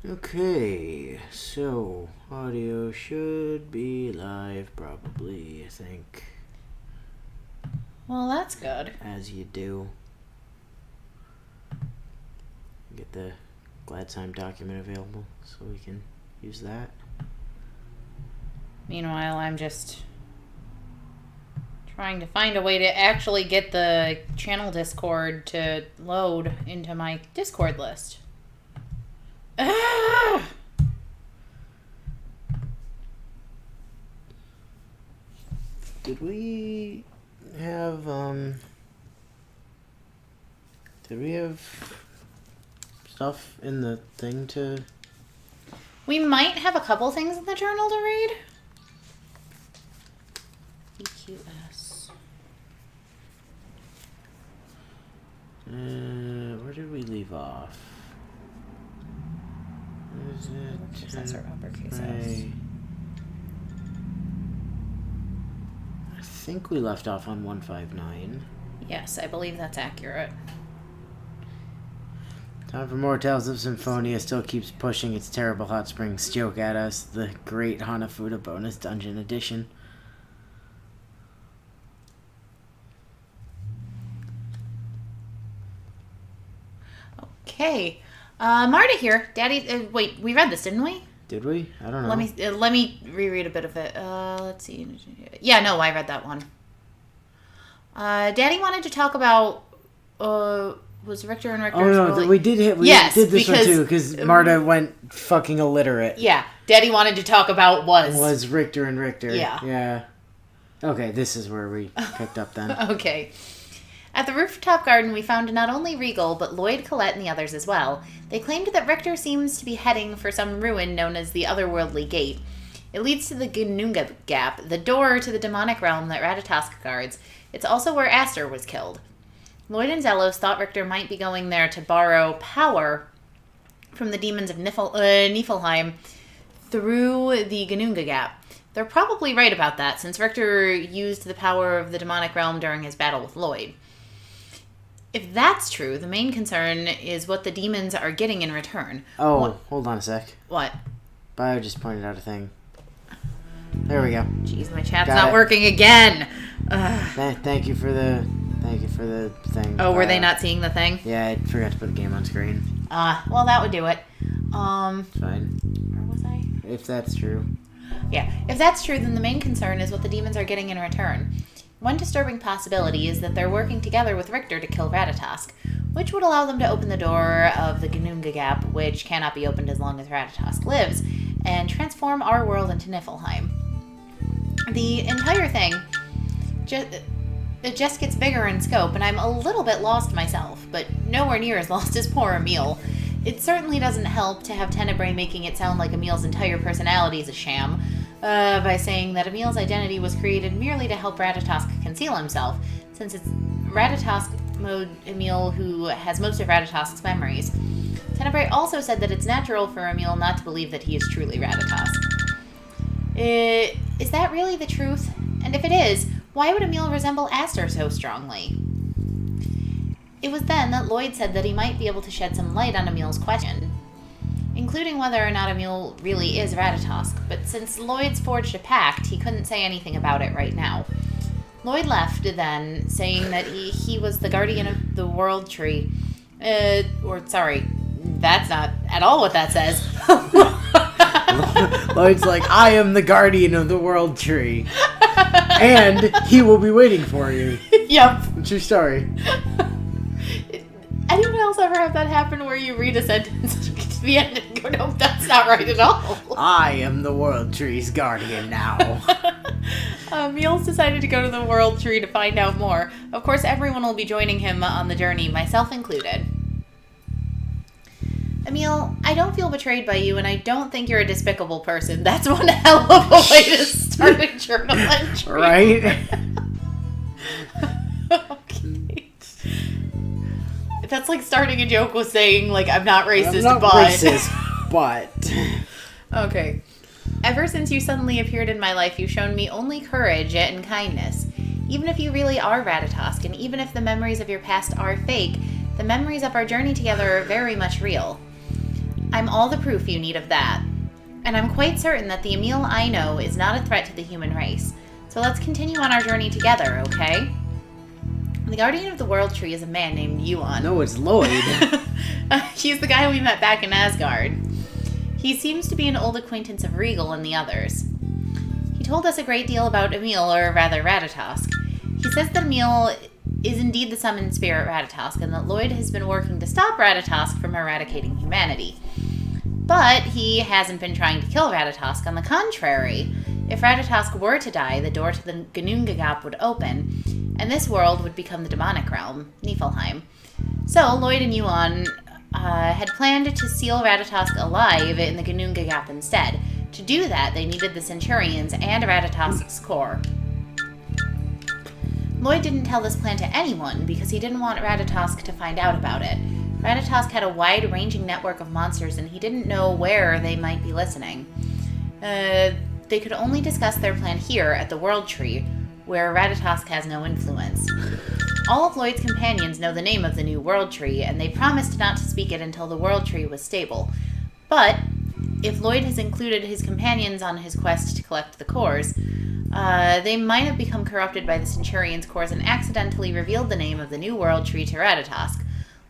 Okay, so audio should be live probably, I think. Well, that's good. As you do. Get the GladTime document available so we can use that. Meanwhile, I'm just trying to find a way to actually get the channel Discord to load into my Discord list. Ah! Did we have stuff in the thing to... We might have a couple things in the journal to read. EQS. Where did we leave off? Where is it? Lowercase S or uppercase S? I think we left off on 159. Yes, I believe that's accurate. Time for more Tales of Symphonia still keeps pushing its terrible hot springs joke at us. The Great Hanafuda Bonus Dungeon Edition. Okay. Marta here. Daddy, wait, we read this, didn't we? Did we? I don't know. Let me reread a bit of it. Let's see. Yeah, no, I read that one. Daddy wanted to talk about, was Richter and Richter... Oh, no, we did did this one too, because Marta went fucking illiterate. Yeah, Daddy wanted to talk about Was Richter and Richter. Yeah. Yeah. Okay, this is where we picked up then. Okay. At the rooftop garden, we found not only Regal, but Lloyd, Colette, and the others as well. They claimed that Richter seems to be heading for some ruin known as the Otherworldly Gate. It leads to the Gnunga Gap, the door to the demonic realm that Ratatosk guards. It's also where Aster was killed. Lloyd and Zelos thought Richter might be going there to borrow power from the demons of Niflheim through the Gnunga Gap. They're probably right about that, since Richter used the power of the demonic realm during his battle with Lloyd. If that's true, the main concern is what the demons are getting in return. Oh, hold on a sec. What? Bio just pointed out a thing. There we go. Jeez, my chat's not working again. Thank you for the thing. Oh, were they not seeing the thing? Yeah, I forgot to put the game on screen. Well, that would do it. It's fine. Where was I? If that's true. Yeah, if that's true, then the main concern is what the demons are getting in return. One disturbing possibility is that they're working together with Richter to kill Ratatosk, which would allow them to open the door of the Gnunga Gap, which cannot be opened as long as Ratatosk lives, and transform our world into Niflheim. The entire thing it just gets bigger in scope, and I'm a little bit lost myself, but nowhere near as lost as poor Emil. It certainly doesn't help to have Tenebrae making it sound like Emil's entire personality is a sham, by saying that Emil's identity was created merely to help Ratatosk conceal himself, since it's Ratatosk mode Emil who has most of Ratatosk's memories. Tenebrae also said that it's natural for Emil not to believe that he is truly Ratatosk. Is that really the truth? And if it is, why would Emil resemble Aster so strongly? It was then that Lloyd said that he might be able to shed some light on Emil's question, including whether or not Emil really is Ratatosk, but since Lloyd's forged a pact, he couldn't say anything about it right now. Lloyd left then, saying that he was the guardian of the World Tree. Sorry, that's not at all what that says. Lloyd's like, I am the guardian of the World Tree. And he will be waiting for you. Yep. True story. Anyone else ever have that happen where you read a sentence and get to the end and go, no, that's not right at all? I am the World Tree's guardian now. Emil's decided to go to the World Tree to find out more. Of course, everyone will be joining him on the journey, myself included. Emil, I don't feel betrayed by you, and I don't think you're a despicable person. That's one hell of a way to start a journal entry. Right? Okay. That's like starting a joke with saying, like, I'm not racist, I'm not but... racist, but... Okay. Ever since you suddenly appeared in my life, you've shown me only courage and kindness. Even if you really are Ratatosk, and even if the memories of your past are fake, the memories of our journey together are very much real. I'm all the proof you need of that. And I'm quite certain that the Emil I know is not a threat to the human race. So let's continue on our journey together, okay? The guardian of the World Tree is a man named Yuan. No, it's Lloyd. He's the guy we met back in Asgard. He seems to be an old acquaintance of Regal and the others. He told us a great deal about Emil, or rather Ratatosk. He says that Emil is indeed the summoned spirit Ratatosk, and that Lloyd has been working to stop Ratatosk from eradicating humanity. But he hasn't been trying to kill Ratatosk. On the contrary, if Ratatosk were to die, the door to the Ginnungagap would open, and this world would become the demonic realm, Niflheim. So Lloyd and Yuan had planned to seal Ratatosk alive in the Ginnungagap instead. To do that, they needed the Centurions and Ratatosk's core. Lloyd didn't tell this plan to anyone because he didn't want Ratatosk to find out about it. Ratatosk had a wide-ranging network of monsters, and he didn't know where they might be listening. They could only discuss their plan here at the World Tree, where Ratatosk has no influence. All of Lloyd's companions know the name of the new World Tree, and they promised not to speak it until the World Tree was stable. But if Lloyd has included his companions on his quest to collect the cores, they might have become corrupted by the Centurion's cores and accidentally revealed the name of the new World Tree to Ratatosk.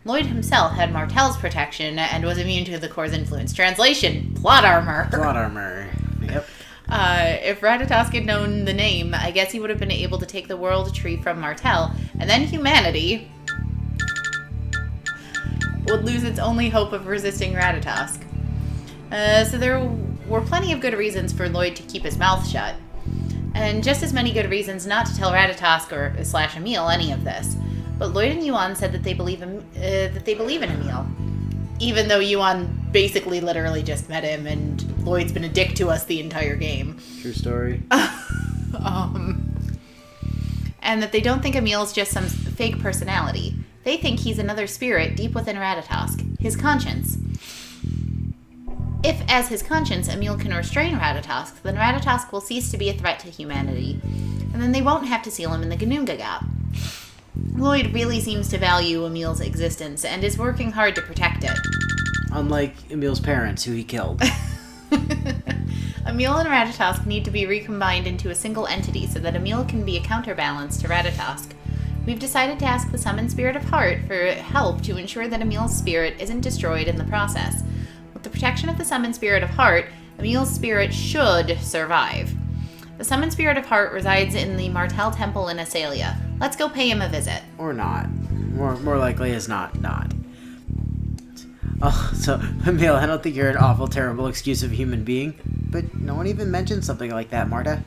Lloyd himself had Martel's protection and was immune to the core's influence. Translation: plot armor. Plot armor. Yep. If Ratatosk had known the name, I guess he would have been able to take the World Tree from Martel, and then humanity would lose its only hope of resisting Ratatosk. So there were plenty of good reasons for Lloyd to keep his mouth shut, and just as many good reasons not to tell Ratatosk or / Emil any of this. But Lloyd and Yuan said that they believe in Emil, even though Yuan basically literally just met him, and Lloyd's been a dick to us the entire game. True story. And that they don't think Emil's just some fake personality. They think he's another spirit deep within Ratatosk, his conscience. If, as his conscience, Emil can restrain Ratatosk, then Ratatosk will cease to be a threat to humanity, and then they won't have to seal him in the Ginnungagap. Lloyd really seems to value Emil's existence and is working hard to protect it. Unlike Emil's parents, who he killed. Emil and Ratatosk need to be recombined into a single entity so that Emil can be a counterbalance to Ratatosk. We've decided to ask the Summoned Spirit of Heart for help to ensure that Emil's spirit isn't destroyed in the process. With the protection of the Summoned Spirit of Heart, Emil's spirit should survive. The Summoned Spirit of Heart resides in the Martel Temple in Asalia. Let's go pay him a visit. Or not. More likely is not. Oh, so, Emil, I don't think you're an awful, terrible, exclusive human being, but no one even mentioned something like that, Marta.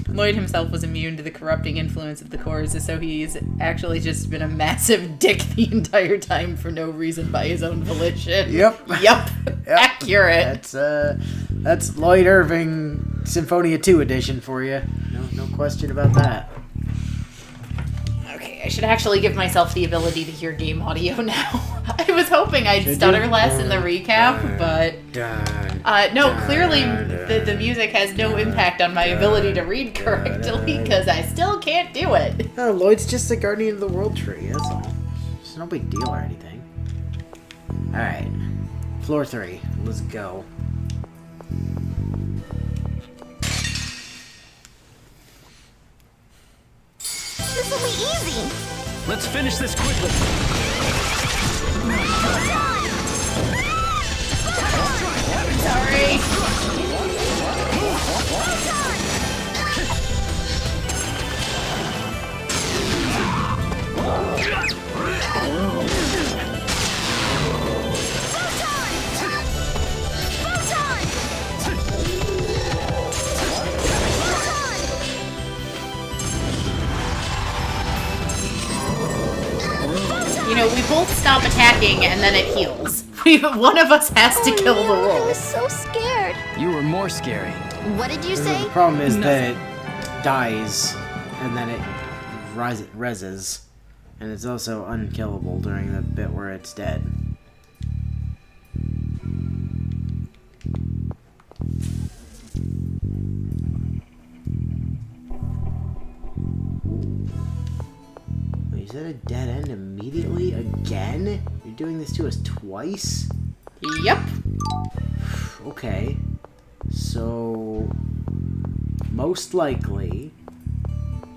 Lloyd himself was immune to the corrupting influence of the cores, so he's actually just been a massive dick the entire time for no reason by his own volition. Yep. Accurate. That's Lloyd Irving Symphonia 2 edition for you. No question about that. Okay, I should actually give myself the ability to hear game audio now. I was hoping I'd stutter less in the recap, but no, clearly the music has no impact on my ability to read correctly, because I still can't do it. No, Lloyd's just the guardian of the World Tree, that's all. It's no big deal or anything. Alright, floor 3, let's go. This will be easy. Let's finish this quickly. Sorry. You know, we both stop attacking and then it heals. One of us has to kill the I wolf. was so scared. You were more scary. What did you say? The problem is that it dies, and then it reses, and it's also unkillable during the bit where it's dead. Wait, is that a dead end immediately? Again? You're doing this to us twice? Yep. Okay. So, most likely,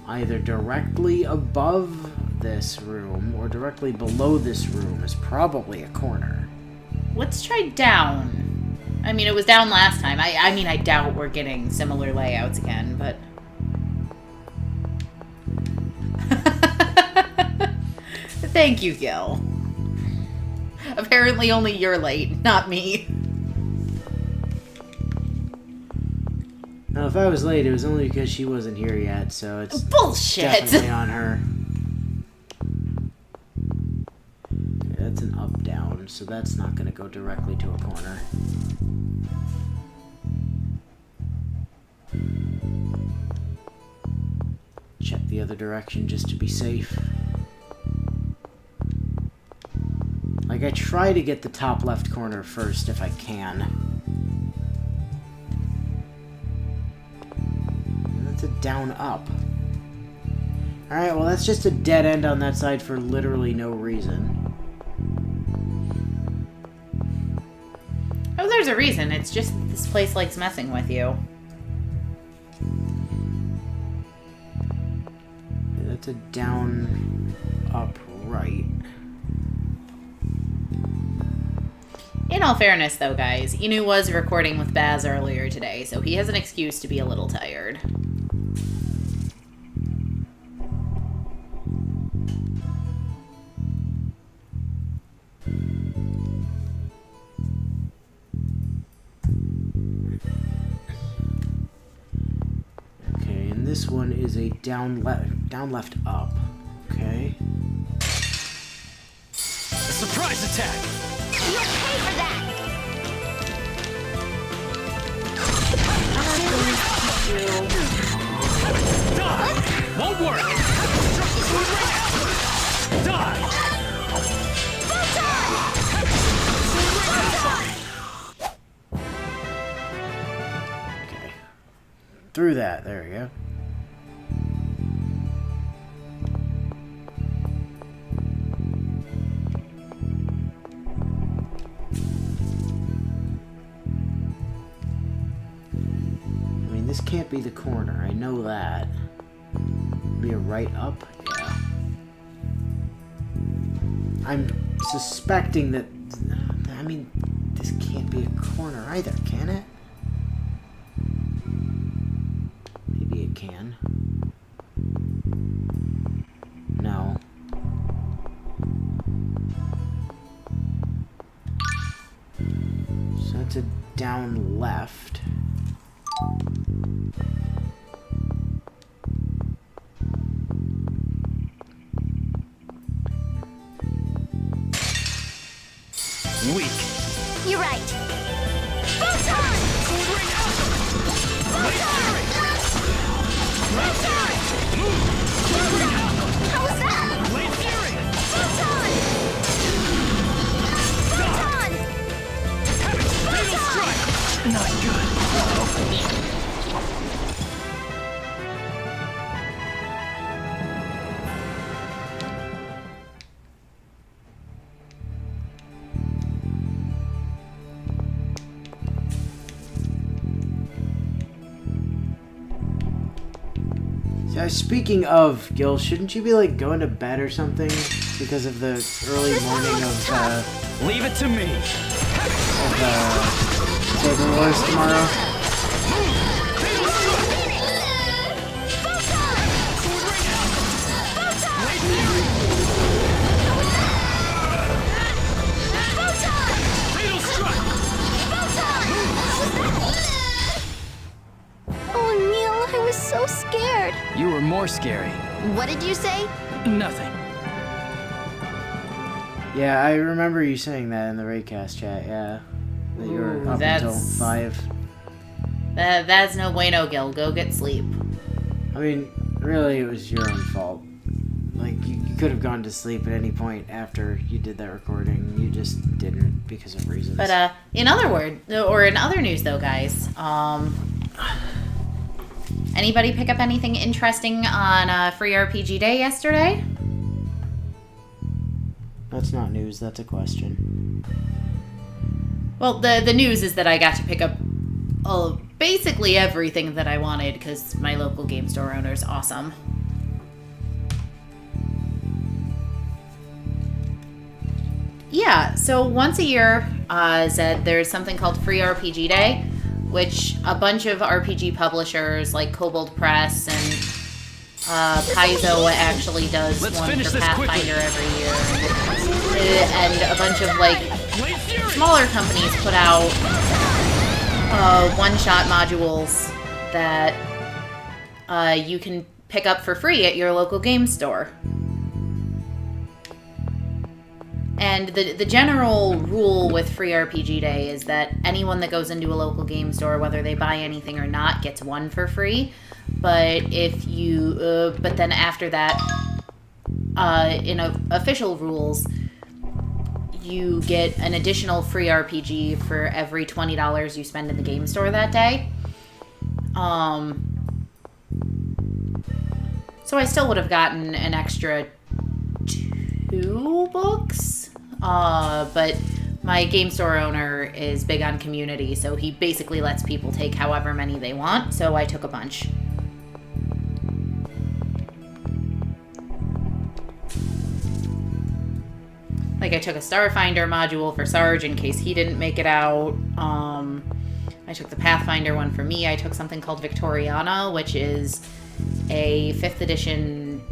either directly above this room or directly below this room is probably a corner. Let's try down. I mean, it was down last time. I mean, I doubt we're getting similar layouts again, but... Thank you, Gil. Apparently only you're late, not me. Now, if I was late, it was only because she wasn't here yet, so it's Bullshit! definitely on her. Okay, that's an up-down, so that's not going to go directly to a corner. Check the other direction just to be safe. Like, I try to get the top left corner first if I can. That's a down up. Alright, well that's just a dead end on that side for literally no reason. Oh, there's a reason. It's just that this place likes messing with you. That's a down up right. In all fairness, though, guys, Inu was recording with Baz earlier today, so he has an excuse to be a little tired. Okay, and this one is a down left up. Okay. A surprise attack! You'll pay for that! Die! Won't work! Die! Okay. Through that, there we go. This can't be the corner, I know that. Be a right up? Yeah. I'm suspecting that... I mean, this can't be a corner either, can it? Maybe it can. No. So that's a down left. Weak. You're right. Photon! How was that? Blade Fury! Photon! Fatal strike! Not good. Speaking of, Gil, shouldn't you be, like, going to bed or something? Because of the early morning of, Leave it to me. Saber Wars tomorrow? Fatal strike! Oh, Neil, I was so scared. You were more scary. What did you say? Nothing. Yeah, I remember you saying that in the Raycast chat, yeah. That you were Ooh, up until that's- 5. That's no bueno, Gil. Go get sleep. I mean, really, it was your own fault. Like, you could have gone to sleep at any point after you did that recording. You just didn't because of reasons. But, in other news, though, guys, anybody pick up anything interesting on Free RPG Day yesterday? That's not news, that's a question. Well, the news is that I got to pick up basically everything that I wanted because my local game store owner is awesome. Yeah, so once a year, Zed, there's something called Free RPG Day, which a bunch of RPG publishers like Kobold Press and Paizo actually does Let's one finish for this Pathfinder quickly. every year. And a bunch of like smaller companies put out one-shot modules that you can pick up for free at your local game store. And the general rule with Free RPG Day is that anyone that goes into a local game store, whether they buy anything or not, gets one for free. But if you, but then after that, in official rules, you get an additional free RPG for every $20 you spend in the game store that day. So I still would have gotten an extra 2 books, but my game store owner is big on community, so he basically lets people take however many they want, so I took a bunch. Like, I took a Starfinder module for Sarge in case he didn't make it out. I took the Pathfinder one for me. I took something called Victoriana, which is a 5th edition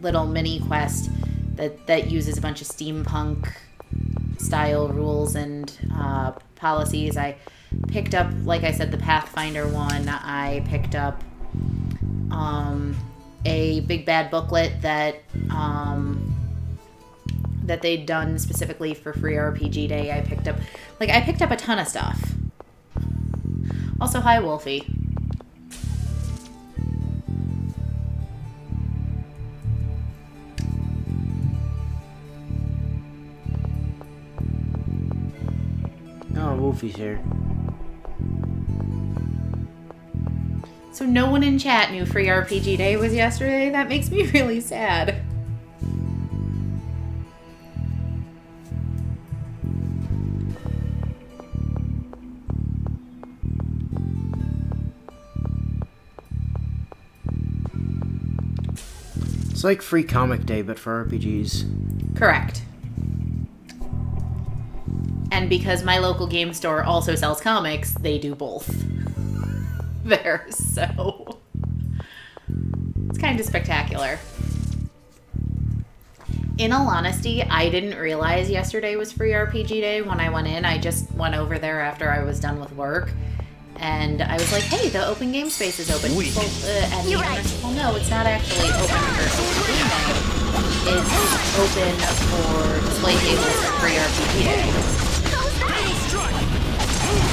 little mini quest that uses a bunch of steampunk style rules and policies. I picked up, like I said, the Pathfinder one. I picked up a big bad booklet that they'd done specifically for Free RPG Day. I picked up a ton of stuff. Also, hi, Wolfie. Oh, Wolfie's here. So no one in chat knew Free RPG Day was yesterday? That makes me really sad. It's like Free Comic Day, but for RPGs. Correct. And because my local game store also sells comics, they do both. There, so it's kind of spectacular. In all honesty, I didn't realize yesterday was Free RPG Day when I went in. I just went over there after I was done with work. And I was like, hey, the open game space is open. Weak. Well, and You're the right. owner said, well, no, it's not actually open for open game day. It's open for display tables for Free RPG Day.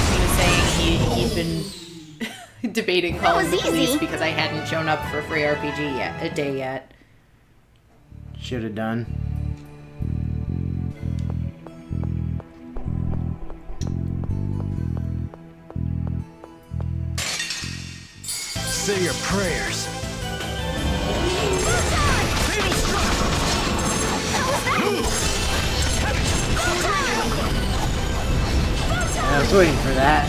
He was saying he'd been debating calling the was police easy. because I hadn't shown up for Free RPG Day yet. Should have done. Say your prayers. I was waiting for that.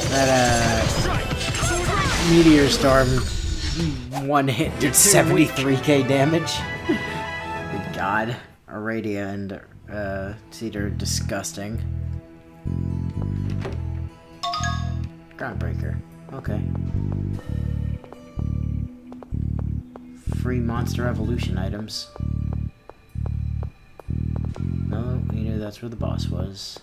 That meteor storm one hit did 73k damage. Good God, Aradia and Cedar disgusting. Groundbreaker. Okay. Free Monster Evolution items. No, we knew that's where the boss was.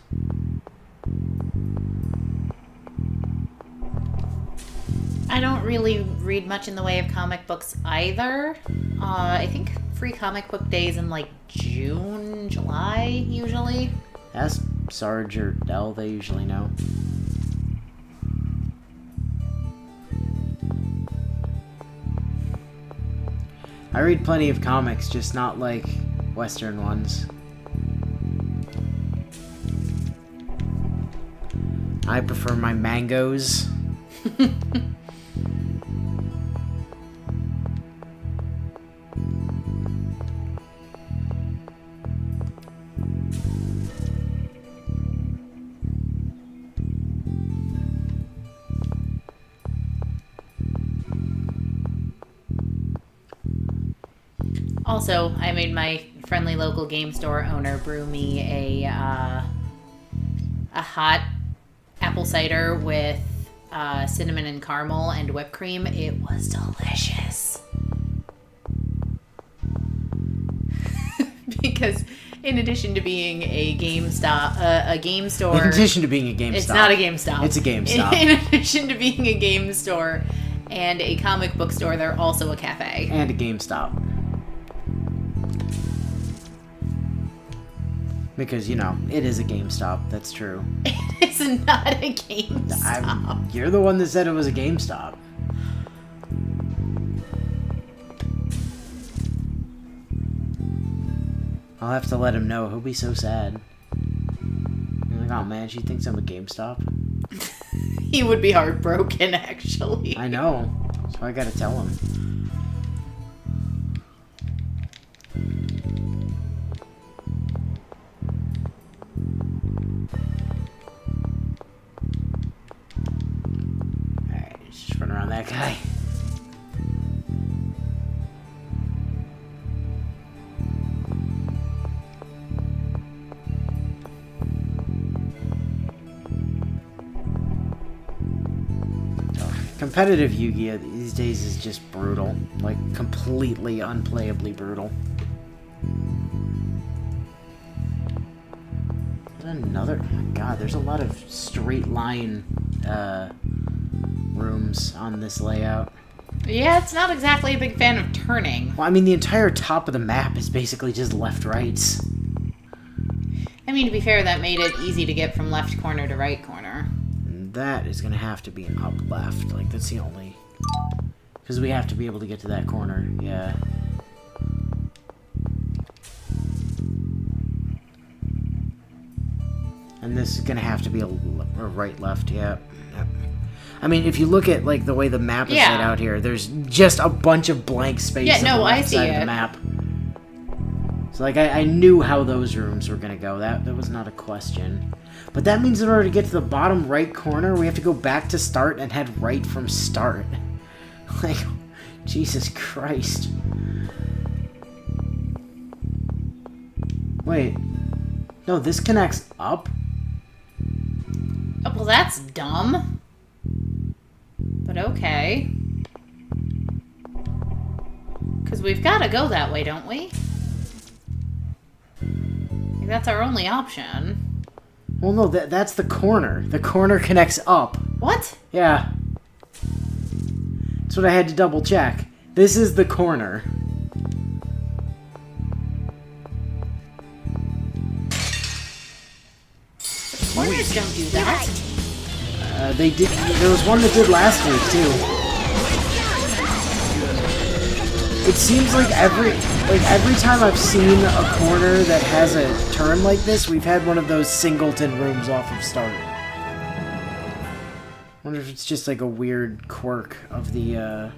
I don't really read much in the way of comic books either. I think Free Comic Book Days in like June, July, usually. Ask Sarge or Dell, they usually know. I read plenty of comics, just not like Western ones. I prefer my mangoes. Also, I made my friendly local game store owner brew me a hot apple cider with cinnamon and caramel and whipped cream. It was delicious. Because in addition to being a game store, In addition to being a GameStop. it's not a GameStop. It's a GameStop. In addition to being a game store and a comic book store, they're also a cafe. And a GameStop. Because, you know, it is a GameStop. That's true. It is not a GameStop. You're the one that said it was a GameStop. I'll have to let him know. He'll be so sad. You're like, oh man, she thinks I'm a GameStop? He would be heartbroken, actually. I know. So I gotta tell him. Alright, just run around that guy. Competitive Yu-Gi-Oh! These days is just brutal. Like, completely unplayably brutal. Another... Oh my god, there's a lot of straight line rooms on this layout. Yeah, it's not exactly a big fan of turning. Well, I mean, the entire top of the map is basically just left-rights. I mean, to be fair, that made it easy to get from left corner to right corner. That is going to have to be an up left. Like, that's the only... Because we have to be able to get to that corner. Yeah. And this is going to have to be a right left. Yeah. Yep. I mean, if you look at, like, the way the map is laid out here, there's just a bunch of blank space on the left side of the map. So, like, I knew how those rooms were going to go. That was not a question. But that means in order to get to the bottom right corner, we have to go back to start and head right from start. Like, Jesus Christ. Wait. No, this connects up? Oh, well, that's dumb. But okay. Because we've got to go that way, don't we? Like, that's our only option. Well, no, that's the corner. The corner connects up. What? Yeah. That's what I had to double check. This is the corner. Corners don't do that. They did. There was one that did last week too. It seems like every time I've seen a corner that has a turn like this, we've had one of those singleton rooms off of start. Wonder if it's just like a weird quirk of the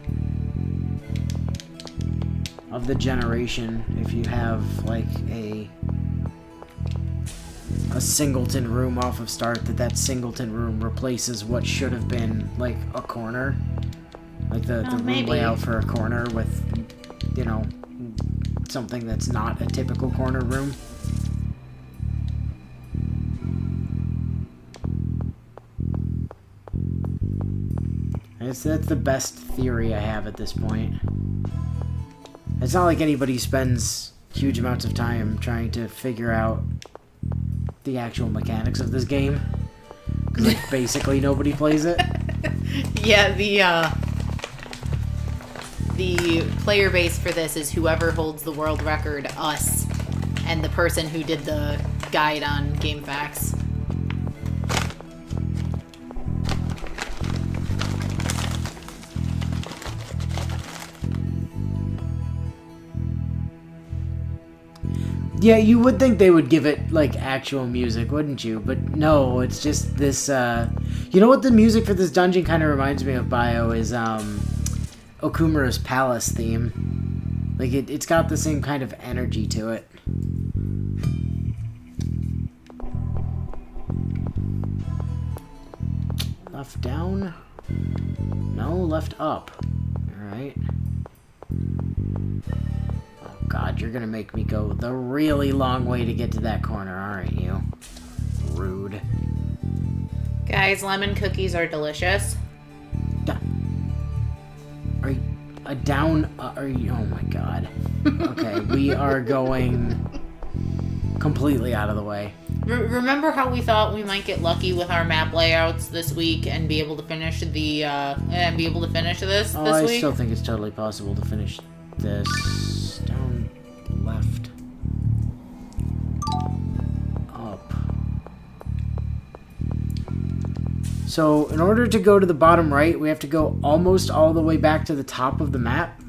generation. If you have like a singleton room off of start, that singleton room replaces what should have been like a corner, like the room layout for a corner with, you know, something that's not a typical corner room. That's the best theory I have at this point. It's not like anybody spends huge amounts of time trying to figure out the actual mechanics of this game, because like basically nobody plays it. Yeah, the player base for this is whoever holds the world record, us, and the person who did the guide on GameFAQs. Yeah, you would think they would give it, like, actual music, wouldn't you? But no, it's just this, You know what the music for this dungeon kind of reminds me of, Bio, is, Okumura's Palace theme. Like, it's got the same kind of energy to it. Left down? No, left up. Alright. Oh god, you're gonna make me go the really long way to get to that corner, aren't you? Rude. Guys, lemon cookies are delicious. Are you... Are you... Oh my god. Okay, we are going completely out of the way. Remember how we thought we might get lucky with our map layouts this week and be able to finish this week? I still think it's totally possible to finish this. Down, left, up. So, in order to go to the bottom right, we have to go almost all the way back to the top of the map.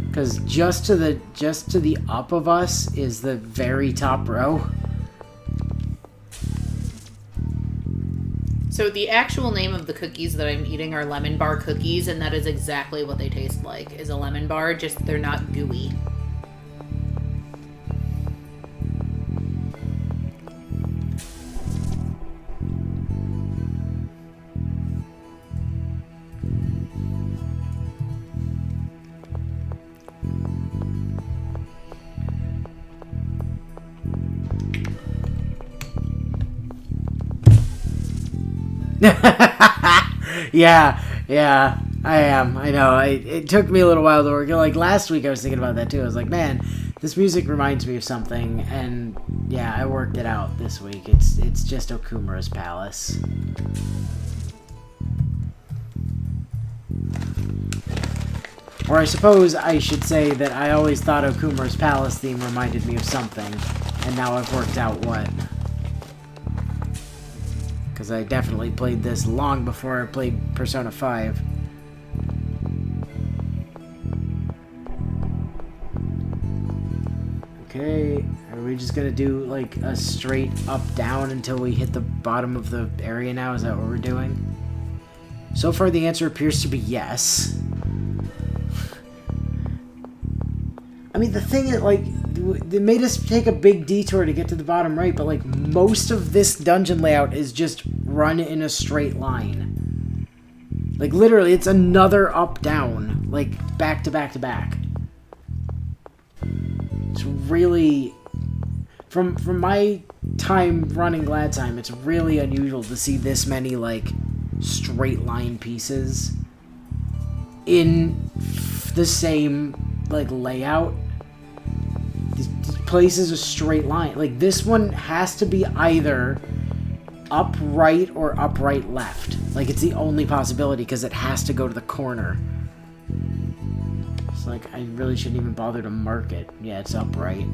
Because just to the up of us is the very top row. So the actual name of the cookies that I'm eating are lemon bar cookies, and that is exactly what they taste like, is a lemon bar, just they're not gooey. Yeah, I am. I know. It took me a little while to work. Like last week, I was thinking about that too. I was like, man, this music reminds me of something, and yeah, I worked it out this week. It's just Okumura's Palace. Or I suppose I should say that I always thought Okumura's Palace theme reminded me of something, and now I've worked out what. Because I definitely played this long before I played Persona 5. Okay, are we just gonna do like a straight up-down until we hit the bottom of the area now? Is that what we're doing? So far the answer appears to be yes. I mean, the thing is, like, they made us take a big detour to get to the bottom right, but, like, most of this dungeon layout is just run in a straight line. Like, literally, it's another up-down, like, back to back to back. It's really... From my time running Glad Time, it's really unusual to see this many, like, straight line pieces in the same, like, layout. This place is a straight line. Like, this one has to be either upright or upright left. Like, it's the only possibility because it has to go to the corner. It's like, I really shouldn't even bother to mark it. Yeah, it's upright.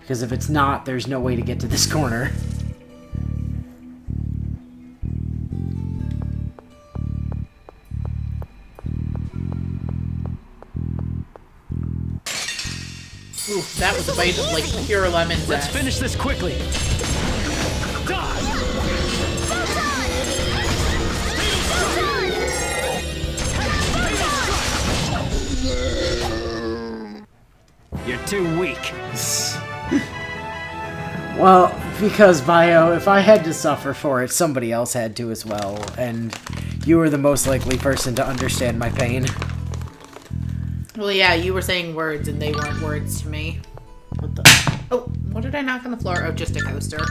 Because if it's not, there's no way to get to this corner. Ooh, that was a bite of, like, pure lemon zest. Let's finish this quickly. Die! You're too weak. Well, because, Bio, if I had to suffer for it, somebody else had to as well, and you were the most likely person to understand my pain. Well, yeah, you were saying words, and they weren't words to me. What the... Oh, what did I knock on the floor? Oh, just a coaster.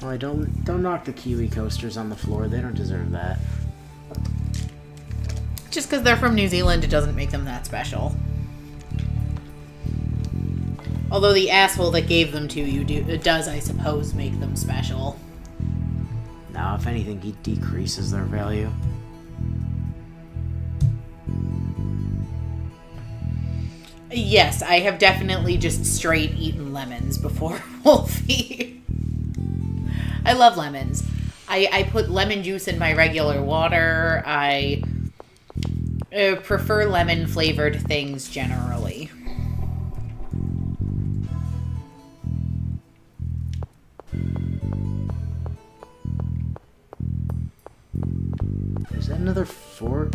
Oh, don't knock the kiwi coasters on the floor. They don't deserve that. Just because they're from New Zealand, it doesn't make them that special. Although the asshole that gave them to you does, I suppose, make them special. No, if anything, he decreases their value. Yes, I have definitely just straight eaten lemons before Wolfie. I love lemons. I put lemon juice in my regular water. I prefer lemon-flavored things generally. Is that another fort?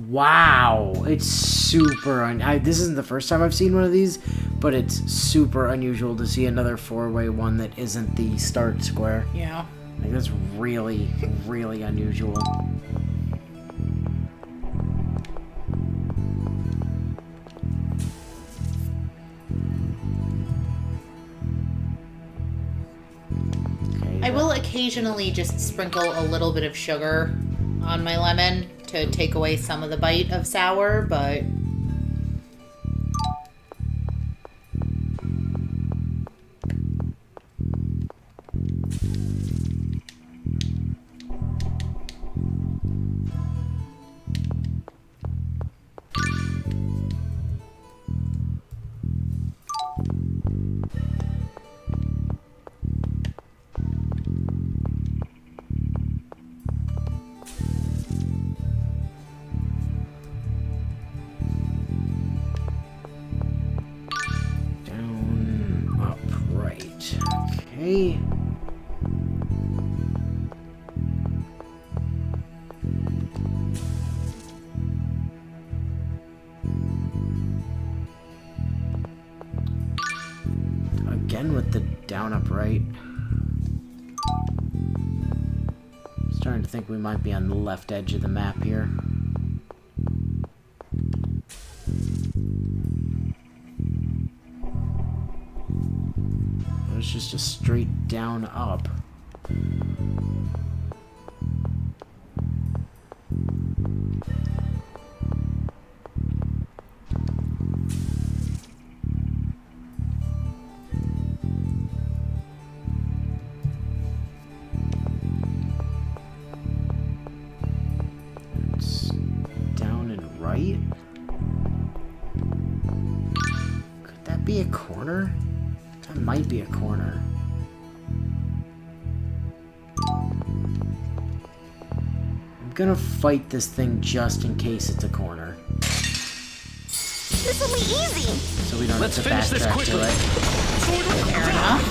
Wow, it's super this isn't the first time I've seen one of these, but it's super unusual to see another four-way one that isn't the start square. Yeah. Like, that's really, really unusual. I will occasionally just sprinkle a little bit of sugar on my lemon to take away some of the bite of sour, but... Okay. Again with the down upright. Starting to think we might be on the left edge of the map here. It's just a straight down up. It's down and right. Could that be a corner? That might be a corner. I'm gonna fight this thing just in case it's a corner. This'll be easy. So we don't Let's have to finish this backtrack quickly. to it. Fair enough.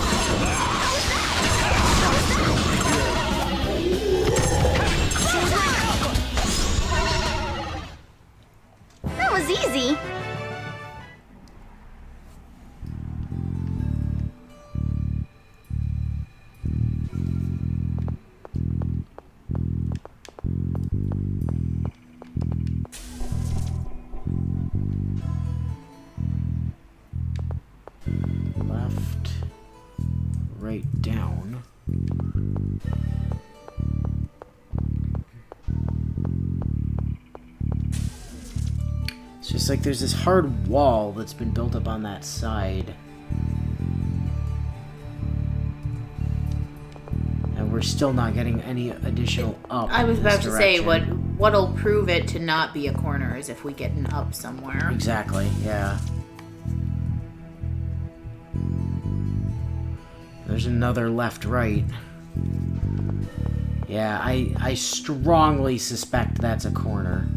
That was easy. Left, right, down. It's just like there's this hard wall that's been built up on that side. And we're still not getting any additional up. I was in this about to say, direction. what'll prove it to not be a corner is if we get an up somewhere. Exactly, yeah. There's another left-right. Yeah, I strongly suspect that's a corner.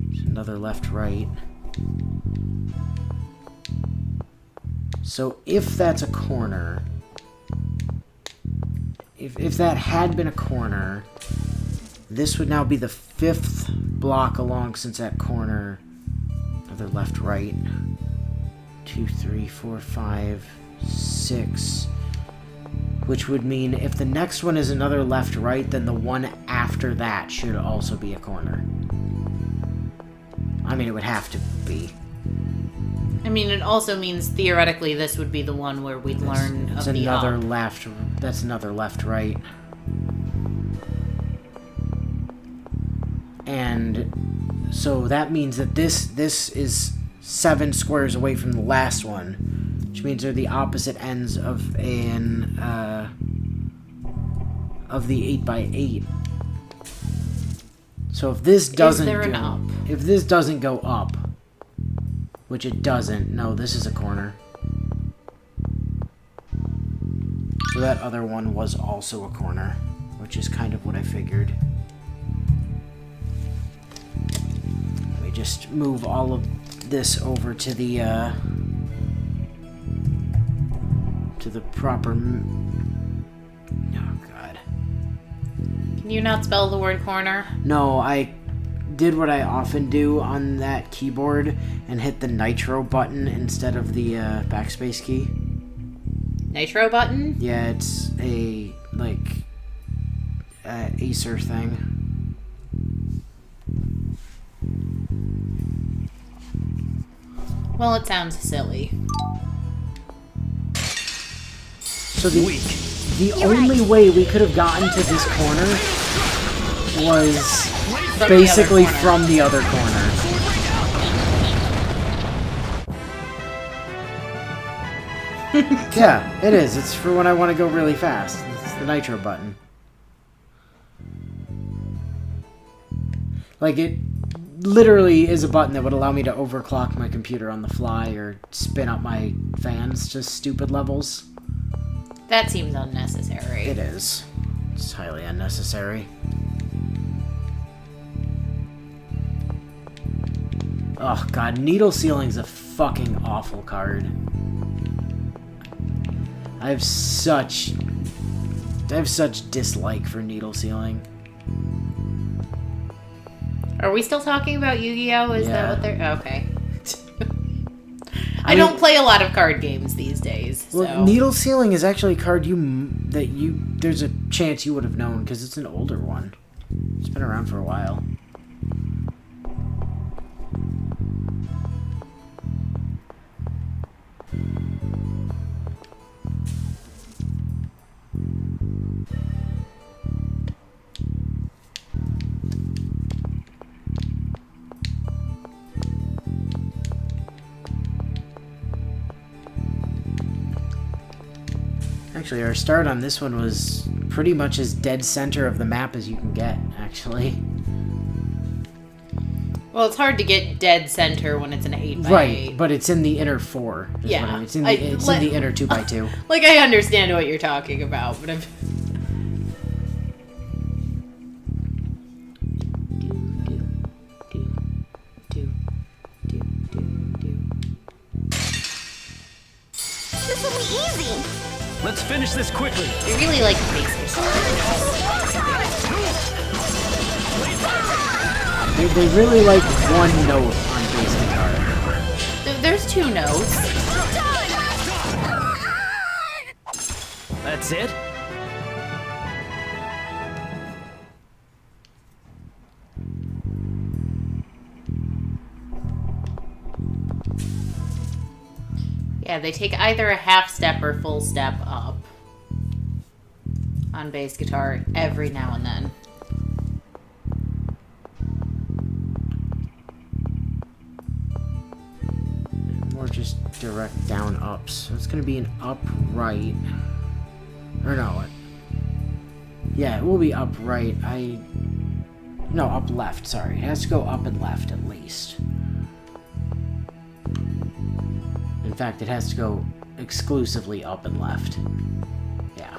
There's another left-right. So if that's a corner... If that had been a corner... This would now be the 5th block along since that corner. Another left, right. 2, 3, 4, 5, 6. Which would mean if the next one is another left, right, then the one after that should also be a corner. I mean, it would have to be. I mean, it also means theoretically this would be the one where we'd learn of the another up. left. That's another left, right. And so that means that this is 7 squares away from the last one, which means they're the opposite ends of an of the 8x8. So if this doesn't if this doesn't go up, which it doesn't, no, this is a corner. So that other one was also a corner, which is kind of what I figured. Just move all of this over to the proper. Oh God! Can you not spell the word corner? No, I did what I often do on that keyboard and hit the nitro button instead of the backspace key. Nitro button? Yeah, it's a, like, Acer thing. Well, it sounds silly. So the only way we could have gotten to this corner was basically from the other corner. Yeah, it is. It's for when I want to go really fast. It's the nitro button. Like, it literally is a button that would allow me to overclock my computer on the fly or spin up my fans to stupid levels. That seems unnecessary. It is. It's highly unnecessary. Oh god, Needle Sealing's a fucking awful card. I have such dislike for Needle Sealing. Are we still talking about Yu-Gi-Oh? Is that what they're... Okay. I don't play a lot of card games these days. So. Well, Needle Sealing is actually a card there's a chance you would have known because it's an older one. It's been around for a while. Actually, our start on this one was pretty much as dead center of the map as you can get, actually. Well, it's hard to get dead center when it's an 8x8. Right, but it's in the inner 4. Yeah. I mean. It's in the inner 2x2. Like, I understand what you're talking about, but I've... This will be easy. Let's finish this quickly. I really like bass guitar. They really like one note on bass guitar. There's 2 notes. That's it? Yeah, they take either a half step or full step up on bass guitar every now and then. Or just direct down ups. So it's going to be an up right. Or no. Yeah, it will be up right. No, up left, sorry. It has to go up and left at least. In fact, it has to go exclusively up and left. Yeah.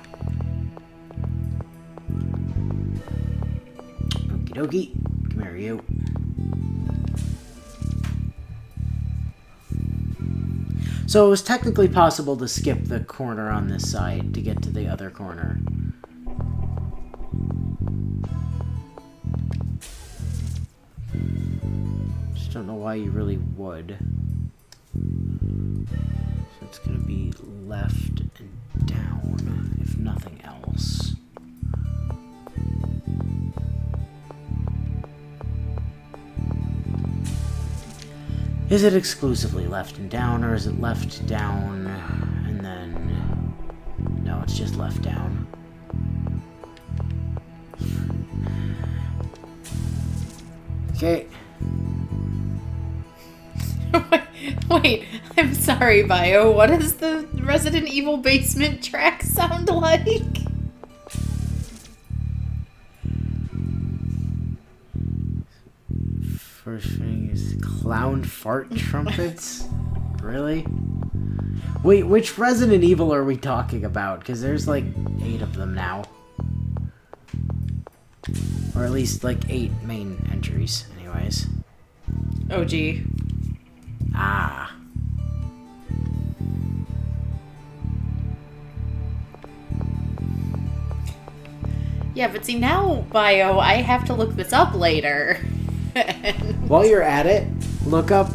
Okie dokie. Come here, you. So it was technically possible to skip the corner on this side to get to the other corner. Just don't know why you really would. So it's going to be left and down, if nothing else. Is it exclusively left and down, or is it left, down, and then... No, it's just left, down. Okay. Wait, I'm sorry, Bio. What does the Resident Evil basement track sound like? First thing is clown fart trumpets? Really? Wait, which Resident Evil are we talking about? Because there's like 8 of them now. Or at least like 8 main entries, anyways. Oh, gee. Ah. Yeah, but see, now, Bio, I have to look this up later. While you're at it, look up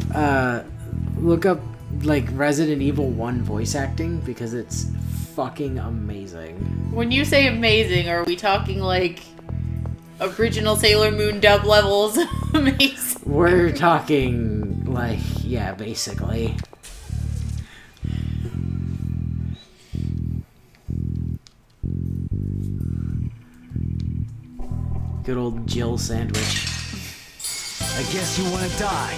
like Resident Evil 1 voice acting because it's fucking amazing. When you say amazing, are we talking like original Sailor Moon dub levels? Amazing. We're talking like, yeah, basically. Good old Jill sandwich. I guess you want to die.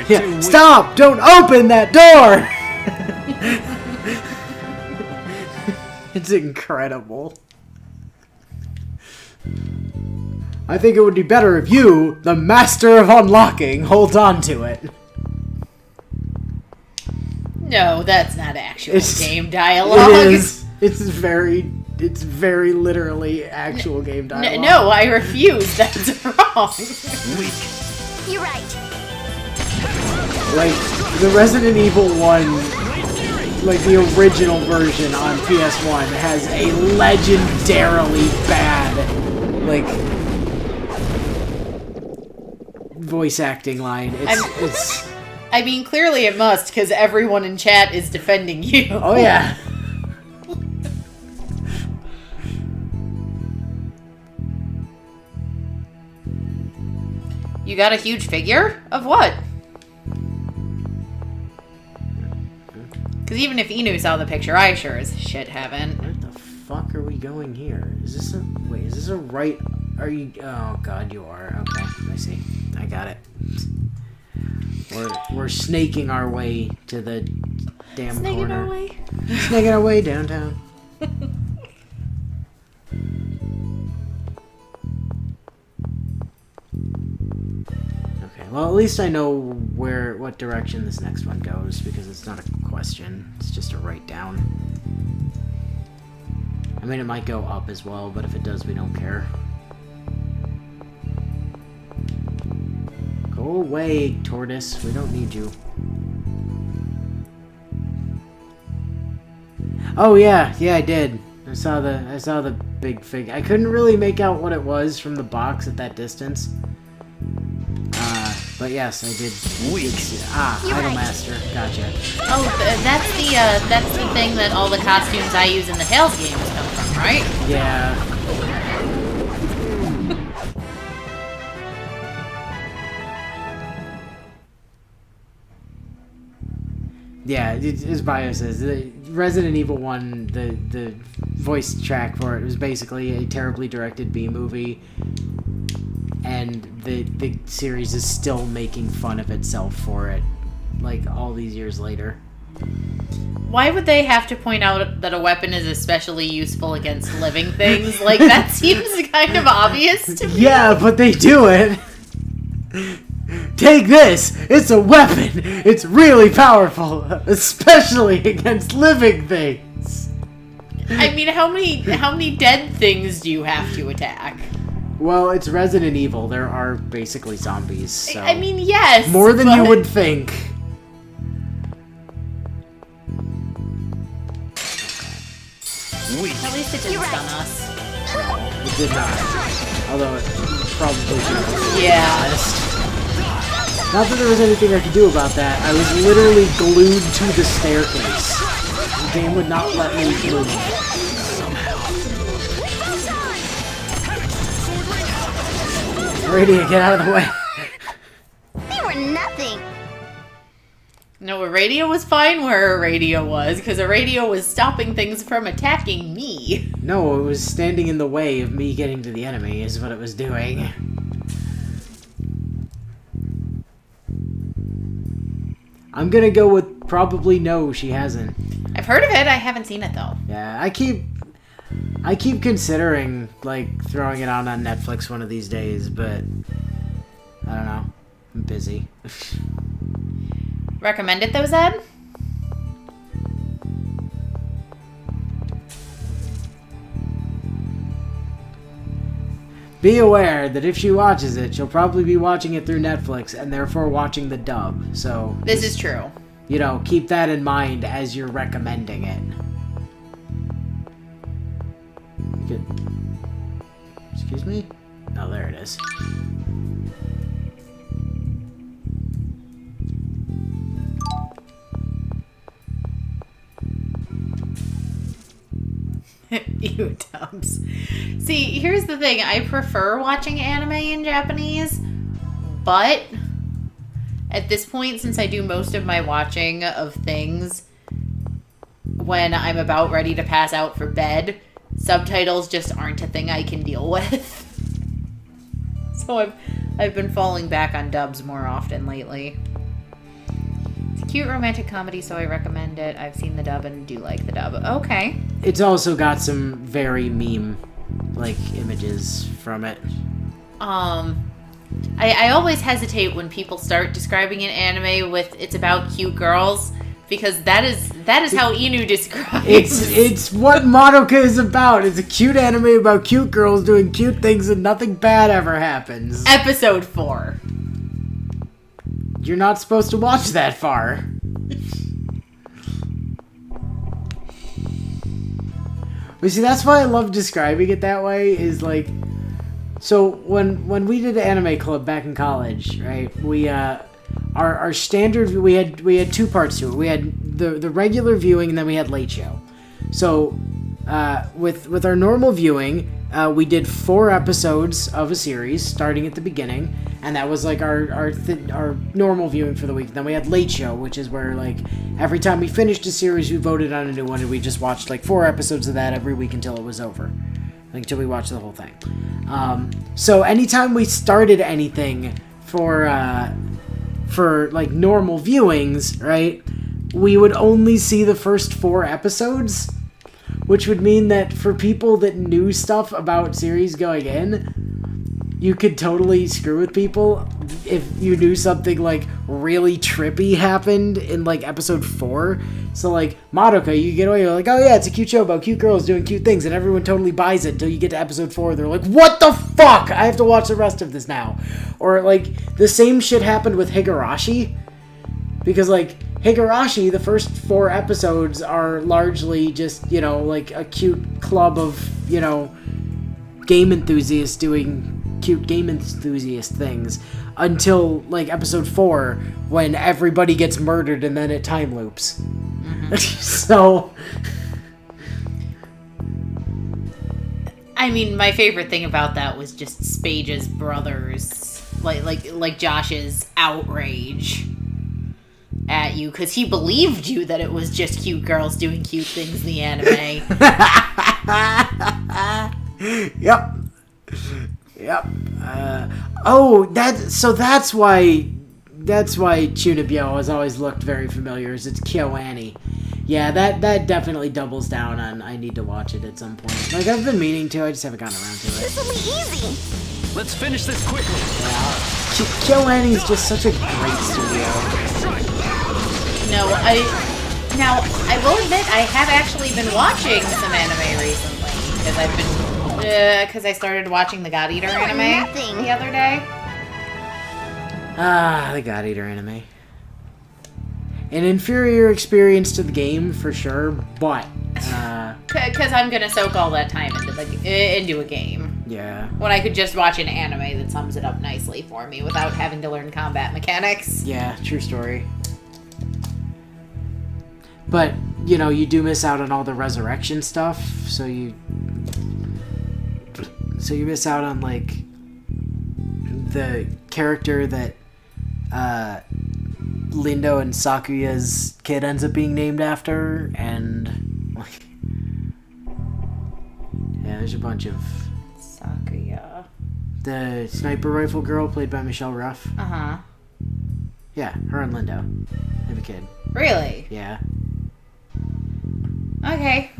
Yeah, stop! Don't open that door! It's incredible. I think it would be better if you, the master of unlocking, holds on to it. No, that's not actual game dialogue. It is. It's very literally actual game dialogue. No, I refuse. That's wrong. Weak. You're right. Like, the Resident Evil 1, like the original version on PS1, has a legendarily bad, like, voice acting line. It's I mean, clearly it must, because everyone in chat is defending you. Oh, yeah. You got a huge figure? Of what? Because even if Inu saw the picture, I sure as shit haven't. Where the fuck are we going here? Is this a... Wait, is this a right... Are you... Oh, God, you are. Okay, I see. I got it. We're snaking our way to the damn Snaking corner. our way? Snaking our way downtown. Okay, well, at least I know what direction this next one goes, because it's not a question. It's just a write down. I mean, it might go up as well, but if it does, we don't care. Go away, tortoise. We don't need you. Oh yeah, I did. I saw the big fig. I couldn't really make out what it was from the box at that distance. But yes, I did. Idolmaster. Gotcha. Oh, that's the thing that all the costumes I use in the Tales games come from, right? Yeah. Yeah, as Bio says, the Resident Evil 1, the voice track for it was basically a terribly directed B-movie, and the series is still making fun of itself for it, like, all these years later. Why would they have to point out that a weapon is especially useful against living things? Like, that seems kind of obvious to me. Yeah, but they do it! Take this! It's a weapon! It's really powerful! Especially against living things! I mean, how many dead things do you have to attack? Well, it's Resident Evil. There are basically zombies, so... I mean, yes! More than you would think. At least it didn't stun us. It did not. Although it probably should have. Yeah. Not that there was anything I could do about that. I was literally glued to the staircase. The game would not let me move. Radiant, get out of the way. They were nothing. No, a radio was fine where a radio was, because a radio was stopping things from attacking me. No, it was standing in the way of me getting to the enemy, is what it was doing. I'm gonna go with probably no, she hasn't. I've heard of it, I haven't seen it though. Yeah, I keep considering, like, throwing it on Netflix one of these days, but I don't know. I'm busy. Recommend it though, Zed? be aware that if she watches it, she'll probably be watching it through Netflix and therefore watching the dub. So this is true. You know, keep that in mind as you're recommending it. Good. Excuse me? Oh, there it is. Ew, Dubs. See, here's the thing. I prefer watching anime in Japanese, but at this point, since I do most of my watching of things when I'm about ready to pass out for bed, subtitles just aren't a thing I can deal with. So I've been falling back on dubs more often lately. It's a cute romantic comedy, so I recommend it. I've seen the dub and do like the dub. Okay. It's also got some very meme images from it. I always hesitate when people start describing an anime with it's about cute girls, because that is how Inu describes. It's what Madoka is about. It's a cute anime about cute girls doing cute things and nothing bad ever happens. Episode 4. You're not supposed to watch that far. But see, that's why I love describing it that way, is so when we did Anime Club back in college, right, we our standard, we had two parts to it. We had the regular viewing, and then we had late show. So with our normal viewing, we did 4 episodes of a series starting at the beginning, and that was our normal viewing for the week. Then we had late show, which is where every time we finished a series, we voted on a new one, and we just watched 4 episodes of that every week until it was over, until we watched the whole thing. So anytime we started anything for normal viewings, right, we would only see the first 4 episodes, which would mean that for people that knew stuff about series going in, you could totally screw with people if you knew something really trippy happened in episode 4. So Madoka, you get away, you're like, oh yeah, it's a cute show about cute girls doing cute things, and everyone totally buys it until you get to episode 4. They're like, what the fuck? I have to watch the rest of this now. Or the same shit happened with Higurashi, because Higurashi, the first 4 episodes are largely just, a cute club of, game enthusiasts doing cute game enthusiast things until episode 4, when everybody gets murdered and then it time loops. Mm-hmm. So I mean, my favorite thing about that was just Spage's brothers, like Josh's outrage at you, because he believed you that it was just cute girls doing cute things in the anime. Yep. That's why Chunibyo has always looked very familiar, is it's KyoAni. Yeah, that definitely doubles down on I need to watch it at some point. I've been meaning to, I just haven't gotten around to it. This'll be easy. Let's finish this quickly. Yeah. KyoAni is just such a great studio. No, I will admit I have actually been watching some anime recently, because I've been because I started watching the God Eater anime the other day. The God Eater anime. An inferior experience to the game, for sure, but... Because I'm going to soak all that time into a game. Yeah. When I could just watch an anime that sums it up nicely for me without having to learn combat mechanics. Yeah, true story. But, you do miss out on all the resurrection stuff, so you miss out on, the character that, Lindo and Sakuya's kid ends up being named after, and, yeah, there's a bunch of... Sakuya. The sniper rifle girl played by Michelle Ruff. Uh-huh. Yeah, her and Lindo. They have a kid. Really? Yeah. Okay.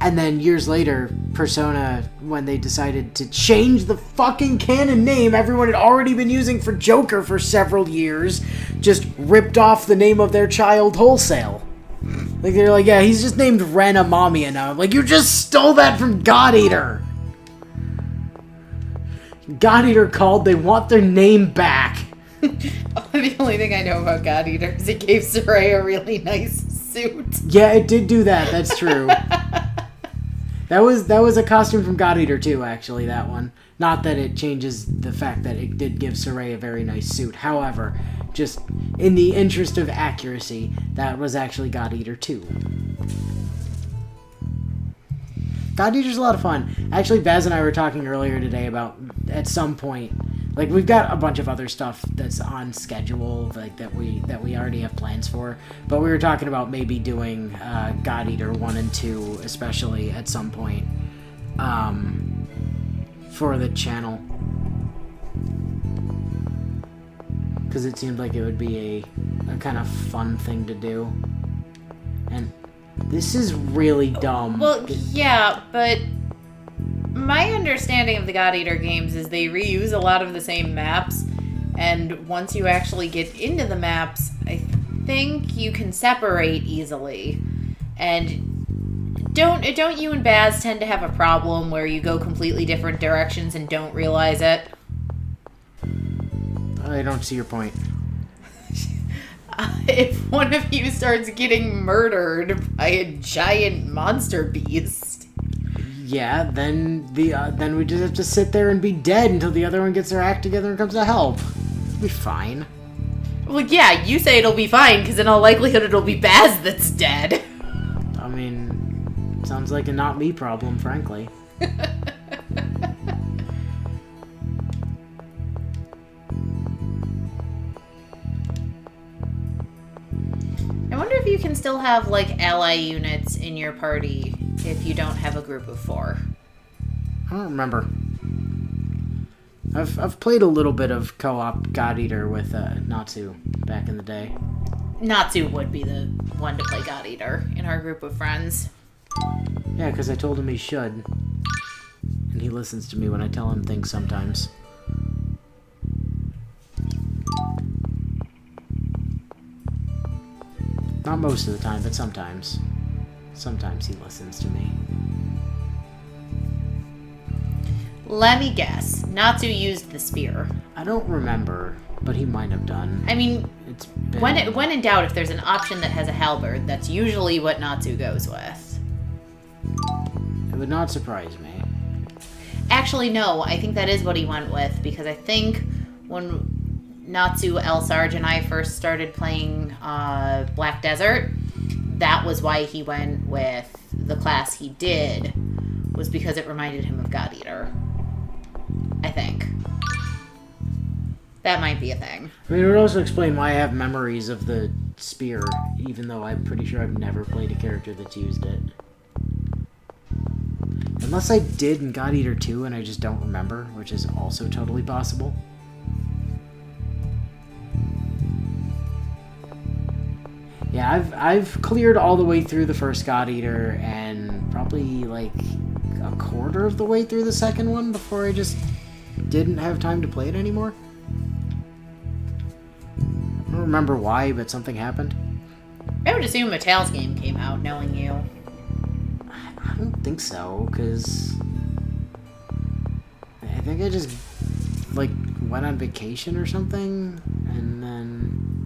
And then years later, Persona, when they decided to change the fucking canon name everyone had already been using for Joker for several years, just ripped off the name of their child wholesale. They're like, yeah, he's just named Ren Amamiya now. I'm like, you just stole that from God Eater! God Eater called. They want their name back. The only thing I know about God Eater is it gave Soraya a really nice suit. Yeah, it did do that. That's true. That was a costume from God Eater too, actually, that one. Not that it changes the fact that it did give Soraya a very nice suit. However, just in the interest of accuracy, that was actually God Eater 2. God Eater's a lot of fun. Actually, Baz and I were talking earlier today about, at some point, like, we've got a bunch of other stuff that's on schedule, like, that we already have plans for, but we were talking about maybe doing God Eater 1 and 2, especially, at some point, for the channel. Because it seemed like it would be a kind of fun thing to do. And this is really dumb. Well, yeah, but my understanding of the God Eater games is they reuse a lot of the same maps, and once you actually get into the maps, I think you can separate easily. And don't you and Baz tend to have a problem where you go completely different directions and don't realize it? I don't see your point. If one of you starts getting murdered by a giant monster beast, yeah, then we just have to sit there and be dead until the other one gets their act together and comes to help. It'll be fine. Well, yeah, you say it'll be fine, because in all likelihood it'll be Baz that's dead. I mean, sounds like a not me problem, frankly. I wonder if you can still have, like, ally units in your party if you don't have a group of 4. I don't remember. I've played a little bit of co-op God Eater with Natsu back in the day. Natsu would be the one to play God Eater in our group of friends. Yeah, because I told him he should. And he listens to me when I tell him things sometimes. Not most of the time, but sometimes. Sometimes he listens to me. Let me guess. Natsu used the spear. I don't remember, but he might have done. I mean, it's been... when in doubt, if there's an option that has a halberd, that's usually what Natsu goes with. It would not surprise me. Actually, no. I think that is what he went with, because I think when Natsu, El Sarge, and I first started playing Black Desert, that was why he went with the class he did, was because it reminded him of God Eater. I think. That might be a thing. I mean, it would also explain why I have memories of the spear, even though I'm pretty sure I've never played a character that's used it. Unless I did in God Eater 2 and I just don't remember, which is also totally possible. Yeah, I've cleared all the way through the first God Eater and probably like a quarter of the way through the second one before I just didn't have time to play it anymore. I don't remember why, but something happened. I would assume a Tales game came out, knowing you. I don't think so, because I think I just like went on vacation or something, and then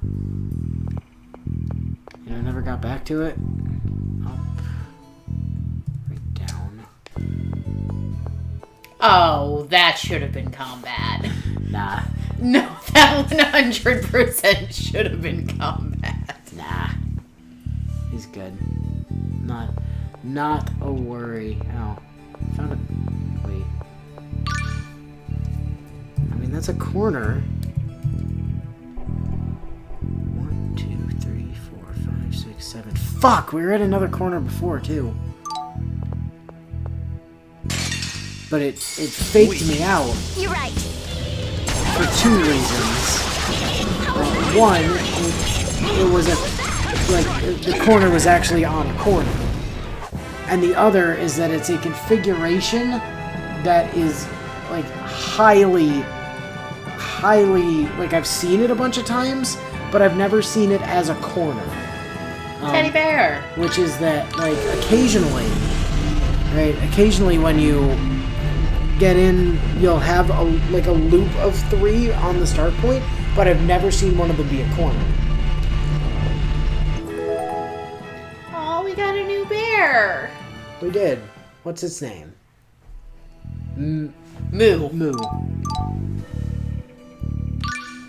I never got back to it. Up, right down. Oh, that should have been combat. Nah. No, that 100% should have been combat. Nah. He's good. Not a worry. Oh. Found a... Wait. I mean, that's a corner. 1, 2, 3, 4, 5, 6, 7. Fuck! We were at another corner before, too. But it faked me out. You're right. For 2 reasons. One, it was the corner was actually on a corner. And the other is that it's a configuration that is, like, highly, like, I've seen it a bunch of times, but I've never seen it as a corner. Teddy bear! Which is that, like, occasionally when you get in, you'll have a loop of 3 on the start point, but I've never seen one of them be a corner. Oh, we got a new bear. We did. What's its name? Moo. Moo.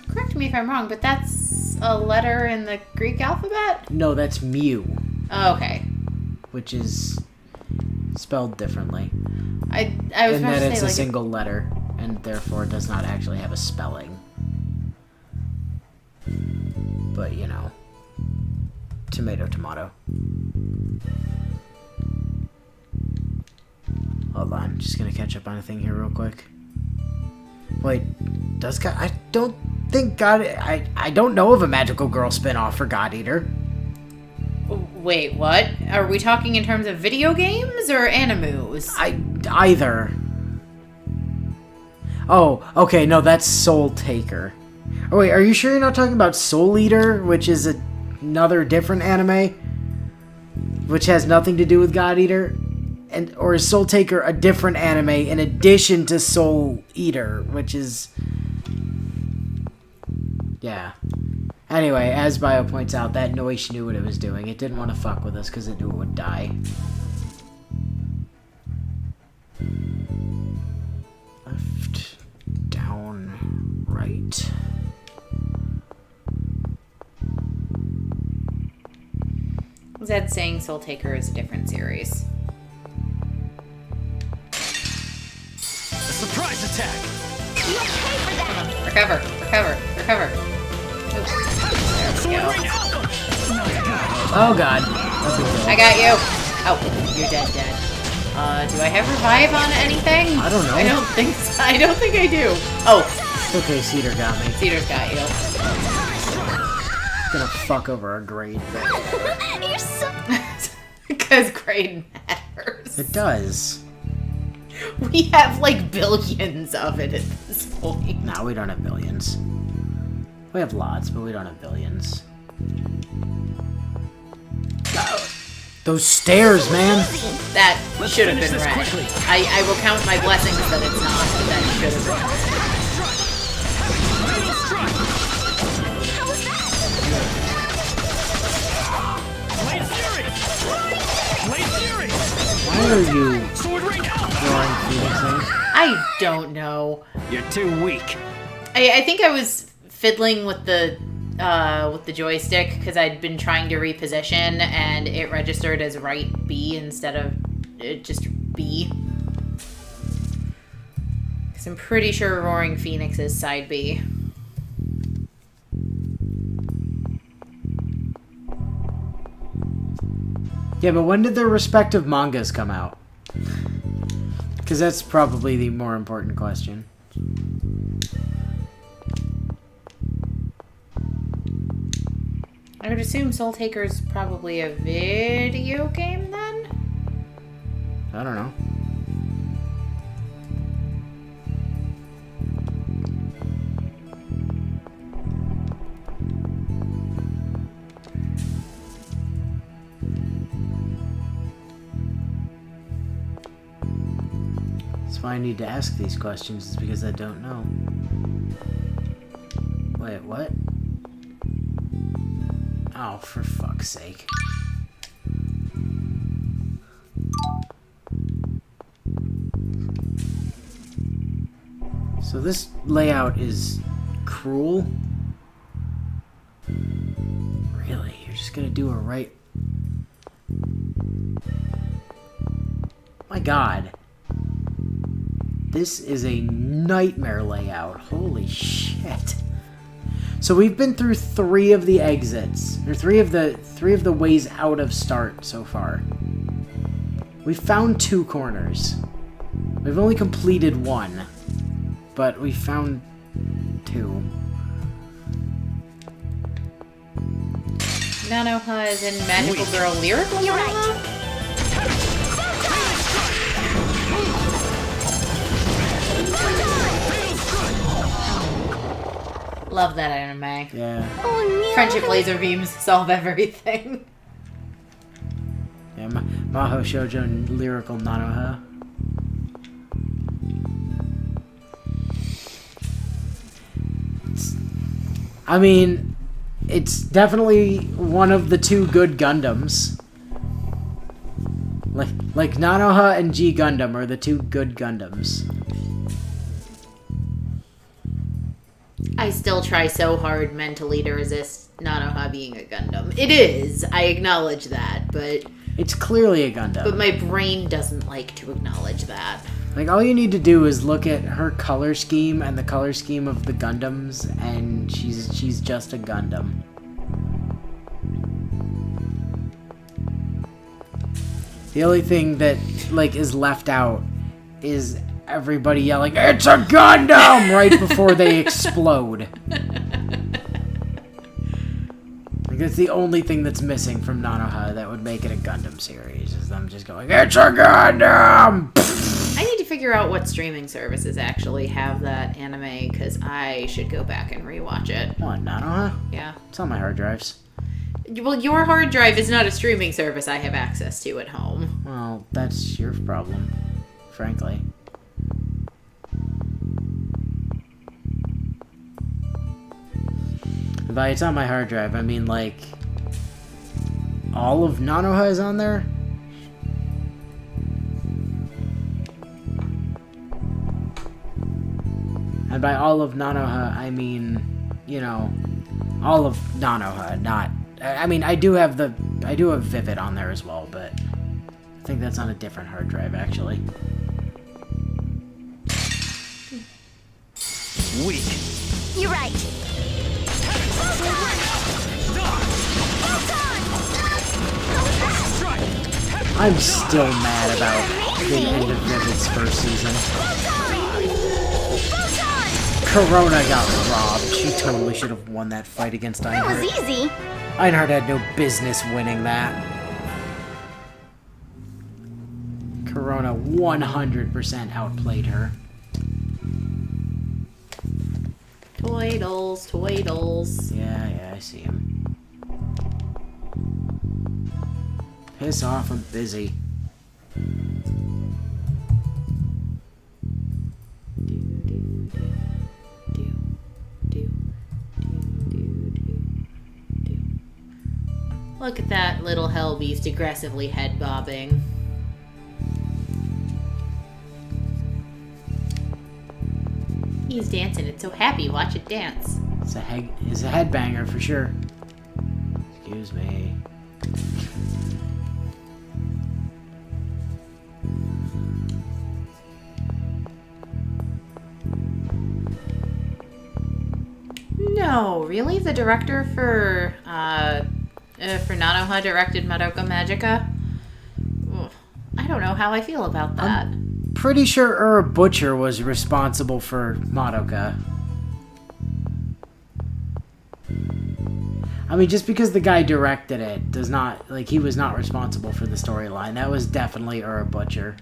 Correct me if I'm wrong, but that's a letter in the Greek alphabet? No, that's Mew. Oh, okay. Which is spelled differently. I was and about that to it's say, a like, single letter, and therefore does not actually have a spelling. But, you know. Tomato, tomato. Hold on, just gonna catch up on a thing here real quick. Wait, does God... I don't think God... I don't know of a Magical Girl spin-off for God Eater. Wait, what? Are we talking in terms of video games or animus? Either. Oh, okay, no, that's Soul Taker. Oh, wait, are you sure you're not talking about Soul Eater, which is another different anime? Which has nothing to do with God Eater? Or is Soul Taker a different anime in addition to Soul Eater, which is... Yeah. Anyway, as Bio points out, that Noish knew what it was doing. It didn't want to fuck with us because it knew it would die. Left, down, right. Zed's saying Soul Taker is a different series. A surprise attack! You pay for that! Recover. Oops. There we go. Oh god. I got you. Oh, you're dead. Do I have revive on anything? I don't know. I don't think so. I don't think I do. Oh. It's okay, Cedar got me. Cedar's got you. Gonna fuck over a grade. You're so... Because grade matters. It does. We have like billions of it at this point. No, we don't have billions. We have lots, but we don't have billions. Those stairs, man! That should have been red. I will count my blessings that it's not, but that should have been Why are you drawing Phoenixing? I don't know. You're too weak. I think I was fiddling with the joystick because I'd been trying to reposition and it registered as right B instead of just B. Because I'm pretty sure Roaring Phoenix is side B. Yeah, but when did their respective mangas come out? Because that's probably the more important question. I would assume Soul Taker's probably a video game then? I don't know. That's why I need to ask these questions, is because I don't know. Wait, what? Oh, for fuck's sake. So this layout is cruel? Really? You're just gonna do a right... My god. This is a nightmare layout. Holy shit. So we've been through 3 of the exits, or 3 of the ways out of start so far. We've found 2 corners. We've only completed 1, but we found 2. Nanoha is in Magical Girl Lyrical Nanoha? Love that anime. Yeah. Oh, no. Friendship laser beams solve everything. Yeah, Maho Shoujo and Lyrical Nanoha. I mean, it's definitely one of the two good Gundams. Like Nanoha and G Gundam are the two good Gundams. I still try so hard mentally to resist Nanoha being a Gundam. It is. I acknowledge that, but... It's clearly a Gundam. But my brain doesn't like to acknowledge that. Like, all you need to do is look at her color scheme and the color scheme of the Gundams, and she's just a Gundam. The only thing that, like, is left out is everybody yelling, "It's a Gundam!" right before they explode. Like, that's the only thing that's missing from Nanoha that would make it a Gundam series, is them just going, "It's a Gundam!" I need to figure out what streaming services actually have that anime, because I should go back and rewatch it. What, Nanoha? Yeah. It's on my hard drives. Well, your hard drive is not a streaming service I have access to at home. Well, that's your problem, frankly. By it's on my hard drive, I mean, like, all of Nanoha is on there? And by all of Nanoha, I mean, you know, all of Nanoha, not... I mean, I do have Vivid on there as well, but I think that's on a different hard drive, actually. Weak. You're right. I'm still mad about the end of Vivid's first season. Corona got robbed. She totally should have won that fight against That Einhard. was easy. Einhard had no business winning that. Corona 100% outplayed her. Toidles, toidles. Yeah, I see him. Piss off, I'm busy. Look at that little hell beast aggressively head bobbing. He's dancing. It's so happy. Watch it dance. It's a headbanger for sure. Excuse me. No, really? The director for Nanoha directed Madoka Magica? Ugh, I don't know how I feel about that. Pretty sure Ura Butcher was responsible for Madoka. I mean, just because the guy directed it does not, like, he was not responsible for the storyline. That was definitely Ura Butcher.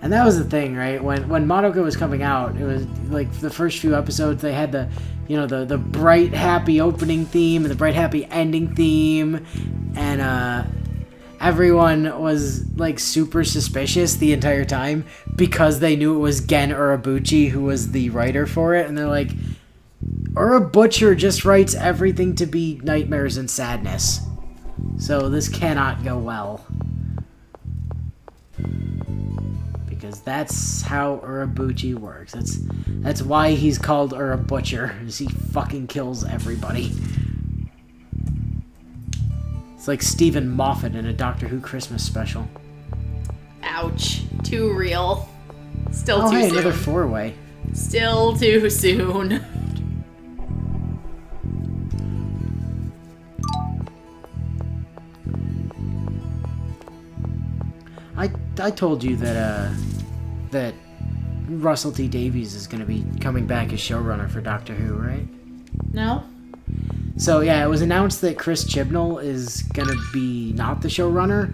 And that was the thing, right? When Madoka was coming out, it was like the first few episodes they had the, you know, the bright happy opening theme and the bright happy ending theme, and everyone was like super suspicious the entire time because they knew it was Gen Urabuchi who was the writer for it, and they're like, Ura Butcher just writes everything to be nightmares and sadness, so this cannot go well. Because that's how Urabuchi works. That's why he's called Ura Butcher, is he fucking kills everybody. It's like Stephen Moffat in a Doctor Who Christmas special. Ouch. Too real. Still too hey, soon. another four-way. Still too soon. I told you that that Russell T Davies is going to be coming back as showrunner for Doctor Who, right? No? So yeah, it was announced that Chris Chibnall is going to be not the showrunner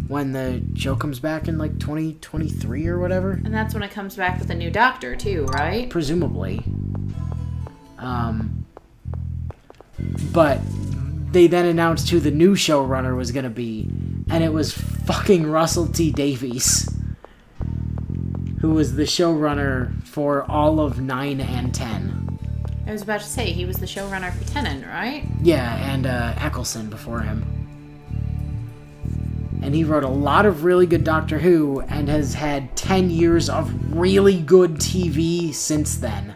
when the show comes back in like 2023 or whatever. And that's when it comes back with a new Doctor too, right? Presumably. But they then announced who the new showrunner was going to be, and it was fucking Russell T Davies, who was the showrunner for all of 9 and 10. I was about to say, he was the showrunner for Tennant, right? Yeah, and Eccleston before him. And he wrote a lot of really good Doctor Who, and has had 10 years of really good TV since then.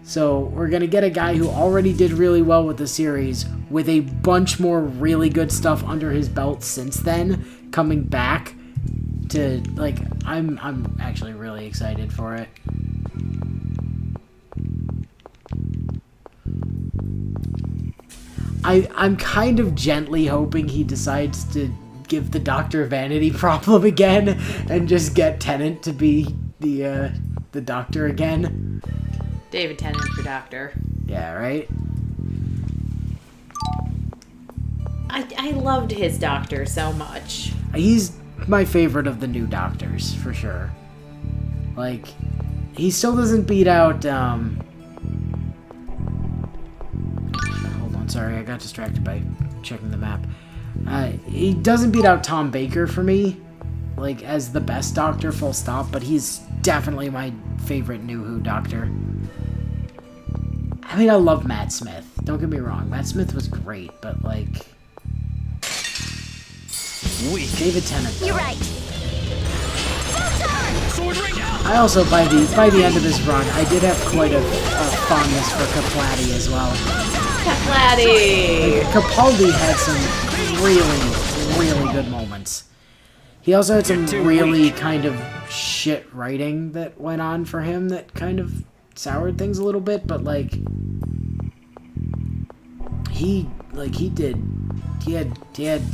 So we're going to get a guy who already did really well with the series, with a bunch more really good stuff under his belt since then, coming back to, like, I'm actually really excited for it. I'm kind of gently hoping he decides to give the Doctor a vanity problem again and just get Tennant to be the Doctor again. David Tennant for Doctor. Yeah, right? I loved his Doctor so much. He's my favorite of the new Doctors, for sure. Like, he still doesn't beat out, Sorry, I got distracted by checking the map. He doesn't beat out Tom Baker for me, like, as the best Doctor, full stop, but he's definitely my favorite New Who Doctor. I mean, I love Matt Smith. Don't get me wrong. Matt Smith was great, but, like... Weak. David Tennant. You're right. Sword ring out! I also, by the end of his run, I did have quite a fondness for Capaldi as well. Capaldi! Like, Capaldi had some really, really good moments. He also had some really kind of shit writing that went on for him that kind of soured things a little bit, but, like, he had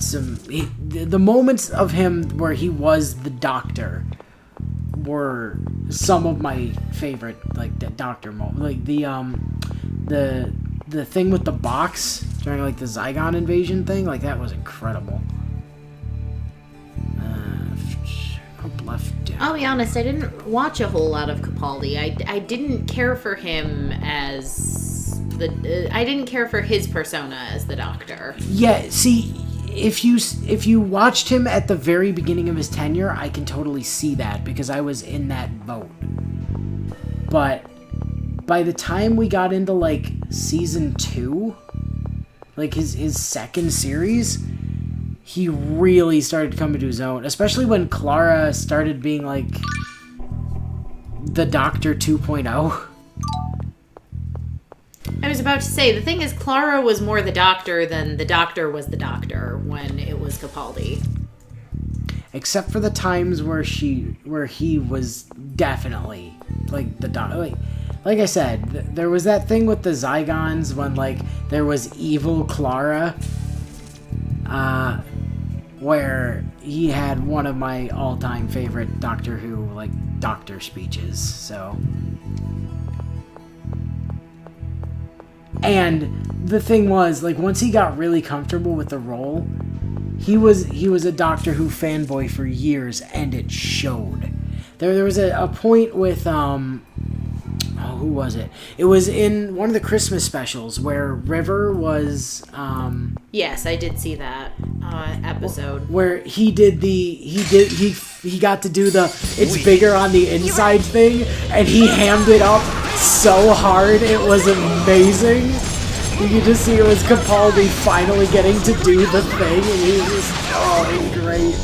some... the moments of him where he was the Doctor were some of my favorite, like, the Doctor moments. Like, the thing with the box during, like, the Zygon invasion thing, like, that was incredible. Up, left, down. I'll be honest, I didn't watch a whole lot of Capaldi. I didn't care for him as I didn't care for his persona as the Doctor. Yeah, see, if you watched him at the very beginning of his tenure, I can totally see that, because I was in that boat. But by the time we got into, like, season 2, like, his second series, he really started coming to his own, especially when Clara started being, like, the Doctor 2.0. I was about to say, the thing is, Clara was more the Doctor than the Doctor was the Doctor when it was Capaldi. Except for the times where he was definitely, like, the Doctor. Like I said, there was that thing with the Zygons when, like, there was evil Clara, where he had one of my all-time favorite Doctor Who, like, Doctor speeches, so... And the thing was, like, once he got really comfortable with the role, he was a Doctor Who fanboy for years, and it showed. There was a point with, who was it? It was in one of the Christmas specials where River was, Yes, I did see that episode. Where he got to do the "it's bigger on the inside" thing, and he hammed it up so hard, it was amazing. You could just see it was Capaldi finally getting to do the thing, and he was just, it was great.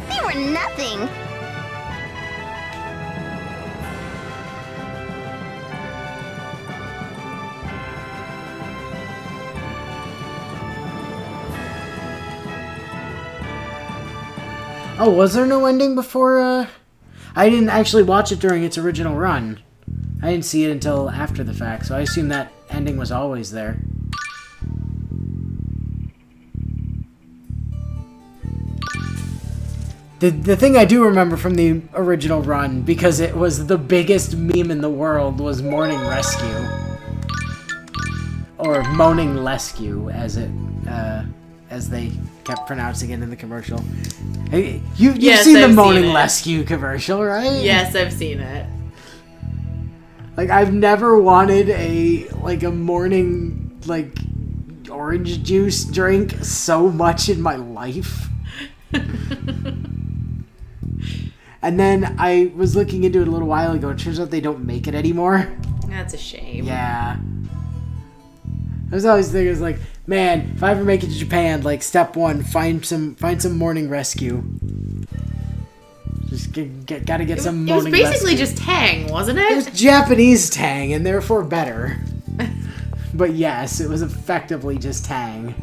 They were nothing. Oh, was there no ending before, I didn't actually watch it during its original run. I didn't see it until after the fact, so I assume that ending was always there. The thing I do remember from the original run, because it was the biggest meme in the world, was Morning Rescue. Or Moaning Lescue, as they kept pronouncing it in the commercial. Hey, you've seen the Moaning Lescue commercial, right? Yes, I've seen it. Like, I've never wanted a morning, like, orange juice drink so much in my life. And then I was looking into it a little while ago. It turns out they don't make it anymore. That's a shame. Yeah. I was always thinking, like, man, if I ever make it to Japan, like, step one, find some morning rescue. Just gotta get some morning rescue. It was basically just Tang, wasn't it? It was Japanese Tang, and therefore better. But yes, it was effectively just Tang.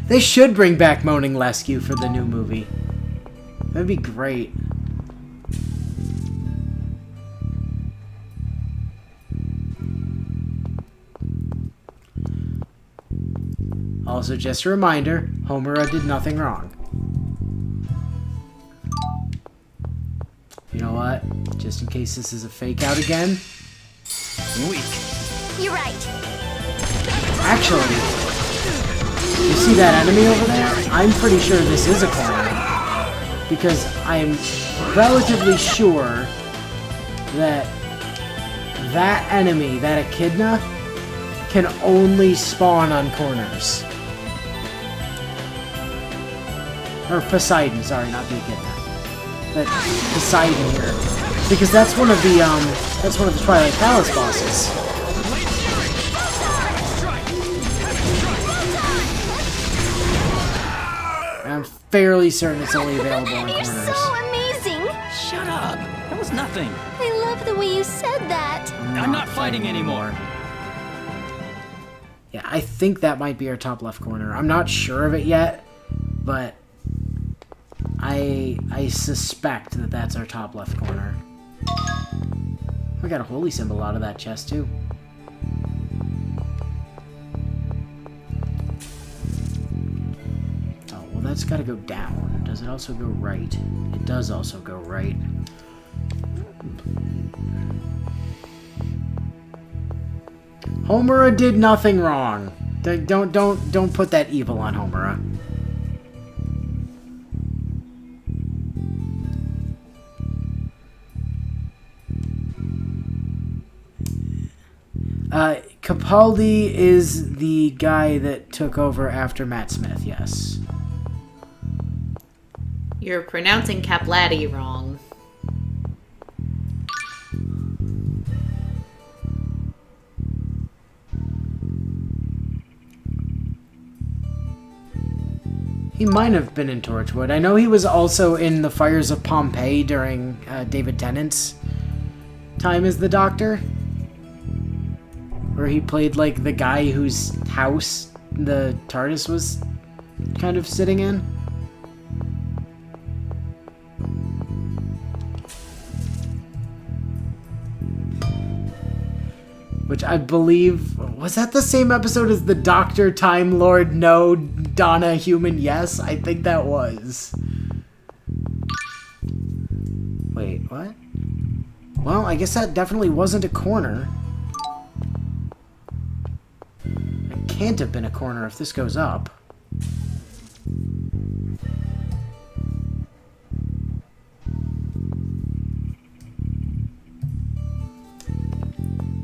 They should bring back Moaning Rescue for the new movie. That'd be great. Also, just a reminder, Homura did nothing wrong. You know what? Just in case this is a fake out again. Weak. You're right. Actually, you see that enemy over there? I'm pretty sure this is a corner. Because I'm relatively sure that that enemy, that Echidna, can only spawn on corners. Or Poseidon, sorry, not the Echidna. That Poseidon here. Because that's one of the Twilight Palace bosses. I'm fairly certain it's only available on corners. You're so amazing. Shut up. That was nothing. I love the way you said that. I'm not fighting anymore. Yeah, I think that might be our top left corner. I'm not sure of it yet, but I suspect that that's our top left corner. We got a holy symbol out of that chest too. Oh, well that's got to go down. Does it also go right? It does also go right. Homura did nothing wrong. Don't put that evil on Homura. Capaldi is the guy that took over after Matt Smith, yes. You're pronouncing Caplatti wrong. He might have been in Torchwood. I know he was also in The Fires of Pompeii during David Tennant's time as the Doctor. Where he played, like, the guy whose house the TARDIS was kind of sitting in. Which I believe... Was that the same episode as the Doctor, Time Lord, No, Donna, Human, Yes? I think that was. Wait, what? Well, I guess that definitely wasn't a corner. It can't have been a corner if this goes up.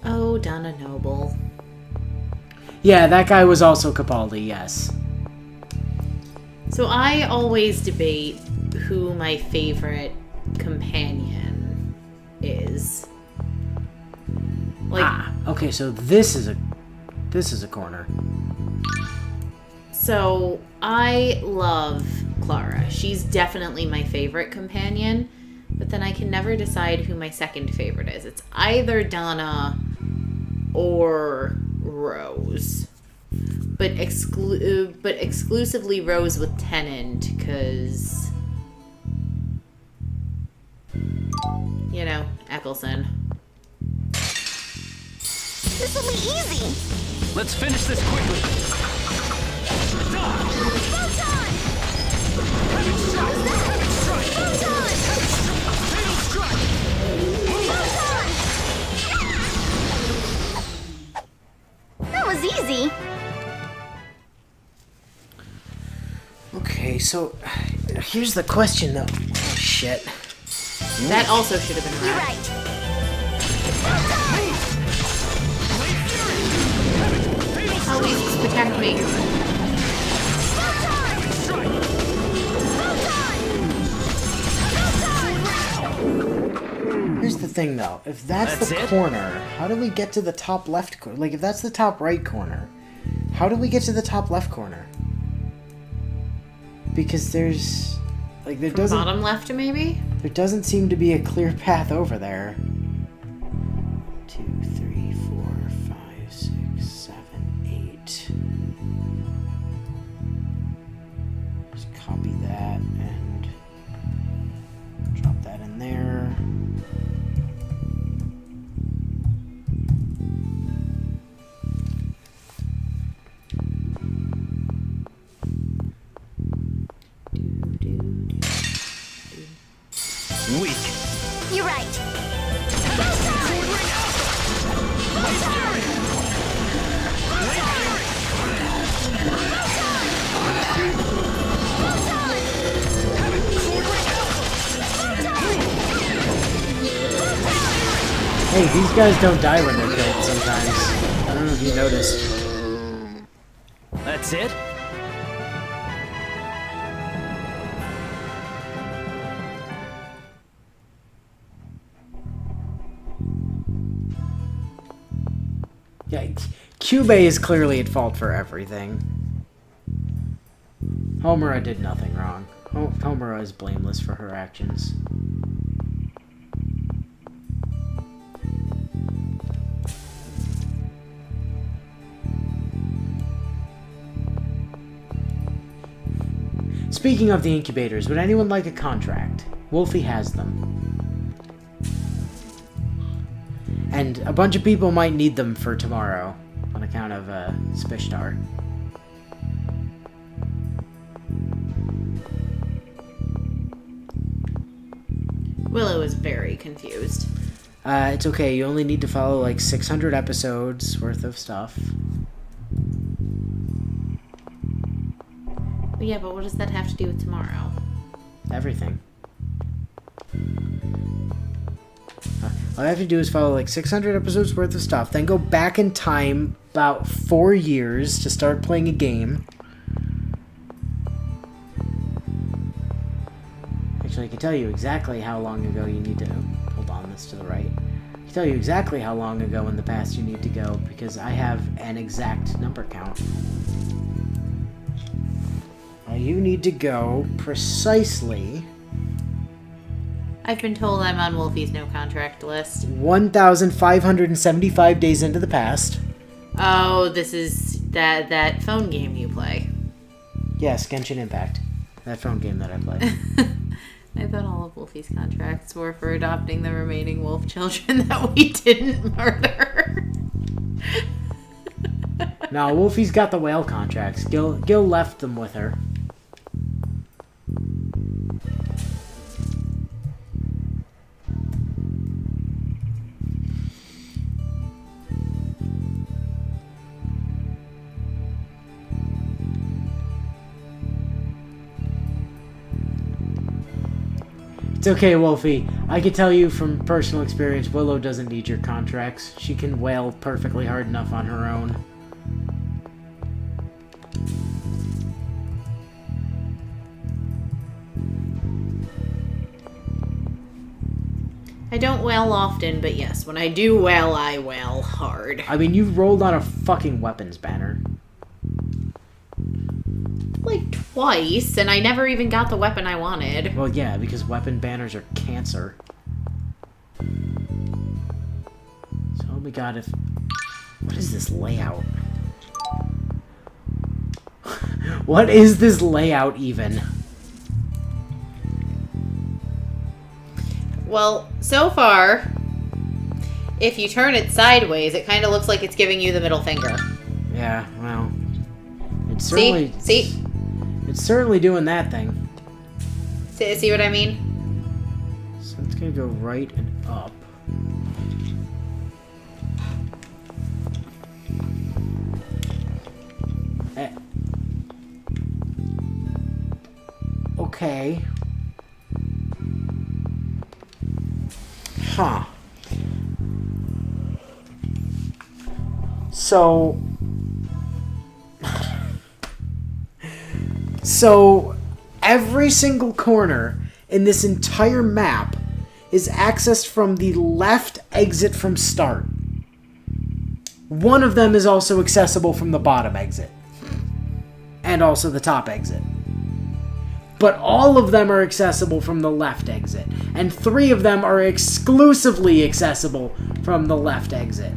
Oh, Donna Noble. Yeah, that guy was also Capaldi, yes. So I always debate who my favorite companion is. Like, okay, so this is a corner. So I love Clara. She's definitely my favorite companion, but then I can never decide who my second favorite is. It's either Donna or Rose. But exclusively Rose with Tennant, because, you know, Eccleston. This will be easy. Let's finish this quickly. Photon! Heavy strike! Photon! Fatal strike! Photon! was easy. Okay, so here's the question, though. Oh, shit. That also should have been You're right. right. At least protect me. Here's the thing, though. If that's the corner, how do we get to the top left corner? Like, if that's the top right corner, how do we get to the top left corner? Because there's... Like, there doesn't... Bottom left, maybe? There doesn't seem to be a clear path over there. 2, 3, 4, 5, 6, 7, 8. Just copy that and drop that in there. Weak. You're right. Hey, these guys don't die when they're killed sometimes. I don't know if you noticed. That's it? Yeah, Cubey is clearly at fault for everything. Homura did nothing wrong. Homura is blameless for her actions. Speaking of the incubators, would anyone like a contract? Wolfie has them. And a bunch of people might need them for tomorrow, on account of, Spishtar. Willow is very confused. It's okay, you only need to follow, like, 600 episodes worth of stuff. Yeah, but what does that have to do with tomorrow? Everything. All I have to do is follow like 600 episodes worth of stuff, then go back in time about 4 years to start playing a game. Actually, I can tell you exactly how long ago you need to... Hold on, this to the right. I can tell you exactly how long ago in the past you need to go, because I have an exact number count. You need to go precisely... I've been told I'm on Wolfie's no contract list. 1,575 days into the past. Oh, this is that phone game you play. Yes, Genshin Impact. That phone game that I play. I thought all of Wolfie's contracts were for adopting the remaining wolf children that we didn't murder. No, Wolfie's got the whale contracts. Gil left them with her. It's okay, Wolfie. I can tell you from personal experience, Willow doesn't need your contracts. She can wail perfectly hard enough on her own. I don't wail often, but yes, when I do wail, I wail hard. I mean, you've rolled on a fucking weapons banner. Like twice, and I never even got the weapon I wanted. Well, yeah, because weapon banners are cancer. So oh my god, if... What is this layout? What is this layout even? Well, so far, if you turn it sideways, it kind of looks like it's giving you the middle finger. Yeah, well... It's certainly... See? It's certainly doing that thing. See what I mean? So it's gonna go right and up. Okay. Huh. So every single corner in this entire map is accessed from the left exit from start. One of them is also accessible from the bottom exit. And also the top exit. But all of them are accessible from the left exit. And 3 of them are exclusively accessible from the left exit.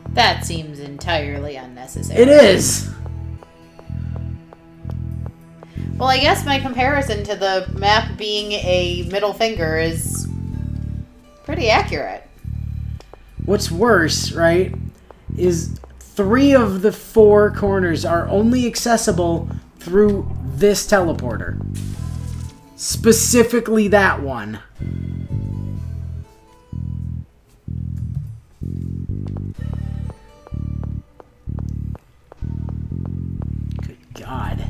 That seems entirely unnecessary. It is! Well, I guess my comparison to the map being a middle finger is pretty accurate. What's worse, right, is 3 of the 4 corners are only accessible through this teleporter. Specifically that one. Good God.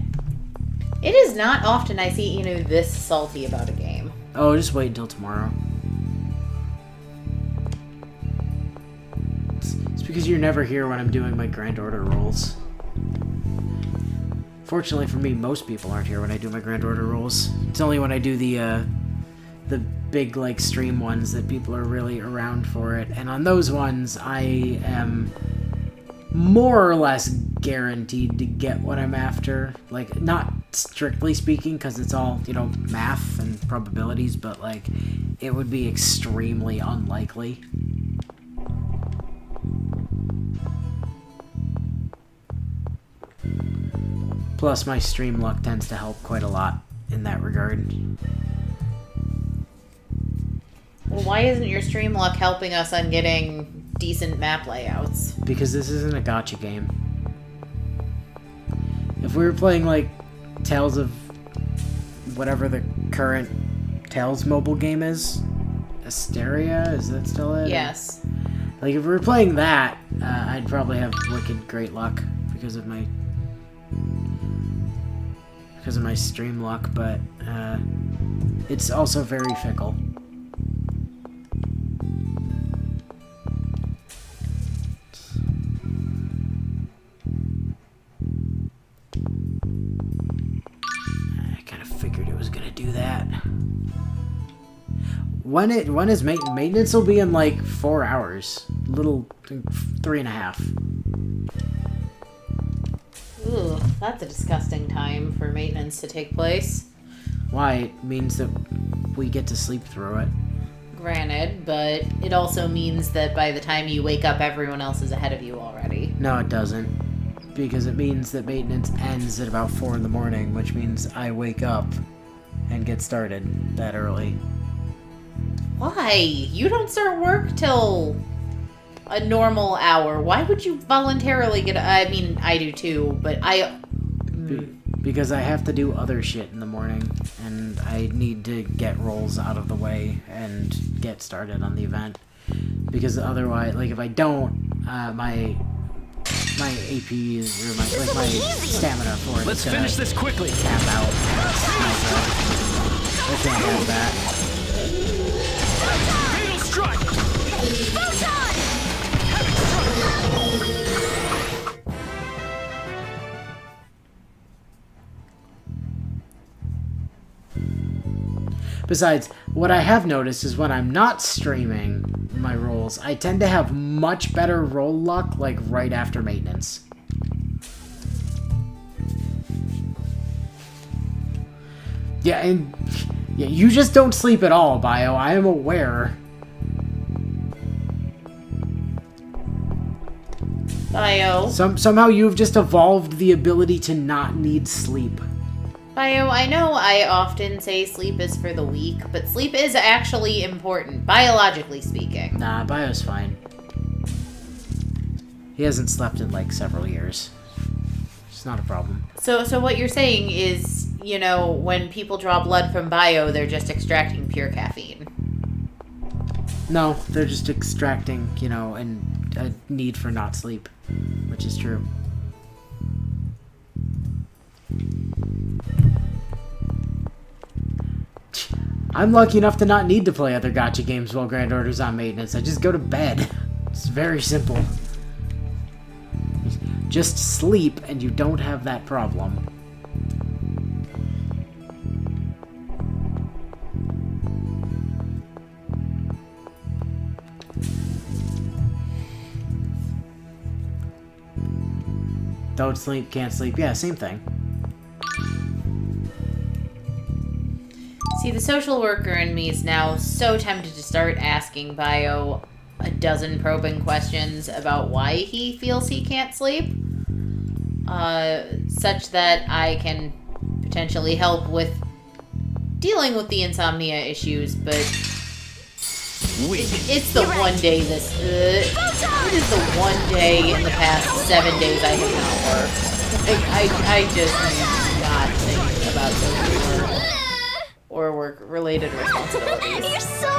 It is not often I see Inu this salty about a game. Oh, just wait until tomorrow. It's because you're never here when I'm doing my Grand Order rolls. Fortunately for me, most people aren't here when I do my Grand Order rolls. It's only when I do the big, like, stream ones that people are really around for it. And on those ones, I am more or less guaranteed to get what I'm after. Like, not strictly speaking, because it's all, you know, math and probabilities, but, like, it would be extremely unlikely. Plus, my stream luck tends to help quite a lot in that regard. Well, why isn't your stream luck helping us on getting decent map layouts? Because this isn't a gacha game. If we were playing, like, Tales of whatever the current Tales mobile game is, Asteria, is that still it? Yes. Like, if we were playing that, I'd probably have wicked great luck because of my stream luck, but it's also very fickle. I kind of figured it was gonna do that. When is maintenance will be in like 4 hours, little 3.5. Ooh, that's a disgusting time for maintenance to take place. Why? It means that we get to sleep through it. Granted, but it also means that by the time you wake up, everyone else is ahead of you already. No, it doesn't. Because it means that maintenance ends at about 4 in the morning, which means I wake up and get started that early. Why? You don't start work till a normal hour. Why would you voluntarily get... I mean, I do too, but Because I have to do other shit in the morning, and I need to get rolls out of the way and get started on the event. Because otherwise, like, if I don't, my AP is, or my stamina for it. Let's finish this quickly. Tap out. I can't have that. Fatal strike. Photon! Besides, what I have noticed is when I'm not streaming my rolls, I tend to have much better roll luck, like, right after maintenance. Yeah, and yeah, you just don't sleep at all, Bio. I am aware. Bio. Somehow you've just evolved the ability to not need sleep. Bio, I know I often say sleep is for the weak, but sleep is actually important, biologically speaking. Nah, Bio's fine. He hasn't slept in, like, several years. It's not a problem. So what you're saying is, you know, when people draw blood from Bio, they're just extracting pure caffeine. No, they're just extracting, you know, a need for not sleep, which is true. I'm lucky enough to not need to play other gacha games while Grand Order's on maintenance. I just go to bed. It's very simple. Just sleep and you don't have that problem. Don't sleep, can't sleep. Yeah, same thing. See, the social worker in me is now so tempted to start asking Bio a dozen probing questions about why he feels he can't sleep, such that I can potentially help with dealing with the insomnia issues, but it's the one day it is the one day in the past 7 days I have not worked. I just do not think about social work or work-related responsibilities. You're so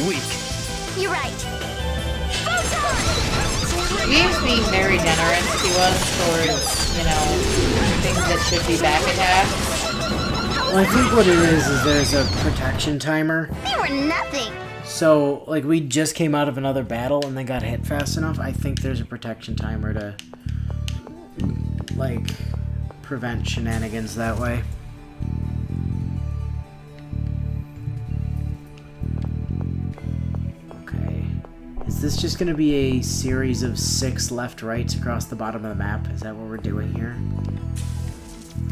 Weak. You're right. Games being very generous to us towards, things that should be back attacks. Well, I think what it is there's a protection timer. They were nothing. So, like, we just came out of another battle and they got hit fast enough. I think there's a protection timer to, like, prevent shenanigans that way. Okay. Is this just going to be a series of 6 left-rights across the bottom of the map? Is that what we're doing here?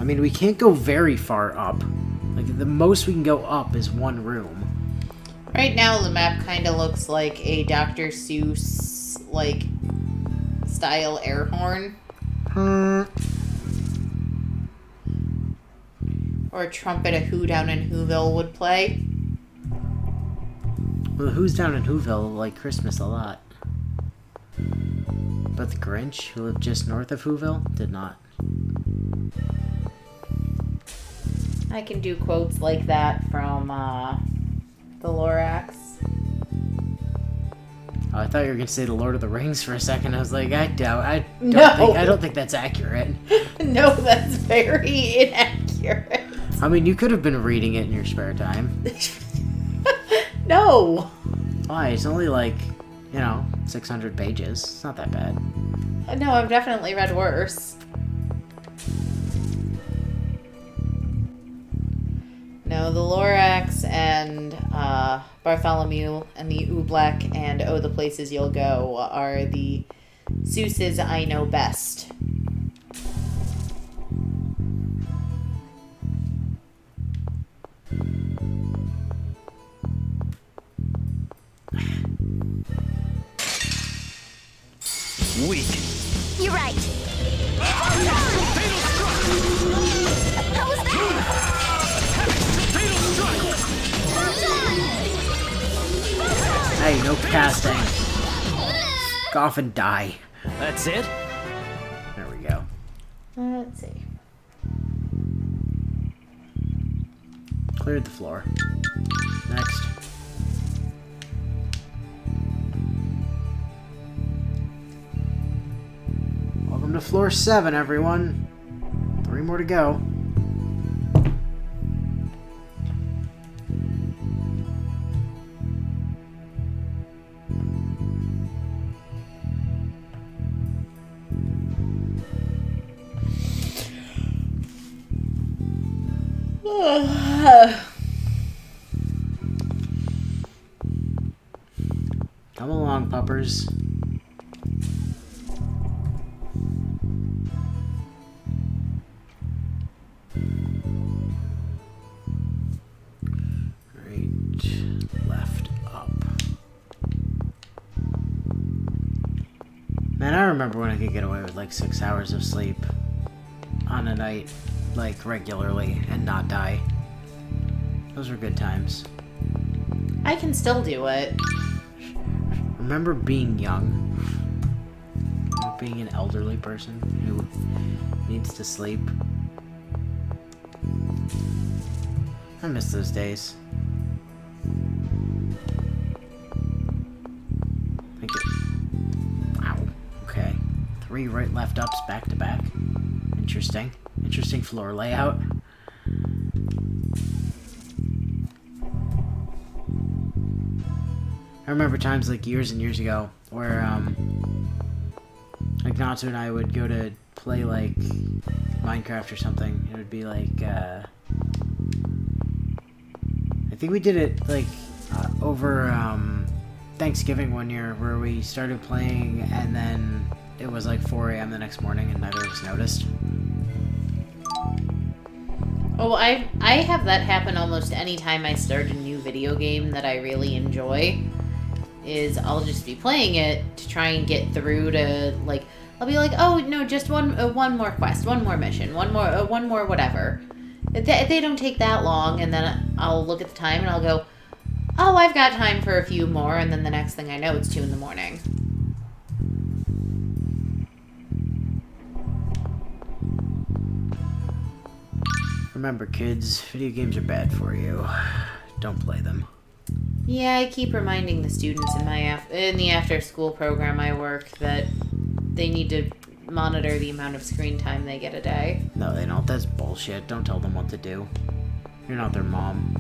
I mean, we can't go very far up. Like, the most we can go up is 1 room. Right now, the map kind of looks like a Dr. Seuss, style air horn. Or a trumpet a Who down in Whoville would play. Well, Who's down in Whoville like Christmas a lot. But the Grinch, who lived just north of Whoville, did not. I can do quotes like that from, the Lorax. Oh, I thought you were gonna say the Lord of the Rings for a second. I was like, I don't think that's accurate. No, that's very inaccurate. I mean, you could have been reading it in your spare time. No. Why? It's only 600 pages. It's not that bad. No, I've definitely read worse. No, the Lorax and Bartholomew and the Oobleck and Oh, the Places You'll Go are the Zeus's I know best. Weak. You're right. How was that? Hey, no casting. Go off and die. That's it? There we go. Let's see. Cleared the floor. Next. Welcome to floor 7, everyone. 3 more to go. Come along, puppers. Right, left, up. Man, I remember when I could get away with 6 hours of sleep on a night, regularly, and not die. Those were good times. I can still do it. Remember being young? Being an elderly person who needs to sleep? I miss those days. Ow. Okay. 3 right, left, ups back to back. Interesting. Interesting floor layout. I remember times like years and years ago where like Natsu and I would go to play like Minecraft or something. It would be like I think we did it like over Thanksgiving one year where we started playing and then it was like 4 a.m. the next morning and neither of us noticed. Oh, I have that happen almost any time I start a new video game that I really enjoy. Is I'll just be playing it to try and get through to, like, I'll be like, oh no, just one more quest, one more mission, one more whatever. They don't take that long, and then I'll look at the time and I'll go, oh, I've got time for a few more, and then the next thing I know, it's 2 in the morning. Remember, kids, video games are bad for you. Don't play them. Yeah, I keep reminding the students in the after-school program I work that they need to monitor the amount of screen time they get a day. No, they don't. That's bullshit. Don't tell them what to do. You're not their mom.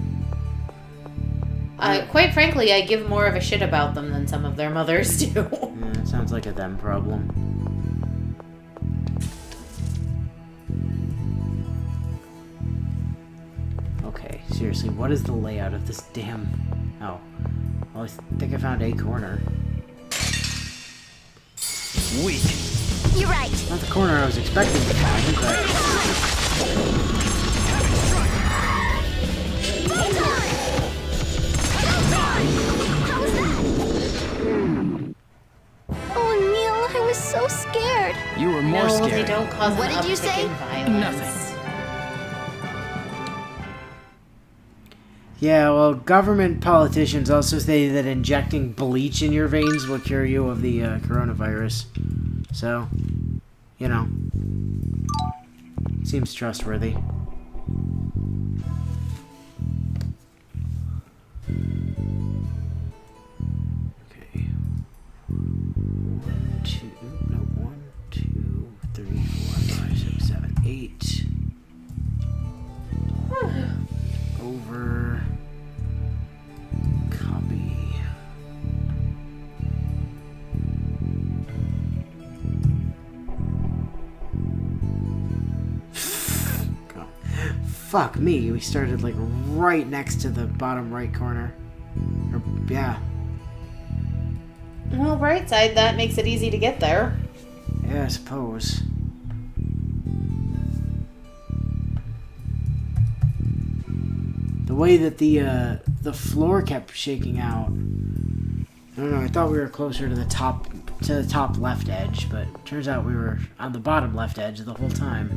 Quite frankly, I give more of a shit about them than some of their mothers do. Yeah, it sounds like a them problem. Okay, seriously, what is the layout of this damn... Oh. Well, I think I found a corner. Weak. You're right. Not the corner I was expecting to find, but... Oh, Neil, I was so scared. You were more No, scared. they don't cause What an did you uptick say? in violence. Nothing. Yeah, well, government politicians also say that injecting bleach in your veins will cure you of the coronavirus. So, you know, seems trustworthy. Okay. 1, 2, no, 1, 2, 3, 4, 5, 6, 7, 8. Over. Copy. God. Fuck me, we started like right next to the bottom right corner. Or, yeah. Well, right side, that makes it easy to get there. Yeah, I suppose. The way that the floor kept shaking out. I don't know, I thought we were closer to the top left edge, but it turns out we were on the bottom left edge the whole time.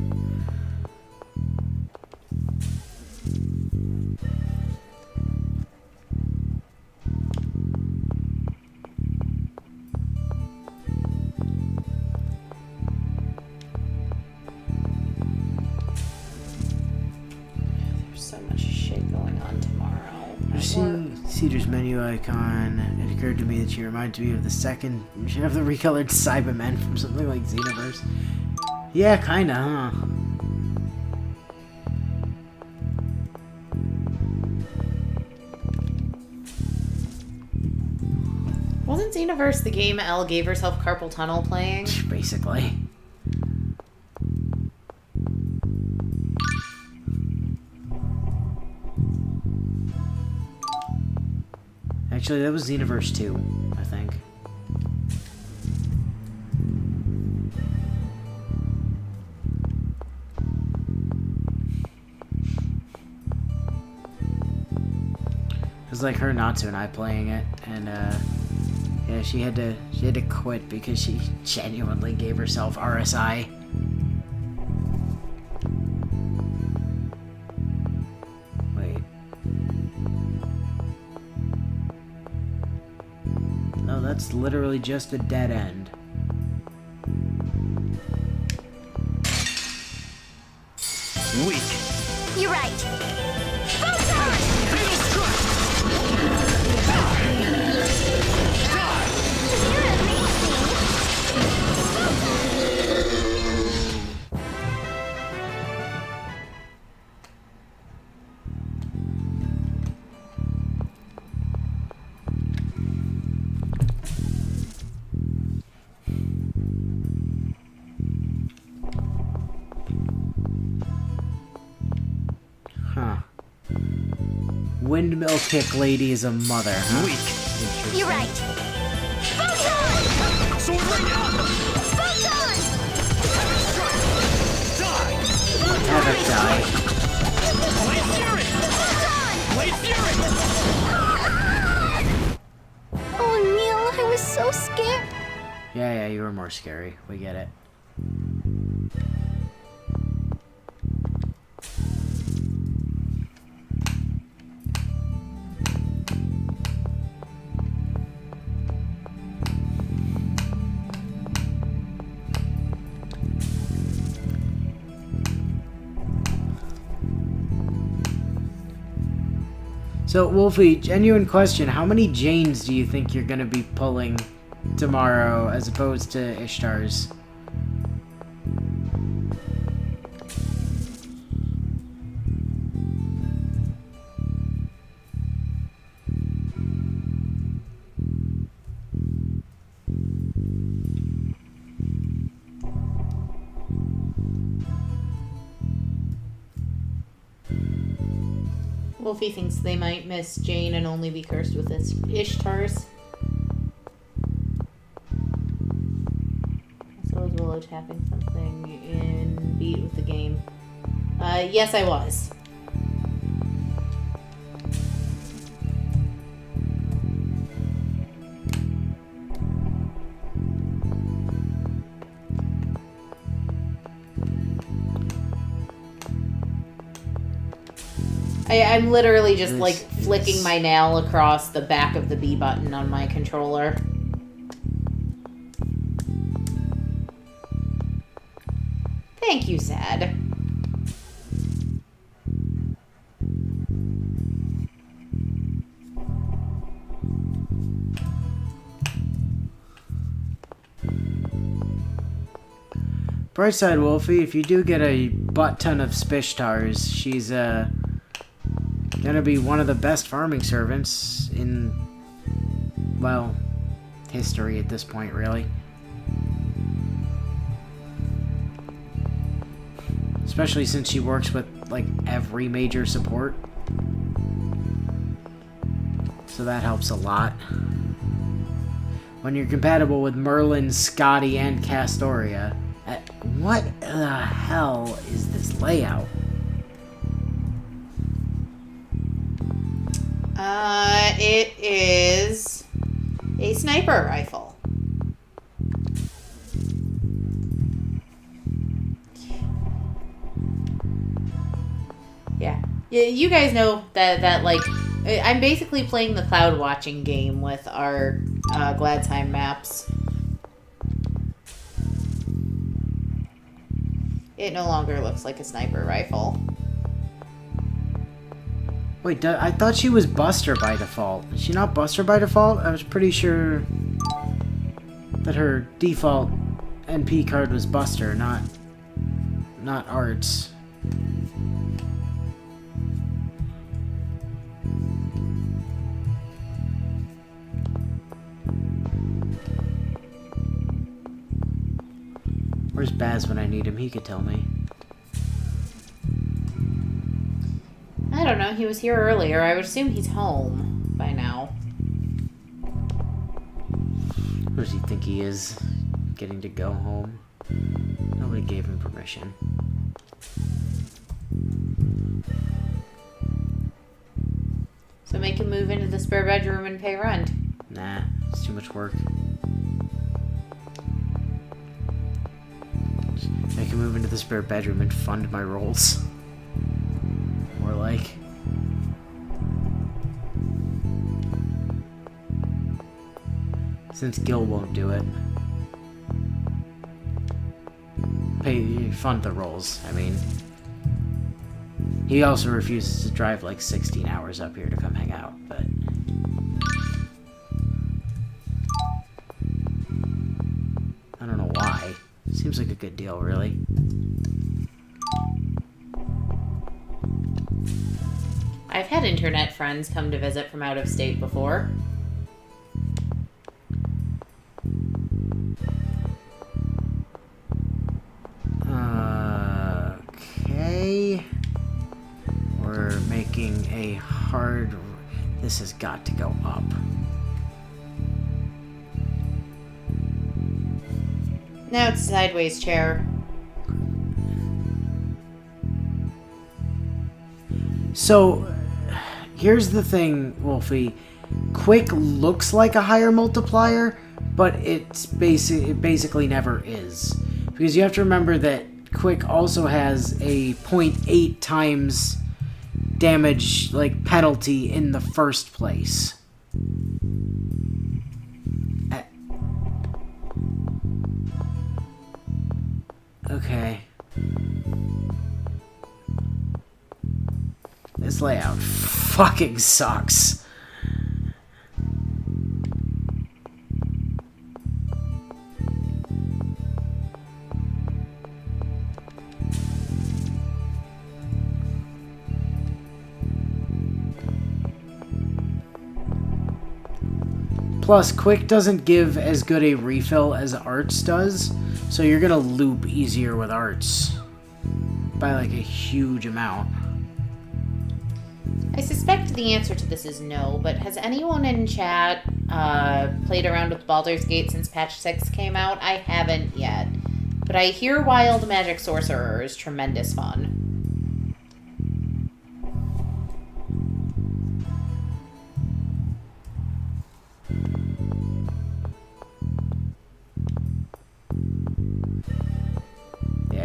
So much shit going on tomorrow. I've seen Cedar's menu icon. It occurred to me that she reminds me of the recolored Cybermen from something like Xenoverse. Yeah, kinda, huh? Wasn't Xenoverse the game Elle gave herself carpal tunnel playing? Basically. Actually, that was Xenoverse 2, I think. It was like her, Natsu, and I playing it, and yeah, she had to quit because she genuinely gave herself RSI. Wait. No, that's literally just a dead end. Weak. You're right. You're amazing. windmill kick lady is a mother, huh? Weak. You're right. Photon! Sword right now! Photon! Die! Have it die. Blade Fury! Blade Fury! Oh, Neil, I was so scared. Yeah, you were more scary. We get it. So, Wolfie, genuine question. How many Janes do you think you're going to be pulling tomorrow as opposed to Ishtar's? Wolfie thinks they might miss Jane and only be cursed with this Ishtars. So was Willow tapping something in beat with the game? Yes, I was. I'm literally just like flicking my nail across the back of the B button on my controller. Thank you, Sad. Bright side, Wolfie, if you do get a butt ton of Spishtars, she's gonna be one of the best farming servants in, well, history at this point, really. Especially since she works with, like, every major support. So that helps a lot. When you're compatible with Merlin, Scotty, and Castoria. What the hell is this layout? It is a sniper rifle. Yeah. You guys know that like, I'm basically playing the cloud watching game with our Gladsheim maps. It no longer looks like a sniper rifle. Wait, I thought she was Buster by default. Is she not Buster by default? I was pretty sure that her default NP card was Buster, not Arts. Where's Baz when I need him? He could tell me. I don't know. He was here earlier. I would assume he's home by now. Who does he think he is? Getting to go home? Nobody gave him permission. So make him move into the spare bedroom and pay rent. Nah, it's too much work. I can move into the spare bedroom and fund my rolls. More like. Since Gil won't do it. Fund the rolls, I mean. He also refuses to drive like 16 hours up here to come hang out, but... I don't know why. Seems like a good deal, really. I've had internet friends come to visit from out of state before. Okay. We're making making a hard... This has got to go up. Now it's sideways chair. So, here's the thing, Wolfie. Quick looks like a higher multiplier, but it basically never is. Because you have to remember that Quick also has a 0.8 times damage penalty in the first place. Okay. This layout fucking sucks. Plus, Quick doesn't give as good a refill as Arts does, so you're gonna loop easier with Arts. By a huge amount. I suspect the answer to this is no, but has anyone in chat played around with Baldur's Gate since patch 6 came out? I haven't yet. But I hear Wild Magic Sorcerer is tremendous fun.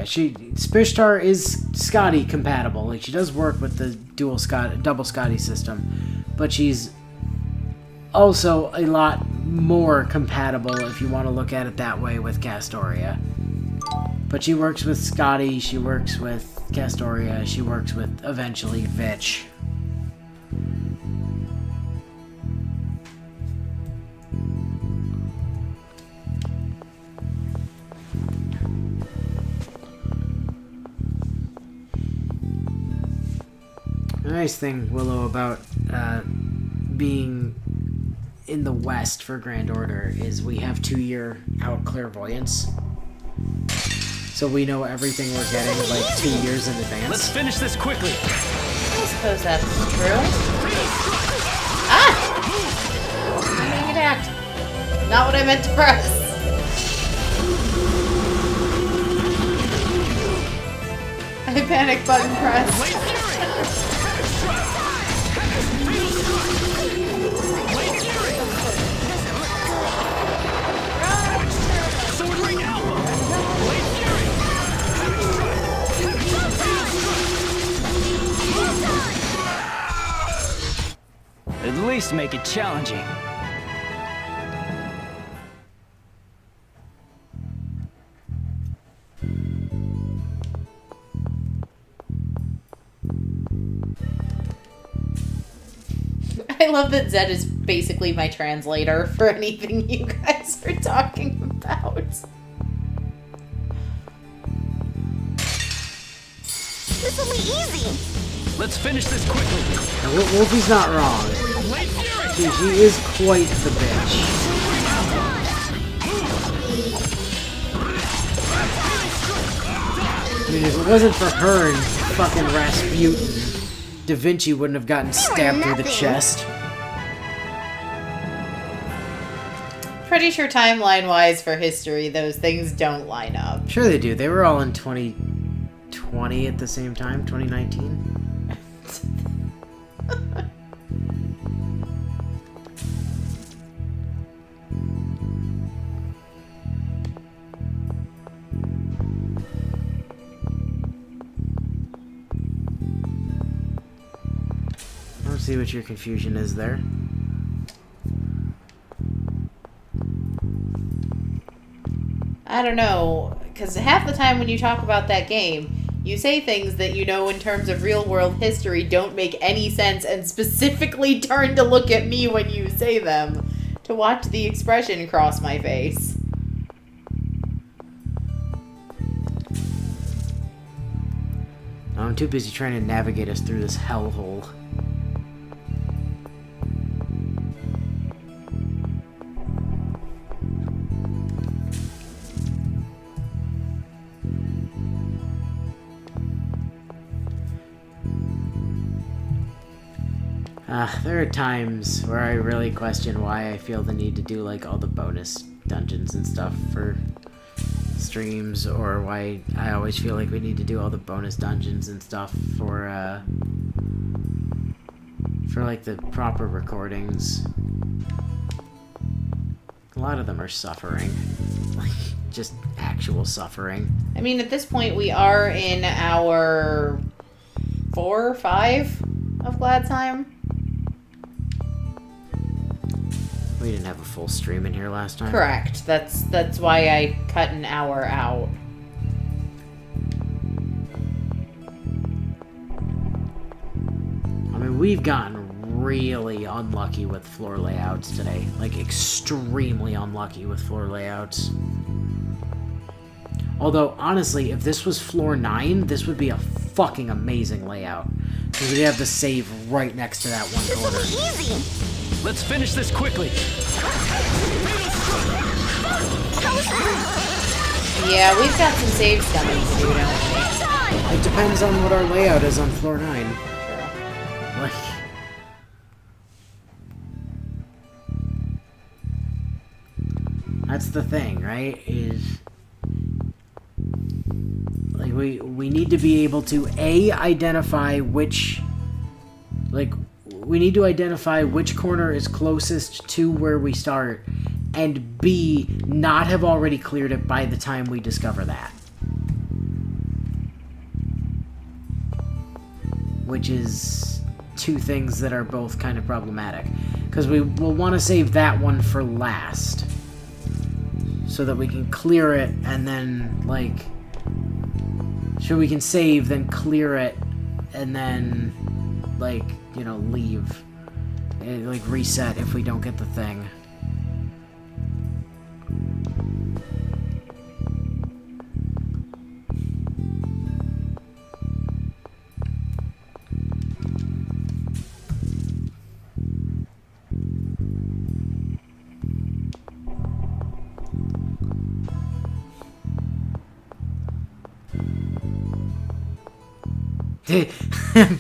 Spishtar is Scotty compatible. She does work with the double Scotty system, but she's also a lot more compatible if you want to look at it that way with Castoria. But she works with Scotty, she works with Castoria, she works with eventually Vitch. The nice thing, Willow, about being in the West for Grand Order is we have 2-year out clairvoyance. So we know everything we're getting 2 years in advance. Let's finish this quickly. I suppose that's true. Ah! I'm being attacked. Not what I meant to press. I panic button press. At least make it challenging. I love that Zed is basically my translator for anything you guys are talking about. This will be easy. Let's finish this quickly. Now, Wolfie's not wrong. She is quite the bitch. I mean, if it wasn't for her and fucking Rasputin, Da Vinci wouldn't have gotten stabbed through the chest. Pretty sure timeline-wise for history, those things don't line up. Sure they do. They were all in 2020 at the same time, 2019. Let's see what your confusion is there. I don't know, because half the time when you talk about that game, you say things that you know in terms of real-world history don't make any sense and specifically turn to look at me when you say them to watch the expression cross my face. I'm too busy trying to navigate us through this hellhole. There are times where I really question why I feel the need to do, like, all the bonus dungeons and stuff for streams, or why I always feel like we need to do all the bonus dungeons and stuff for like, the proper recordings. A lot of them are suffering. Like, just actual suffering. I mean, at this point, we are in our 4 or 5 of Glad Time. We didn't have a full stream in here last time. Correct. That's why I cut an hour out. I mean, we've gotten really unlucky with floor layouts today. Like, extremely unlucky with floor layouts. Although, honestly, if this was floor 9, this would be a fucking amazing layout. Because we'd have the save right next to that one corner. Easy. Let's finish this quickly. Yeah, we've got some saves coming to do, don't we? It depends on what our layout is on floor 9. Like... That's the thing, right? Is... Like, we need to be able to, A, identify which... Like... We need to identify which corner is closest to where we start, and B, not have already cleared it by the time we discover that. Which is 2 things that are both kind of problematic. Because we will want to save that one for last. So that we can clear it, and then, like... So we can save, then clear it, and then, like... You know, leave. Like, reset if we don't get the thing.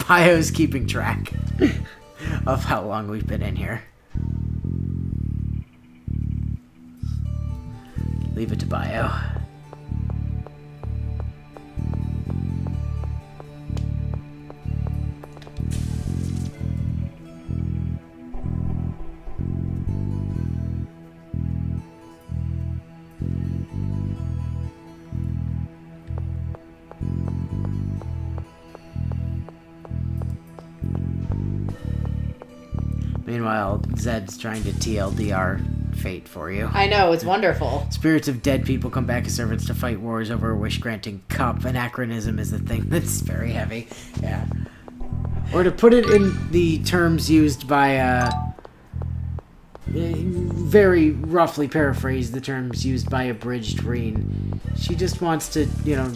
Bio's keeping track of how long we've been in here. Leave it to Bio. Meanwhile, Zed's trying to TLDR fate for you. I know, it's wonderful. Spirits of dead people come back as servants to fight wars over a wish-granting cup. Anachronism is the thing that's very heavy. Yeah. Or to put it in the terms used by, very roughly paraphrase the terms used by Abridged Reen. She just wants to, you know,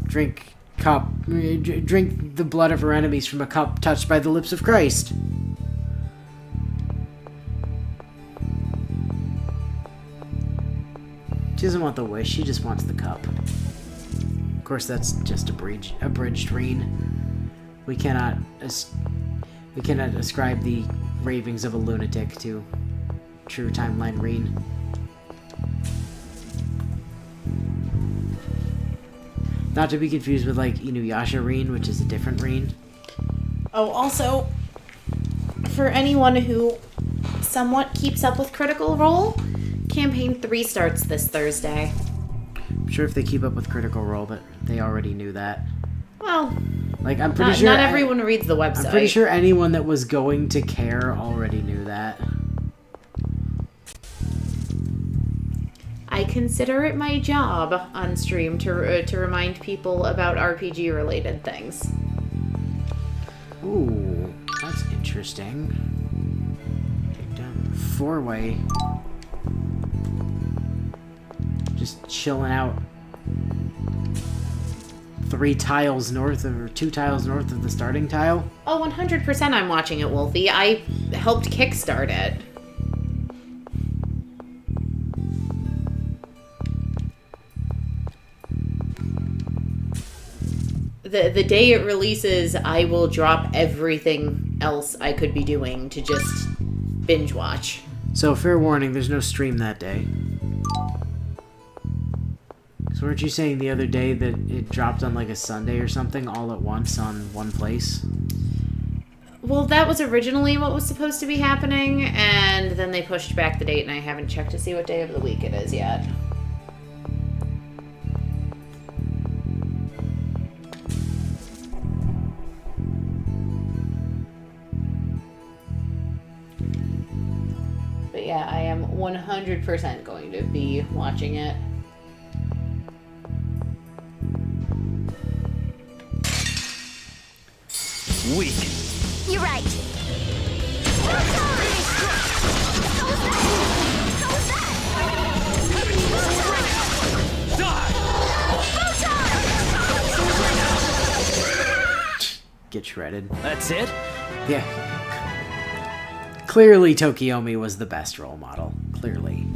drink the blood of her enemies from a cup touched by the lips of Christ. She doesn't want the wish, she just wants the cup. Of course, that's just abridged Reen. We cannot ascribe the ravings of a lunatic to true timeline Reen. Not to be confused with, like, Inuyasha Reen, which is a different Reen. Oh, also, for anyone who somewhat keeps up with Critical Role, Campaign 3 starts this Thursday. I'm sure if they keep up with Critical Role, that they already knew that. Well, like, I'm pretty sure not everyone reads the website. I'm pretty sure anyone that was going to care already knew that. I consider it my job on stream to remind people about RPG-related things. Ooh, that's interesting. Take down 4-way. Just chilling out 2 tiles north of the starting tile. Oh, 100% I'm watching it, Wolfie. I helped kickstart it. The day it releases, I will drop everything else I could be doing to just binge watch. So, fair warning, there's no stream that day. So weren't you saying the other day that it dropped on like a Sunday or something all at once on one place? Well, that was originally what was supposed to be happening, and then they pushed back the date, and I haven't checked to see what day of the week it is yet. But yeah, I am 100% going to be watching it. Weak. You're right. Get shredded. That's it? Yeah. Clearly, Tokiomi was the best role model. Clearly.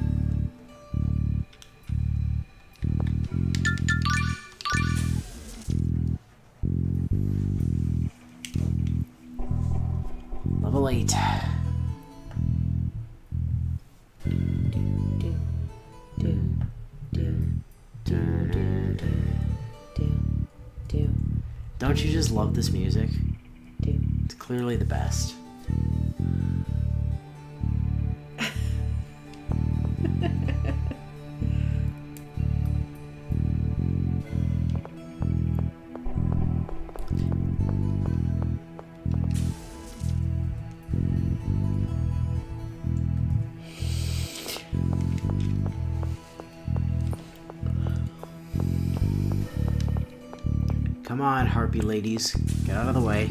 Level 8. Don't you just love this music? It's clearly the best. Come on, harpy ladies. Get out of the way.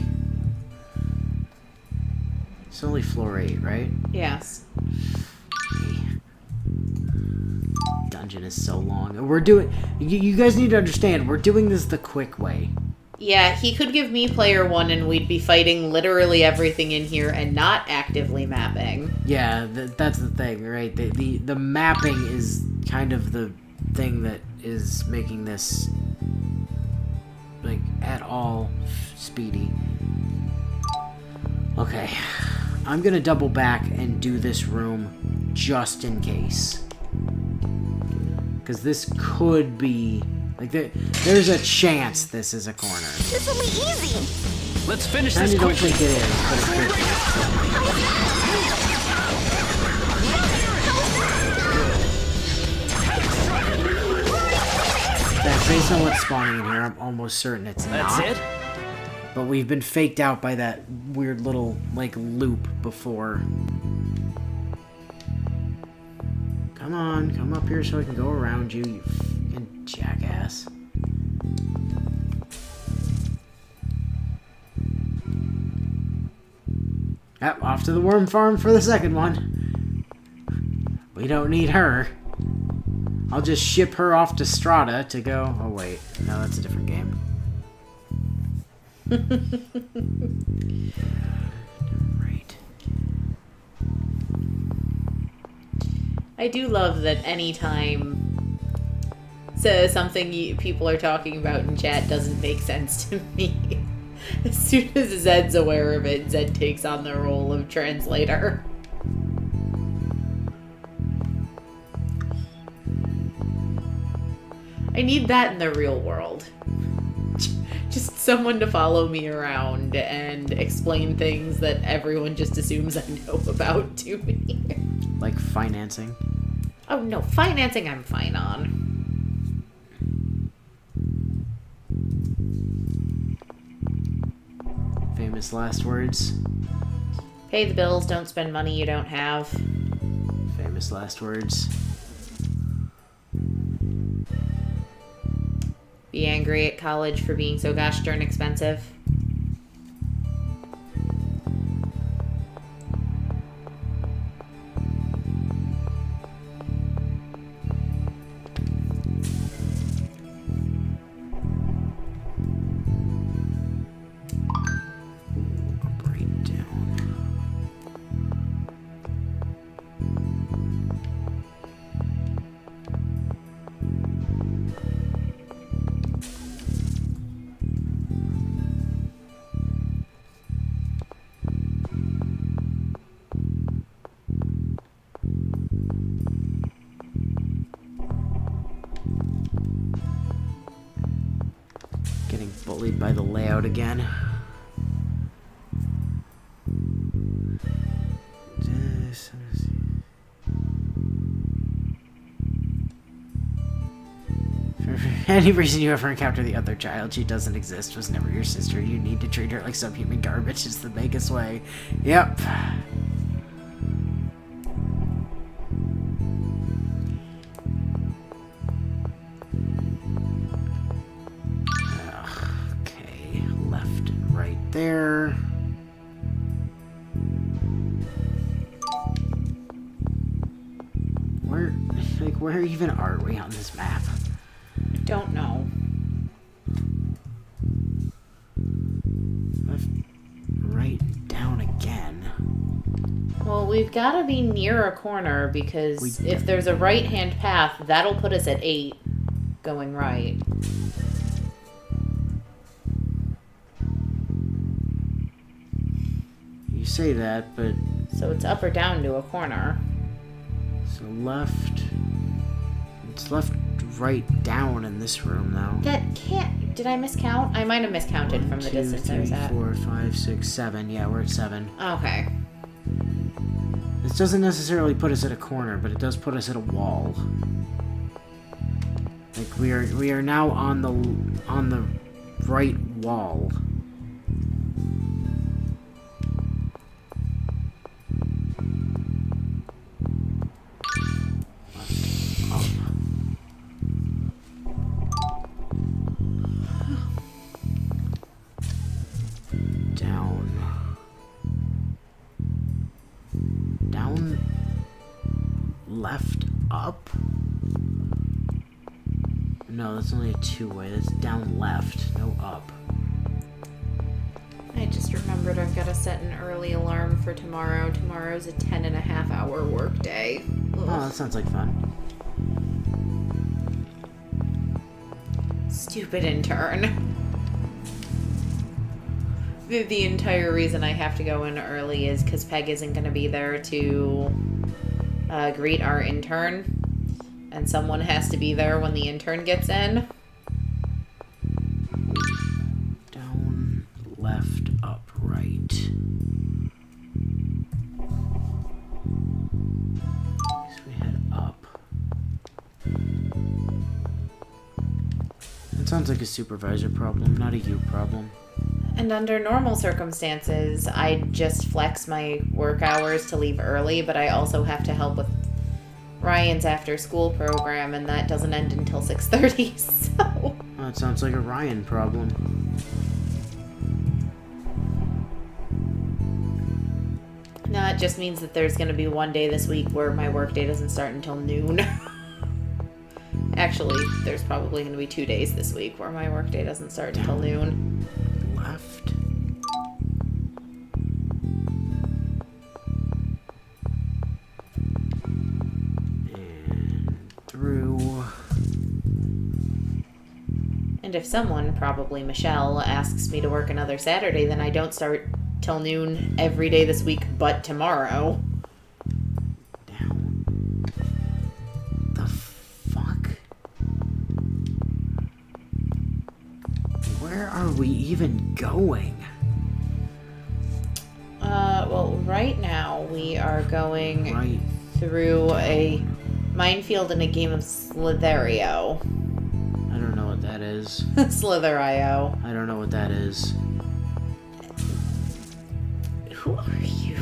It's only floor 8, right? Yes. Dungeon is so long. We're doing... You guys need to understand, we're doing this the quick way. Yeah, he could give me player 1 and we'd be fighting literally everything in here and not actively mapping. Yeah, that's the thing, right? The mapping is kind of the thing that is making this... like, at all speedy. Okay. I'm gonna double back and do this room just in case. Because this could be... like, there's a chance this is a corner. This will be easy. Let's finish I this don't quickly. think it is, but it could be. Based on what's spawning in here, I'm almost certain it's not. That's it? But we've been faked out by that weird little, like, loop before. Come on, come up here so I can go around you, you fucking jackass. Yep, off to the worm farm for the second one. We don't need her. I'll just ship her off to Strata to go... oh, wait. No, that's a different game. Right. I do love that anytime something people are talking about in chat doesn't make sense to me. As soon as Zed's aware of it, Zed takes on the role of translator. I need that in the real world. Just someone to follow me around and explain things that everyone just assumes I know about to me. Like financing? Oh no, financing I'm fine on. Famous last words? Pay the bills, don't spend money you don't have. Famous last words? Be angry at college for being so gosh darn expensive. by the layout again. For any reason you ever encounter the other child, she doesn't exist, was never your sister. You need to treat her like subhuman garbage. It's the biggest way. Yep. Okay, left and right there. Where even are we on this map? Don't know. Left, right, down again. Well, we've got to be near a corner because if there's a right-hand path, that'll put us at 8 going right. You say that, but... So it's up or down to a corner. So left... It's left, right, down in this room, though. That can't... Did I miscount? I might have miscounted from the distance I was at. 1, 2, 3, 4, 5, 6, 7. Yeah, we're at 7. Okay. This doesn't necessarily put us at a corner, but it does put us at a wall. Like we are now on the right wall. Left, up? No, that's only a 2-way. That's down left, no up. I just remembered I've got to set an early alarm for tomorrow. Tomorrow's a 10.5-hour work day. Ugh. Oh, that sounds like fun. Stupid intern. The entire reason I have to go in early is because Peg isn't going to be there to greet our intern, and someone has to be there when the intern gets in. Down, left, up, right. So we head up. It sounds like a supervisor problem, not a you problem. And under normal circumstances, I just flex my work hours to leave early, but I also have to help with Ryan's after-school program, and that doesn't end until 6:30, so... Oh, it sounds like a Ryan problem. No, it just means that there's going to be one day this week where my workday doesn't start until noon. Actually, there's probably going to be 2 days this week where my workday doesn't start until noon. Left. And through. And if someone, probably Michelle, asks me to work another Saturday, then I don't start till noon every day this week but tomorrow. Down. The fuck? Where are we even going? Well, right now we are going Right. through a minefield in a game of Slitherio. I don't know what that is. Slitherio. I don't know what that is. Who are you?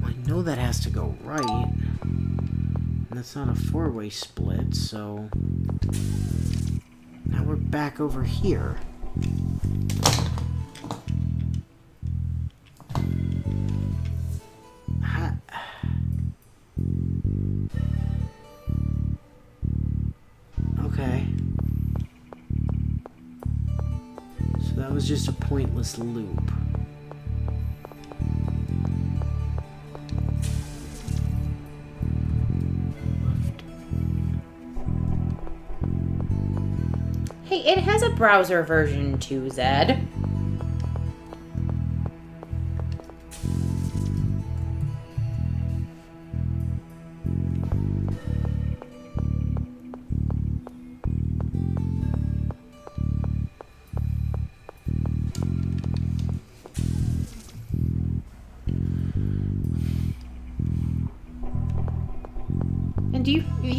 I know that has to go right. And that's not a 4-way split, so... Now we're back over here. Okay. So that was just a pointless loop. Hey, it has a browser version too, Zed.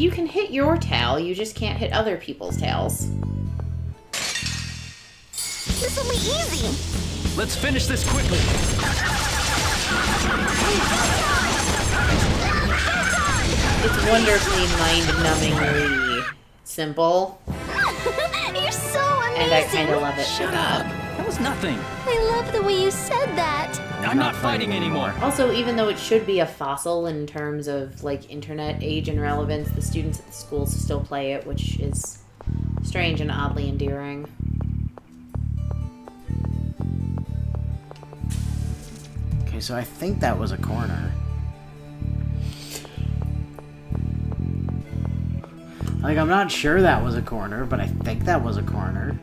you can hit your tail, you just can't hit other people's tails. This will be easy. Let's finish this quickly. It's wonderfully mind-numbingly simple. You're so amazing. And I kind of love it. Shut up. That was nothing. I love the way you said that. I'm not fighting anymore. Also, even though it should be a fossil in terms of, like, internet age and relevance, the students at the schools still play it, which is strange and oddly endearing. Okay, so I think that was a corner. Like, I'm not sure that was a corner, but I think that was a corner.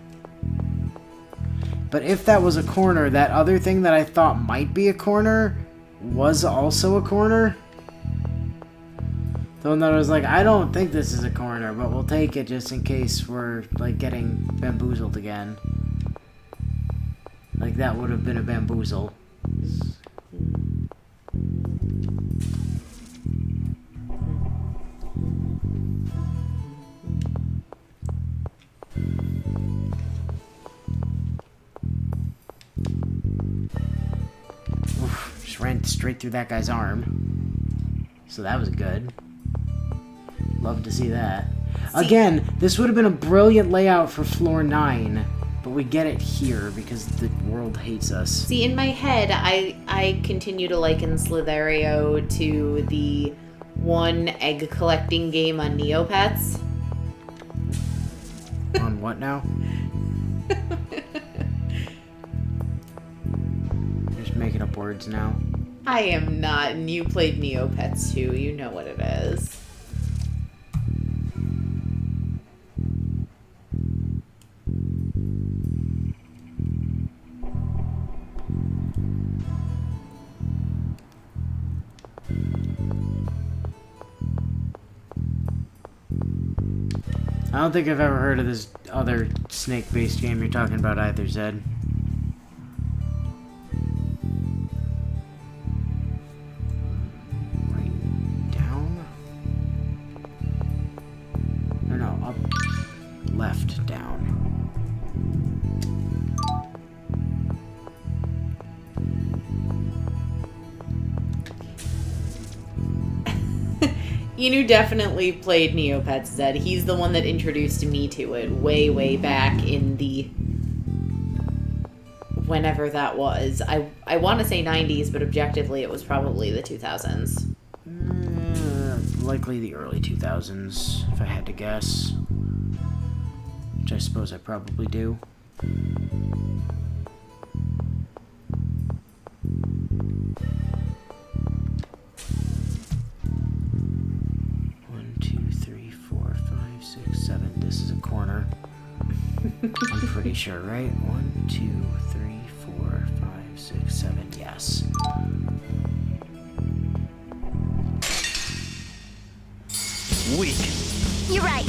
But if that was a corner, that other thing that I thought might be a corner was also a corner. Though I was like, I don't think this is a corner, but we'll take it just in case we're, like, getting bamboozled again. Like, that would have been a bamboozle. Oof, just ran straight through that guy's arm. So that was good. Love to see that. Again, this would have been a brilliant layout for floor 9, but we get it here because the world hates us. See, in my head, I continue to liken Slitherio to the one egg collecting game on Neopets. On what now? Just making up words now. I am not, and you played Neopets too. You know what it is. I don't think I've ever heard of this other snake-based game you're talking about either, Zed. Right down? Or no, up, left, down. Inu definitely played Neopets, Zed. He's the one that introduced me to it way, way back in the... whenever that was. I want to say 90s, but objectively it was probably the 2000s. Likely the early 2000s, if I had to guess. Which I suppose I probably do. This is a corner. I'm pretty sure, right? 1, 2, 3, 4, 5, 6, 7. Yes. Weak. You're right.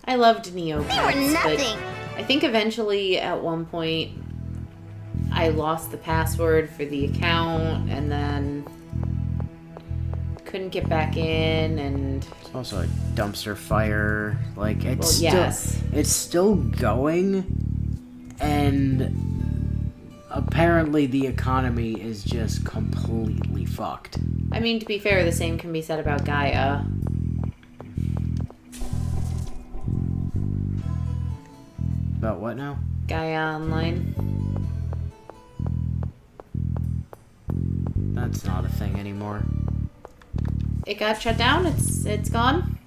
I loved Neopets, You were nothing. but I think eventually at one point I lost the password for the account and then couldn't get back in, and It's also a dumpster fire. Like, it's well, still yes. it's still going, and apparently the economy is just completely fucked. I mean, to be fair, the same can be said about Gaia. About what now? Gaia Online. That's not a thing anymore. It got shut down. It's gone.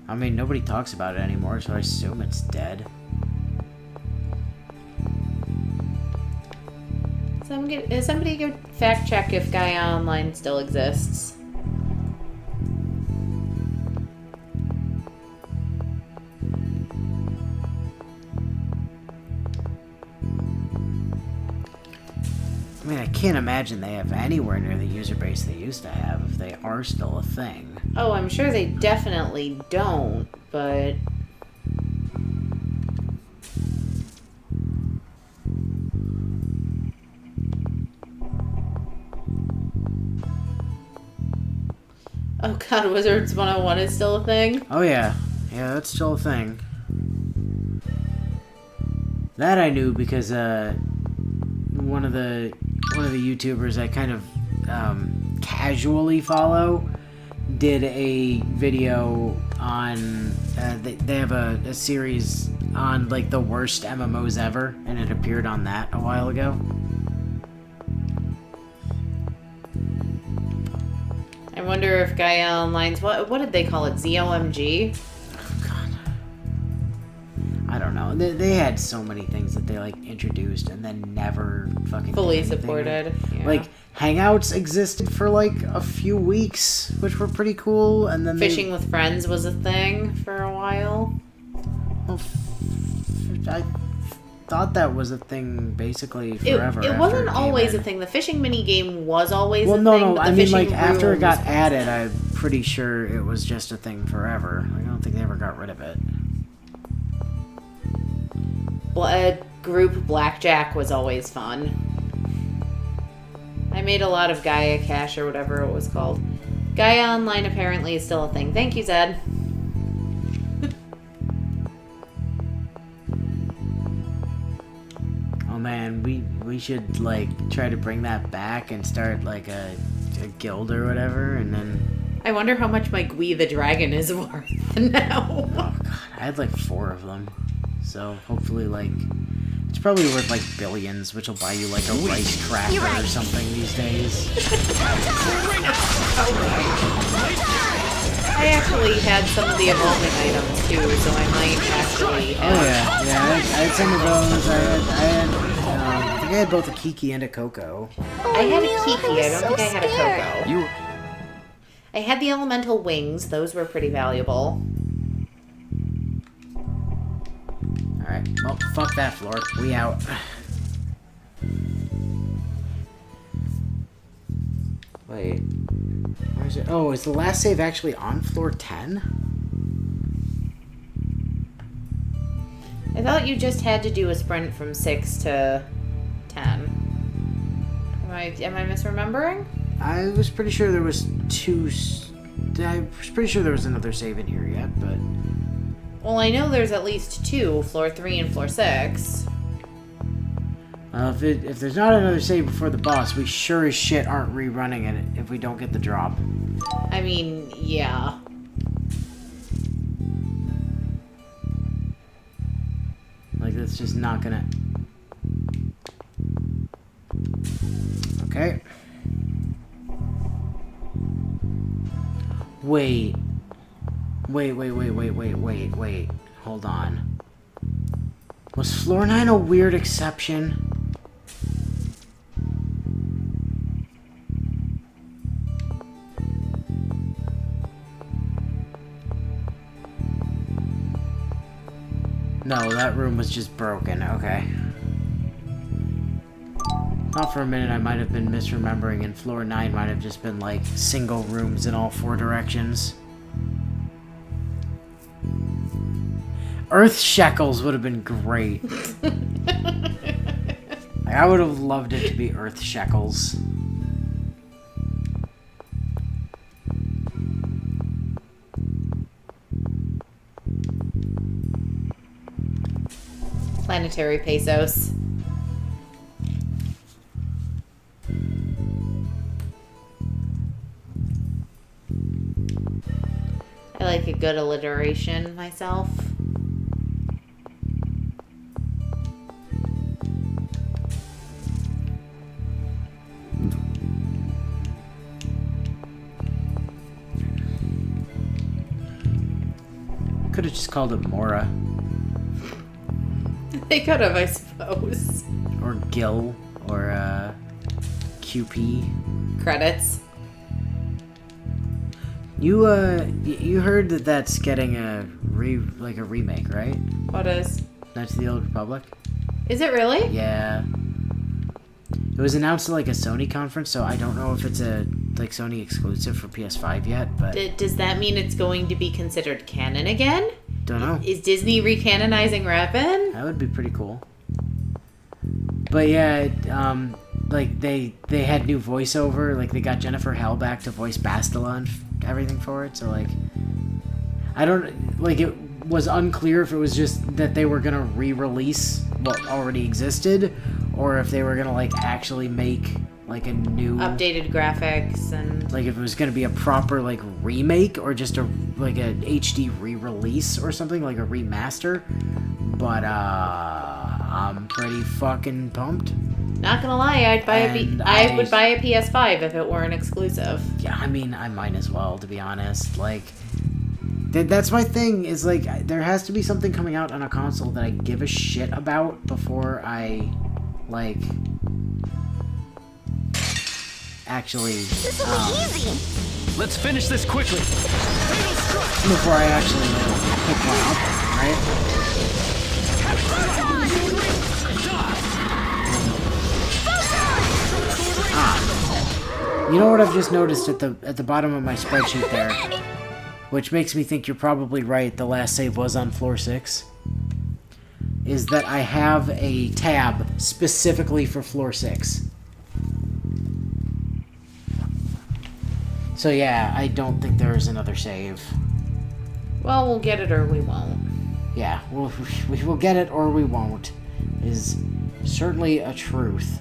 I mean, nobody talks about it anymore, so I assume it's dead. Somebody go fact check if Gaia Online still exists. I mean, I can't imagine they have anywhere near the user base they used to have if they are still a thing. Oh, I'm sure they definitely don't, but Oh god, Wizards 101 is still a thing? Oh yeah. Yeah, that's still a thing. That I knew because one of the YouTubers I kind of casually follow did a video on they have a series on like the worst MMOs ever, and it appeared on that a while ago. I wonder if Gaia Online's what did they call it? ZOMG? Oh god. I don't know. They had so many things that they like introduced and then never fucking fully supported. Yeah. Like Hangouts existed for like a few weeks, which were pretty cool, and then Fishing with Friends was a thing for a while. Well, I thought that was a thing basically forever. It wasn't always a thing. The fishing mini game was always a thing. No, but I mean like after it got was added, I'm pretty sure it was just a thing forever. I don't think they ever got rid of it. Group Blackjack was always fun. I made a lot of Gaia Cash or whatever it was called. Gaia Online apparently is still a thing. Thank you, Zed. Oh man, we should like try to bring that back and start like a guild or whatever, and then. I wonder how much my Gui the Dragon is worth now. Oh god, I had like 4 of them, so hopefully like. It's probably worth like billions, which will buy you like a rice cracker or something these days. I actually had some of the evolving items too, so I might actually. Oh yeah, I had some of those. I think I had both a Kiki and a Coco. I had a Kiki. I don't think I had a Coco. You. I had the elemental wings. Those were pretty valuable. Alright, well, fuck that floor. We out. Wait. Where is it? Oh, is the last save actually on floor 10? I thought you just had to do a sprint from 6 to 10. Am I misremembering? I was pretty sure there was 2... I was pretty sure there was another save in here yet, but... Well, I know there's at least 2, floor 3 and floor 6. If there's not another save before the boss, we sure as shit aren't rerunning it if we don't get the drop. I mean, yeah. Like, that's just not gonna... Okay. Wait. Wait. Hold on. Was floor 9 a weird exception? No, that room was just broken. Okay. Thought for a minute I might have been misremembering, and floor 9 might have just been like single rooms in all 4 directions. Earth Shekels would have been great. Like, I would have loved it to be Earth Shekels. Planetary pesos. I like a good alliteration myself. Could have just called it Mora. They could have, I suppose. Or Gil. Or, QP. Credits. You heard that that's getting a remake, right? What is? Knights of the Old Republic? Is it really? Yeah. It was announced at like a Sony conference, so I don't know if it's a like Sony exclusive for PS5 yet, but Does that mean it's going to be considered canon again? don't know. Is Disney recanonizing Rapin? That would be pretty cool. But yeah, like they had new voiceover, like they got Jennifer Hale back to voice Bastila everything for it. So like, I don't like it was unclear if it was just that they were gonna re-release what already existed, or if they were gonna like actually make like a new updated graphics and like if it was gonna be a proper like remake or just a like a HD re-release or something like a remaster. But I'm pretty fucking pumped. Not gonna lie, I would buy a PS5 if it were an exclusive. Yeah, I mean, I might as well, to be honest. Like, that's my thing, is like, there has to be something coming out on a console that I give a shit about before I, like, actually, easy. Let's finish this quickly. before I actually pick one up, right? You know what I've just noticed at the bottom of my spreadsheet there, which makes me think you're probably right, the last save was on floor 6, is that I have a tab specifically for floor 6. So yeah, I don't think there is another save. Well, we'll get it or we won't. Yeah, we will get it or we won't, is certainly a truth.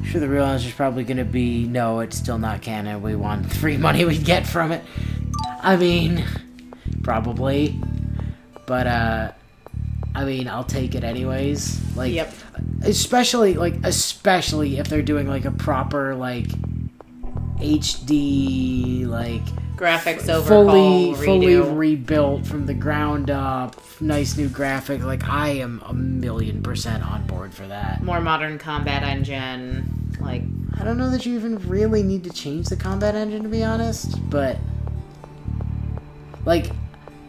Sure, the real answer is probably going to be no, it's still not canon. We want the free money we get from it. I mean, probably. But, I mean, I'll take it anyways. Like, yep. Especially if they're doing, like, a proper, like, HD, like... graphics overhaul, fully rebuilt from the ground up, nice new graphic. Like, I am 1,000,000% on board for that. More modern combat engine, like... I don't know that you even really need to change the combat engine, to be honest, but... like,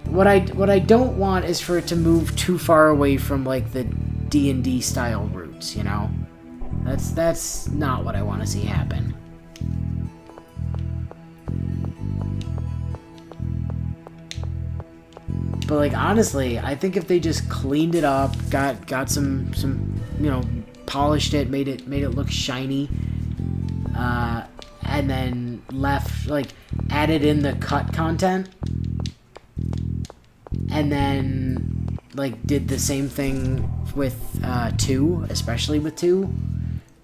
what I don't want is for it to move too far away from, like, the D&D style roots, you know? That's not what I want to see happen. But, like, honestly, I think if they just cleaned it up, got some you know, polished it, made it look shiny, and then left, like, added in the cut content, and then, like, did the same thing with 2, especially with 2,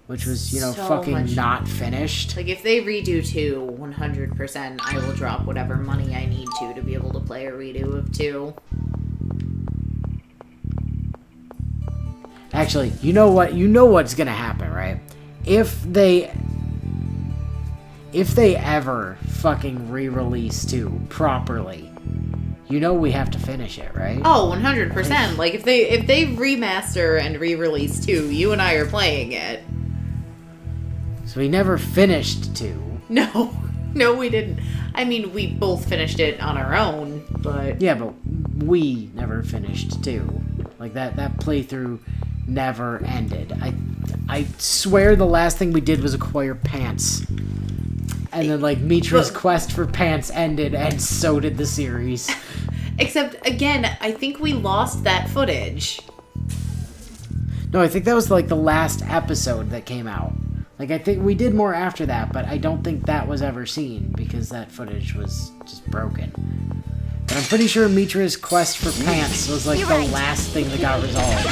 which was, you know, so fucking much... not finished. Like, if they redo 2, 100%, I will drop whatever money I need to be able to play a redo of 2. Actually, you know what? You know what's gonna happen, right? If they ever fucking re-release 2 properly, you know we have to finish it, right? Oh, 100%. Like, if they remaster and re-release 2, you and I are playing it. So we never finished 2. No, we didn't. I mean, we both finished it on our own, but... yeah, but we never finished 2. Like, that playthrough never ended. I swear the last thing we did was acquire pants. And then, like, Mitra's quest for pants ended, and so did the series. Except, again, I think we lost that footage. No, I think that was, like, the last episode that came out. Like, I think we did more after that, but I don't think that was ever seen, because that footage was just broken. But I'm pretty sure Mitra's quest for pants was, like, the last thing that got resolved.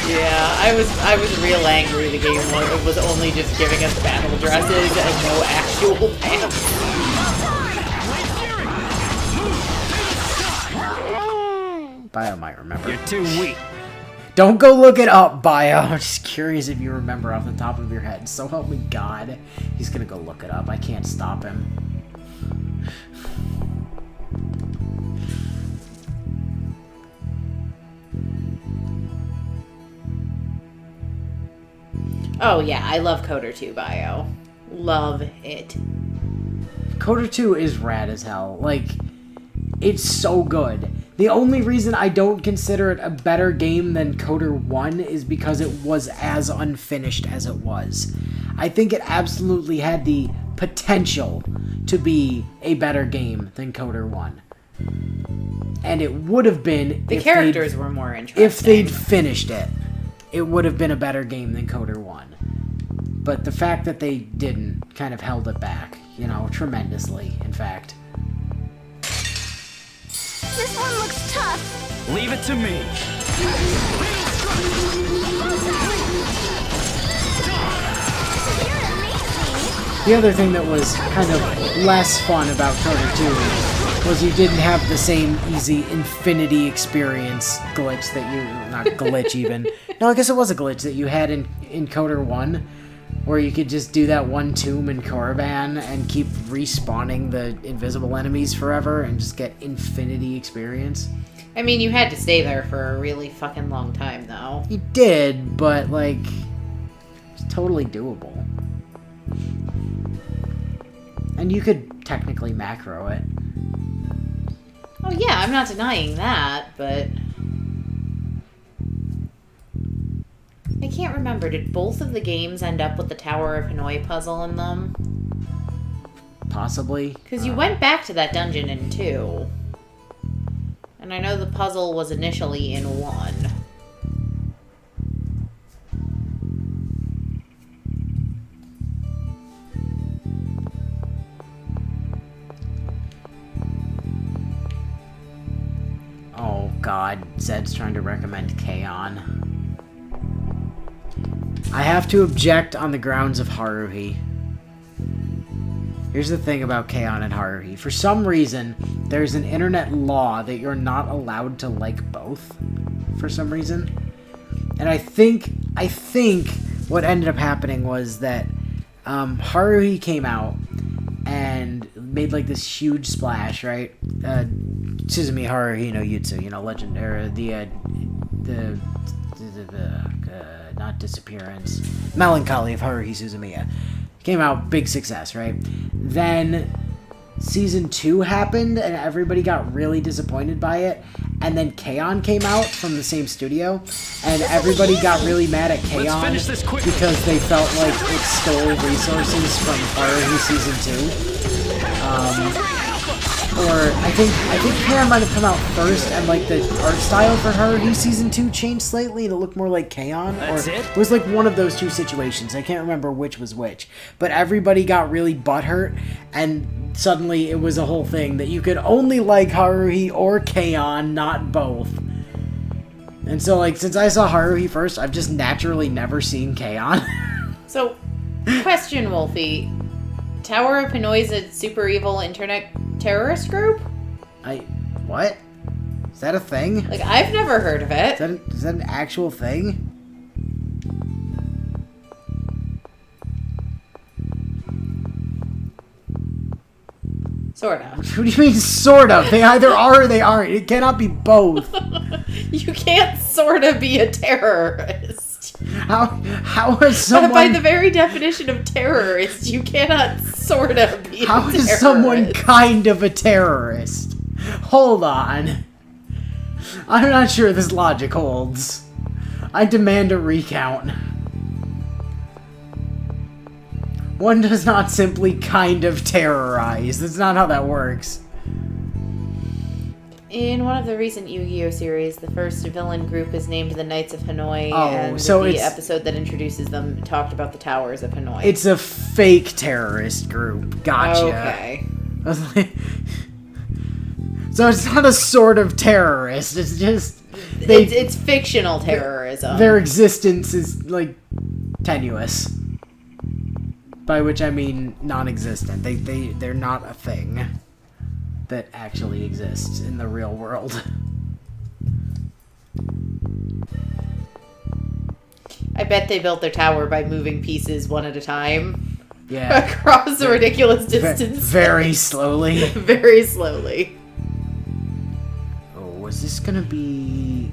Yeah, I was real angry the game was only just giving us battle dresses and no actual pants. Bio might remember. You're too weak. Don't go look it up, Bio. I'm just curious if you remember off the top of your head. So help me God. He's gonna go look it up. I can't stop him. Oh yeah, I love Coder 2 Bio. Love it. Coder 2 is rad as hell. Like, it's so good. The only reason I don't consider it a better game than Coder 1 is because it was as unfinished as it was. I think it absolutely had the potential to be a better game than Coder 1. And it would have been... The characters were more interesting. If they'd finished it, it would have been a better game than Coder 1. But the fact that they didn't kind of held it back, you know, tremendously, in fact. This one looks tough. Leave it to me. The other thing that was kind of less fun about Coder 2 was you didn't have the same easy infinity experience glitch that you... Not glitch, even. No, I guess it was a glitch that you had in Coder 1, where you could just do that one tomb in Korriban and keep respawning the invisible enemies forever and just get infinity experience. I mean, you had to stay there for a really fucking long time, though. You did, but, like, it's totally doable. And you could technically macro it. Oh yeah, I'm not denying that, but... I can't remember, did both of the games end up with the Tower of Hanoi puzzle in them? Possibly. Because you went back to that dungeon in 2. And I know the puzzle was initially in 1. Oh god, Zed's trying to recommend K-On! I have to object on the grounds of Haruhi. Here's the thing about K-On! And Haruhi. For some reason, there's an internet law that you're not allowed to like both. For some reason. And I think what ended up happening was that Haruhi came out and made like this huge splash, right? Suzumi Haruhi no Yutsu, you know, legend, or the not disappearance, melancholy of Haruhi Suzumiya. Came out, big success, right? Then season 2 happened and everybody got really disappointed by it. And then K-On! Came out from the same studio and everybody got really mad at K-On! Because they felt like it stole resources from Haruhi season 2. Or I think K-On! Might have come out first, and like the art style for Haruhi season 2 changed slightly, and it looked more like K-On! Or it was like one of those two situations. I can't remember which was which, but everybody got really butthurt, and suddenly it was a whole thing that you could only like Haruhi or K-On!, not both. And so, like, since I saw Haruhi first, I've just naturally never seen K-On! So, question, Wolfie. Tower of Hanoi is a super evil internet terrorist group? What? Is that a thing? Like, I've never heard of it. Is that an actual thing? Sort of. What do you mean, sort of? They either are or they aren't. It cannot be both. You can't sort of be a terrorist. How is someone... By the very definition of terrorist, you cannot sort of be a terrorist. How is someone kind of a terrorist? Hold on. I'm not sure this logic holds. I demand a recount. One does not simply kind of terrorize. That's not how that works. In one of the recent Yu-Gi-Oh! Series, the first villain group is named the Knights of Hanoi, and so the episode that introduces them talked about the Towers of Hanoi. It's a fake terrorist group. Gotcha. Okay. So it's not a sort of terrorist. It's just... It's fictional terrorism. Their existence is, like, tenuous. By which I mean non-existent. They're not a thing that actually exists in the real world. I bet they built their tower by moving pieces one at a time. Yeah. Across a ridiculous distance. Very slowly. Very slowly. Oh, is this gonna be...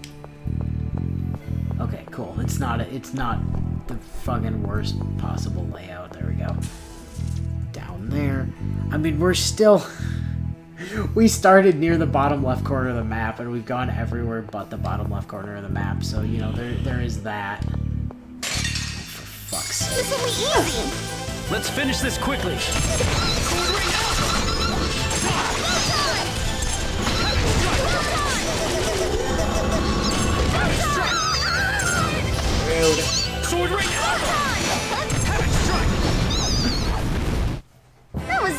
Okay, cool. It's not the fucking worst possible layout. There we go. Down there. I mean, we're still... We started near the bottom left corner of the map, and we've gone everywhere but the bottom left corner of the map, so, you know, there is that. For fuck's sake. This will be easy. Let's finish this quickly.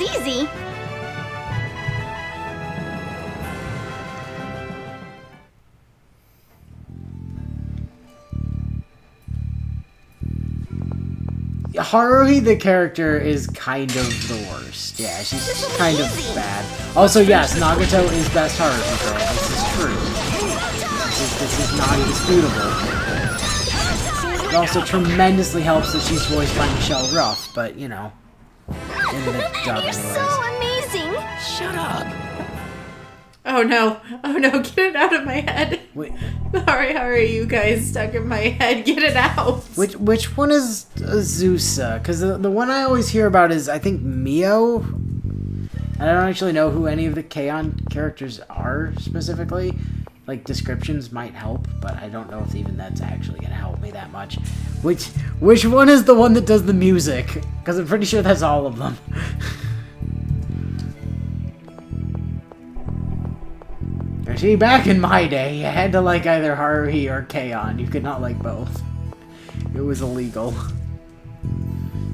easy. Haruhi, the character, is kind of the worst. Yeah, she's kind of bad. Also, yes, Nagato is best Haruhi girl. This is true. This is not indisputable. It also tremendously helps that she's voiced by Michelle Ruff, but, you know, in the dub You're anyways. so amazing. Shut up. Oh no, get it out of my head. Wait, Hurry, you guys stuck in my head, get it out. which one is Azusa? Because the one I always hear about is, I think, Mio. And I don't actually know who any of the K-On! Characters are specifically. Like, descriptions might help, but I don't know if even that's actually going to help me that much. Which one is the one that does the music? Because I'm pretty sure that's all of them. See, back in my day, you had to like either Haruhi or K-On! You could not like both. It was illegal.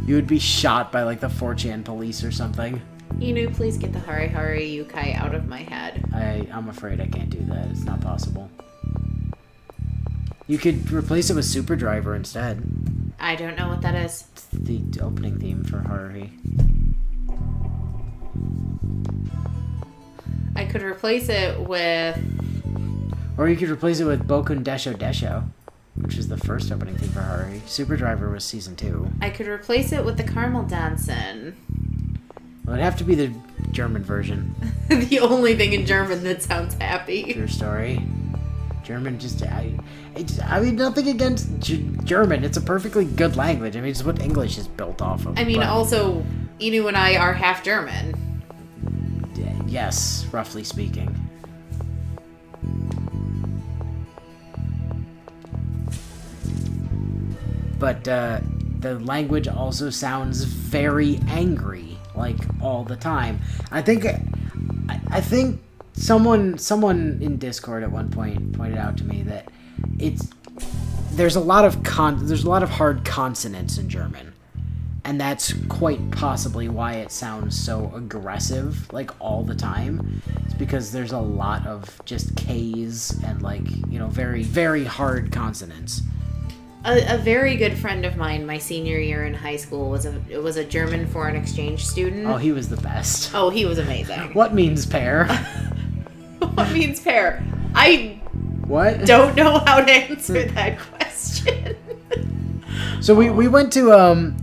You would be shot by, like, the 4chan police or something. Inu, please get the Hari Yukai out of my head. I'm afraid I can't do that. It's not possible. You could replace it with Super Driver instead. I don't know what that is. It's the opening theme for Haruhi. I could replace it with... Or you could replace it with Bokun Desho Desho, which is the first opening theme for Haruhi. Super Driver was season 2. I could replace it with the Caramel Dancin'. Well, it'd have to be the German version. The only thing in German that sounds happy. True story. German just... I mean, nothing against German. It's a perfectly good language. I mean, it's what English is built off of. I mean, but... also, Inu and I are half German. Yes, roughly speaking. But the language also sounds very angry, like all the time. I think someone in Discord at one point pointed out to me that there's a lot of hard consonants in German. And that's quite possibly why it sounds so aggressive, like, all the time. It's because there's a lot of just K's and, like, you know, very, very hard consonants. A very good friend of mine, my senior year in high school, was a German foreign exchange student. Oh, he was the best. Oh, he was amazing. What means pear? What means pear? I What? don't know how to answer that question. So we went to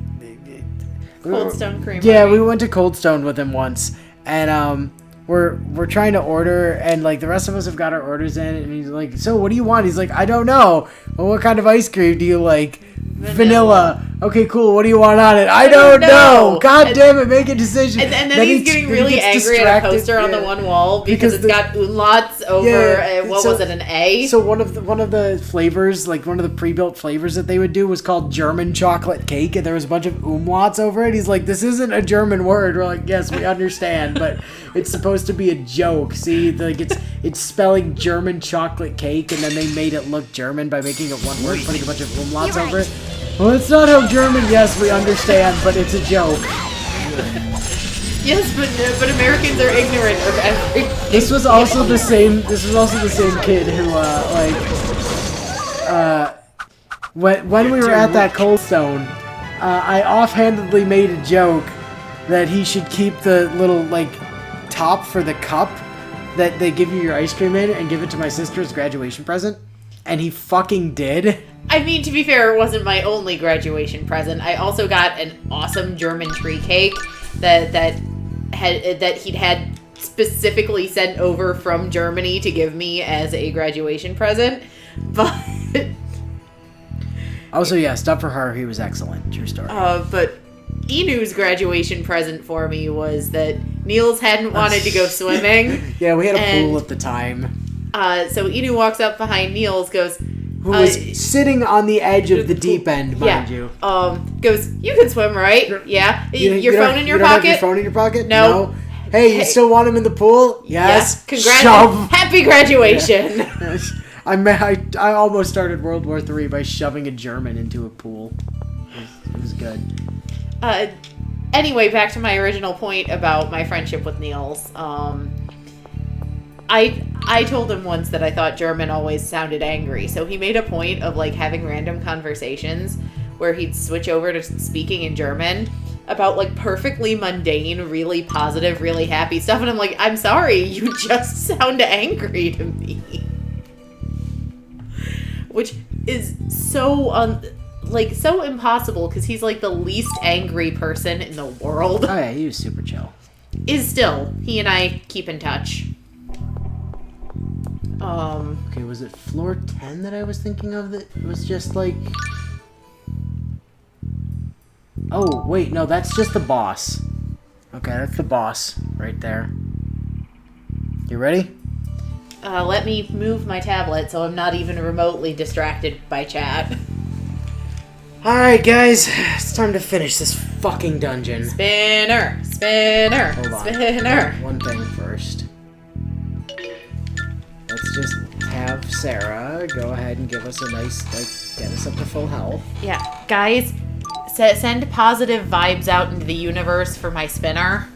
Cold Stone Creamery. Yeah, we went to Cold Stone with him once, and we're trying to order, and, like, the rest of us have got our orders in, and he's like, so what do you want? He's like, I don't know. Well, what kind of ice cream do you like? Vanilla. Okay, cool. What do you want on it? I don't know. God damn it, make a decision. And then he's getting really angry at a poster on the one wall because it's got umlauts over was it, an A? So one of the flavors, like one of the pre-built flavors that they would do was called German chocolate cake, and there was a bunch of umlauts over it. He's like, this isn't a German word. We're like, yes, we understand, but it's supposed to be a joke. See, like it's spelling German chocolate cake, and then they made it look German by making it one word, putting a bunch of umlauts over it. Well, it's not how German. Yes, we understand, but it's a joke. Yes, but Americans are ignorant of everything. This was also the same kid who when we were at that Cold Stone, I offhandedly made a joke that he should keep the little, like, top for the cup that they give you your ice cream in and give it to my sister's graduation present, and he fucking did. I mean, to be fair, it wasn't my only graduation present. I also got an awesome German tree cake that he'd had specifically sent over from Germany to give me as a graduation present. But also, yeah, stuff for her. He was excellent. True story. But Inu's graduation present for me was that Niels hadn't wanted to go swimming. Yeah, we had a pool at the time. So Inu walks up behind Niels, goes, who was sitting on the edge of the deep end, mind you. Goes, you can swim, right? Yeah. Your phone in your pocket? Have your phone in your pocket? No. Hey, you still want him in the pool? Yes. Congratulations. Happy graduation. Yeah. I almost started World War III by shoving a German into a pool. It was good. Anyway, back to my original point about my friendship with Niels. I told him once that I thought German always sounded angry, so he made a point of like having random conversations where he'd switch over to speaking in German about like perfectly mundane, really positive, really happy stuff, and I'm like, I'm sorry, you just sound angry to me. Which is so so impossible because he's like the least angry person in the world. Oh yeah, he was super chill. He and I keep in touch. Okay, was it floor 10 that I was thinking of that was just like... Oh, wait, no, that's just the boss. Okay, that's the boss right there. You ready? Let me move my tablet so I'm not even remotely distracted by chat. Alright, guys, it's time to finish this fucking dungeon. Spinner! Hold on. Spinner! One thing first. Let's just have Sarah go ahead and give us a nice, get us up to full health. Yeah, guys, send positive vibes out into the universe for my spinner.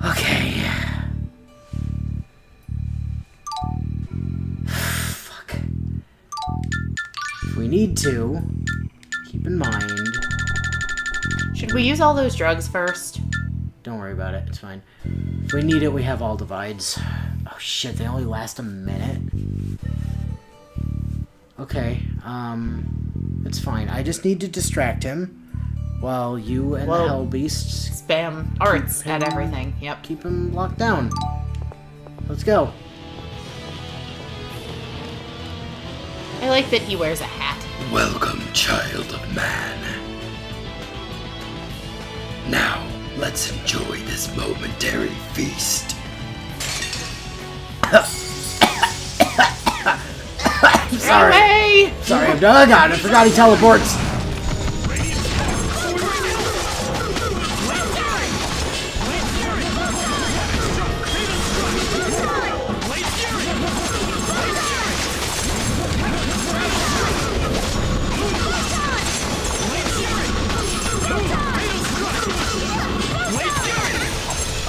Okay. Fuck. If we need to, keep in mind... Should we use all those drugs first? Don't worry about it, it's fine. If we need it, we have all divides. Oh shit, they only last a minute? Okay, it's fine. I just need to distract him while you and the Hell Beasts spam arts at everything. Yep. Keep him locked down. Let's go. I like that he wears a hat. Welcome, child of man. Now, let's enjoy this momentary feast. Sorry. Sorry, I'm done. I forgot he teleports.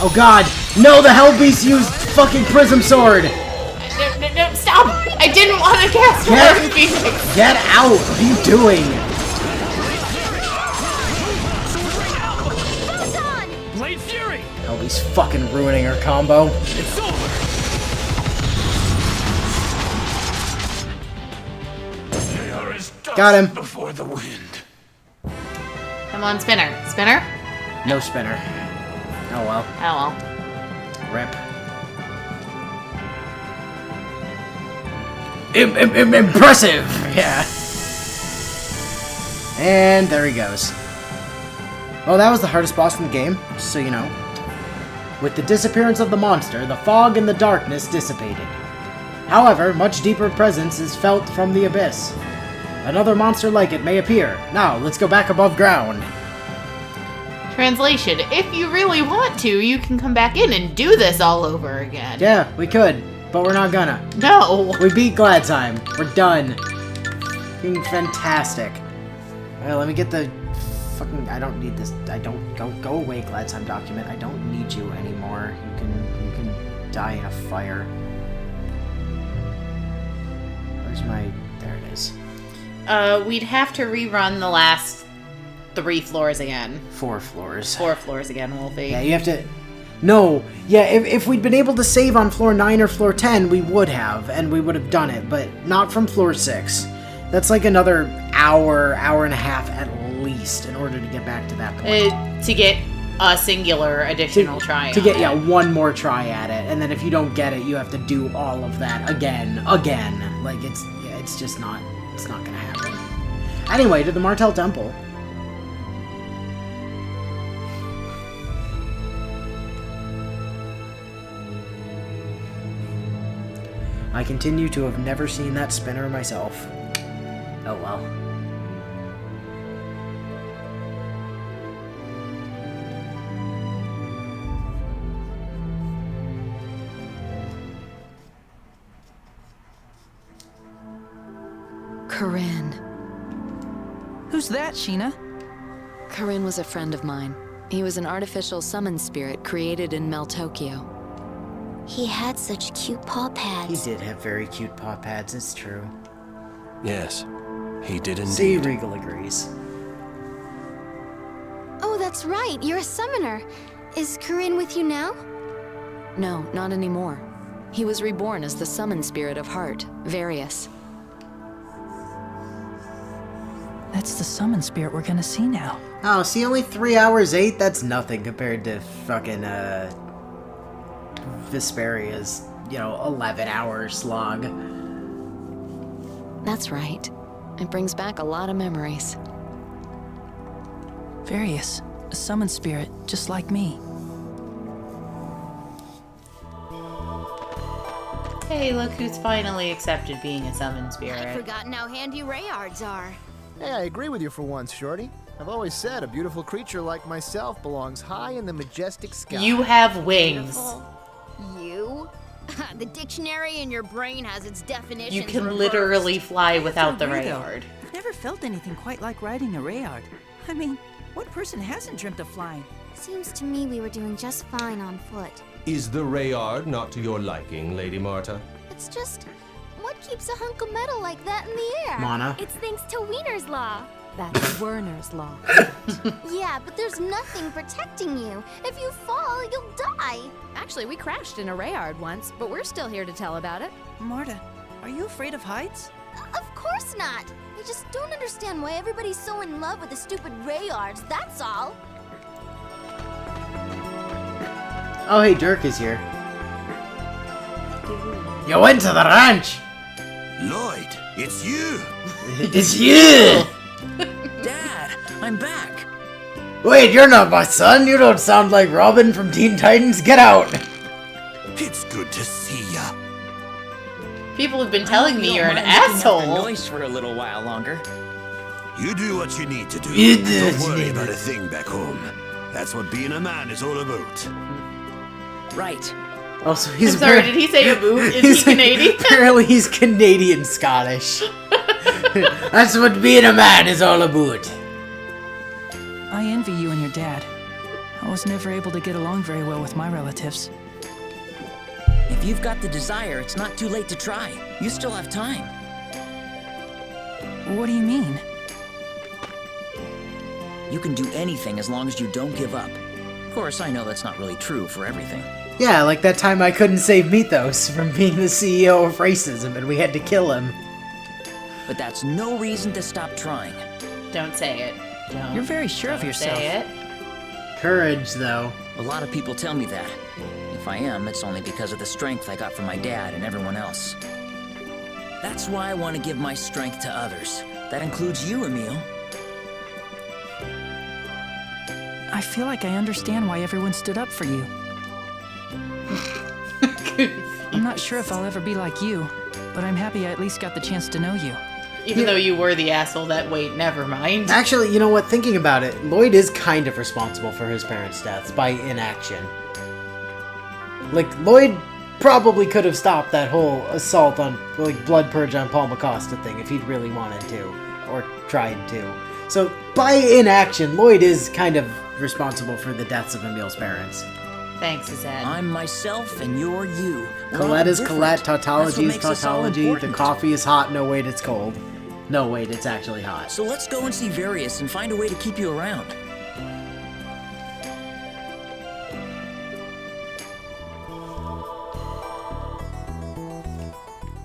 Oh god! No, the Hell Beast used fucking Prism Sword! No, stop! I didn't want to cast Warren Phoenix! Get out! What are you doing? Blade Fury! Hell Beast fucking ruining her combo. It's over! They are as dust Got him. before the wind. Come on, Spinner. Spinner? No spinner. Oh well. Oh well. Rip. Impressive! Yeah. And there he goes. Oh, that was the hardest boss in the game, just so you know. With the disappearance of the monster, the fog and the darkness dissipated. However, much deeper presence is felt from the abyss. Another monster like it may appear. Now, let's go back above ground. Translation: if you really want to, you can come back in and do this all over again. Yeah, we could, but we're not gonna. No! We beat Glad Time. We're done. Fucking fantastic. Alright, let me get the fucking... I don't need this. I don't... Go away, Glad Time document. I don't need you anymore. You can die in a fire. Where's my... There it is. We'd have to rerun the last 3 floors again. 4 floors. 4 floors again, Wolfie. Yeah, you have to... No, yeah, if we'd been able to save on floor 9 or floor 10, we would have, and we would have done it, but not from floor 6. That's like another hour and a half at least in order to get back to that point. To get a singular additional try to get, yeah, one more try at it, and then if you don't get it, you have to do all of that again. Like, it's just not, it's not gonna happen. Anyway, to the Martel Temple. I continue to have never seen that spinner myself. Oh well. Corinne. Who's that, Sheena? Corinne was a friend of mine. He was an artificial summon spirit created in Mel Tokyo. He had such cute paw He pads. did have very cute paw pads, it's true. Yes, he did See, indeed. Regal agrees. Oh, that's right. You're a summoner. Is Corinne with you now? No, not anymore. He was reborn as the summon spirit of Heart, Various. That's the summon spirit we're gonna see now. Oh, see, only 3 hours 8? That's nothing compared to fucking, Vesperia's, 11-hour slog. That's right. It brings back a lot of memories. Various, a summon spirit, just like me. Hey, look who's finally accepted being a summon I'd spirit. forgotten how handy Rayards are. Hey, I agree with you for once, Shorty. I've always said a beautiful creature like myself belongs high in the majestic sky. You have wings. You? The dictionary in your brain has its definitions You can reversed. literally fly without the Agree, though. Rayard. I've never felt anything quite like riding a Rayard. I mean, what person hasn't dreamt of flying? Seems to me we were doing just fine on foot. Is the Rayard not to your liking, Lady Marta? It's just, what keeps a hunk of metal like that in the air? Mana? It's thanks to Wiener's Law. That's Werner's Law. Yeah, but there's nothing protecting you. If you fall, you'll die. Actually, we crashed in a Rayard once, but we're still here to tell about it. Marta, are you afraid of heights? Of course not. I just don't understand why everybody's so in love with the stupid Rayards, that's all. Oh, hey, Dirk is here. You went to the ranch! Lloyd, it's you! It's you! Dad, I'm back. Wait, you're not my son. You don't sound like Robin from Teen Titans. Get out! It's good to see ya. People have been telling me you're an asshole. Noise for a little while longer. You do what you need to do. You do Don't what you worry need about to a thing back home. That's what being a man is all about. Right. Also, he's I'm sorry, did he say a boot? Is he he's- Canadian? Apparently he's Canadian Scottish. That's what being a man is all about. I envy you and your dad. I was never able to get along very well with my relatives. If you've got the desire, it's not too late to try. You still have time. What do you mean? You can do anything as long as you don't give up. Of course, I know that's not really true for everything. Yeah, like that time I couldn't save Mythos from being the CEO of racism and we had to kill him. But that's no reason to stop trying. Don't say it. Don't. You're very sure of Don't yourself. Say it. Courage, though. A lot of people tell me that. If I am, it's only because of the strength I got from my dad and everyone else. That's why I want to give my strength to others. That includes you, Emil. I feel like I understand why everyone stood up for you. I'm not sure if I'll ever be like you, but I'm happy I at least got the chance to know you. Even though you were the asshole that wait, never mind. Actually, you know what? Thinking about it, Lloyd is kind of responsible for his parents' deaths by inaction. Like, Lloyd probably could have stopped that whole assault on, like, blood purge on Paul McCosta thing if he'd really wanted to, or tried to. So, by inaction, Lloyd is kind of responsible for the deaths of Emil's parents. Thanks, Azad. I'm myself and you're you. We're Colette all is different. Colette, That's what tautology is makes us all tautology, the important. coffee is hot, no wait, it's cold. No wait, it's actually hot. So let's go and see Various and find a way to keep you around.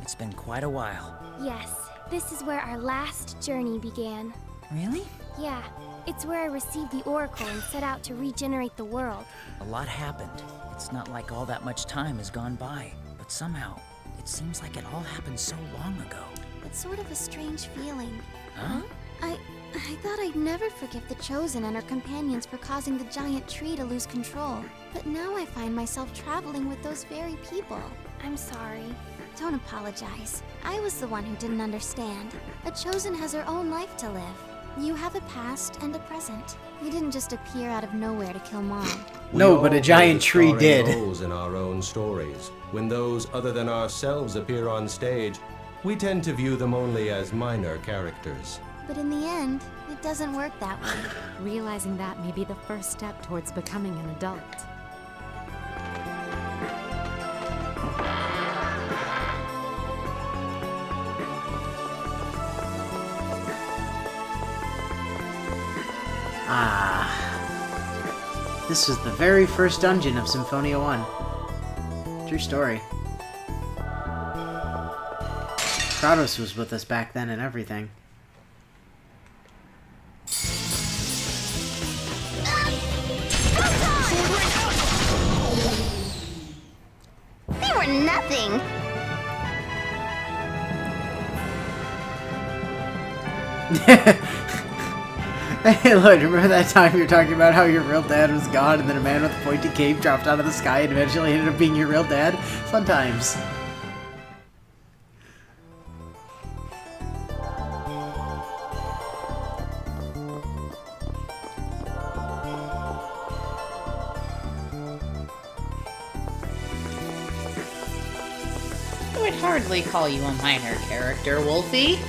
It's been quite a while. Yes, this is where our last journey began. Really? Yeah, it's where I received the Oracle and set out to regenerate the world. A lot happened. It's not like all that much time has gone by, but somehow it seems like it all happened so long ago. It's sort of a strange feeling. Huh? I thought I'd never forgive the Chosen and her companions for causing the giant tree to lose control. But now I find myself traveling with those very people. I'm sorry. Don't apologize. I was the one who didn't understand. A Chosen has her own life to live. You have a past and a present. You didn't just appear out of nowhere to kill Mom. No, but a giant tree did. Roles in our own stories. When those other than ourselves appear on stage, we tend to view them only as minor characters. But in the end, It doesn't work that way. Realizing that may be the first step towards becoming an adult. This was the very first dungeon of Symphonia 1. True story. Kratos was with us back then and everything. They were nothing! Hey Lloyd, remember that time you were talking about how your real dad was gone and then a man with a pointy cape dropped out of the sky and eventually ended up being your real dad? Fun times. I would hardly call you a minor character, Wolfie.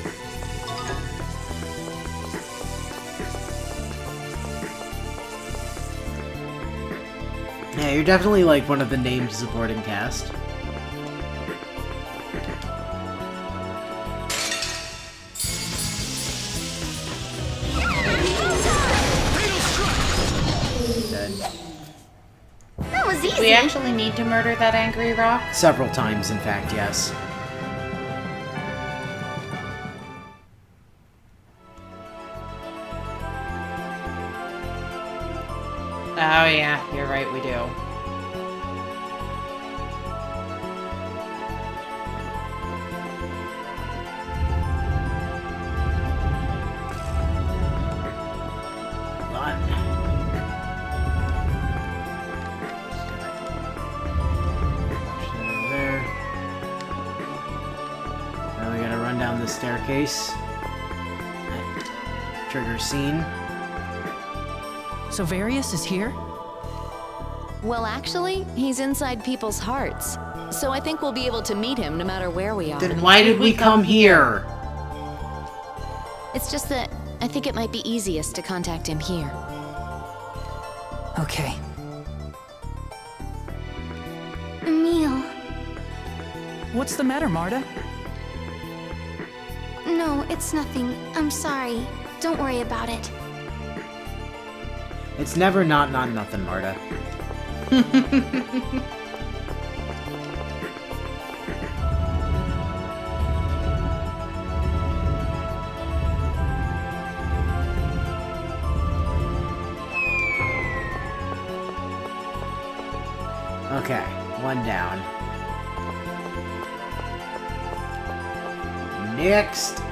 Yeah, you're definitely like one of the named supporting cast. Dead. That was easy! Do we actually need to murder that angry rock? Several times, in fact, yes. Oh yeah, you're right, we do. Run. There. Now we gotta run down the staircase. Trigger scene. So Various is here? Well, actually, he's inside people's hearts. So I think we'll be able to meet him no matter where we are. Then why did we come here? It's just that I think it might be easiest to contact him here. Okay. Emil. What's the matter, Marta? No, it's nothing. I'm sorry. Don't worry about it. It's never not nothing, Marta. Okay, one down. Next.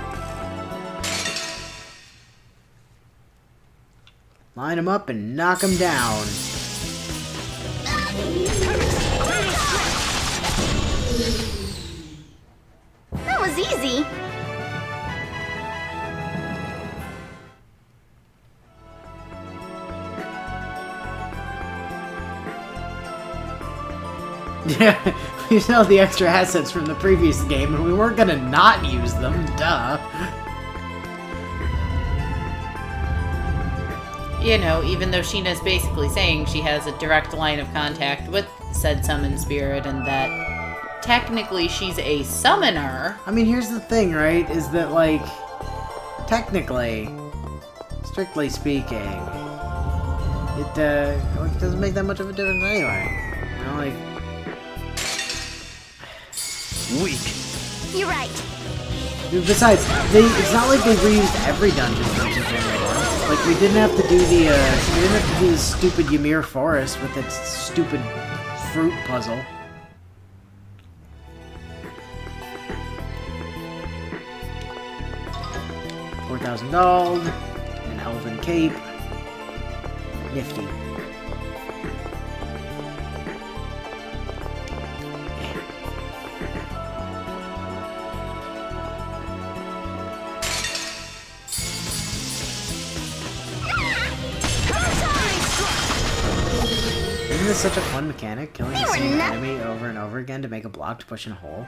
Line them up and knock them down. That was easy. Yeah, we used all the extra assets from the previous game and we weren't gonna not use them, duh. You know, even though Sheena's basically saying she has a direct line of contact with said summon spirit and that technically she's a summoner. I mean, here's the thing, right? Is that, like, technically, strictly speaking, it doesn't make that much of a difference anyway. You know, like... You're right. Besides, it's not like they reused every dungeon from Symphonia 1. Like, we didn't have to do the stupid Ymir Forest with its stupid fruit puzzle. $4,000 gold, an elven cape. Nifty. Isn't this such a fun mechanic? Killing the same enemy over and over again to make a block to push in a hole?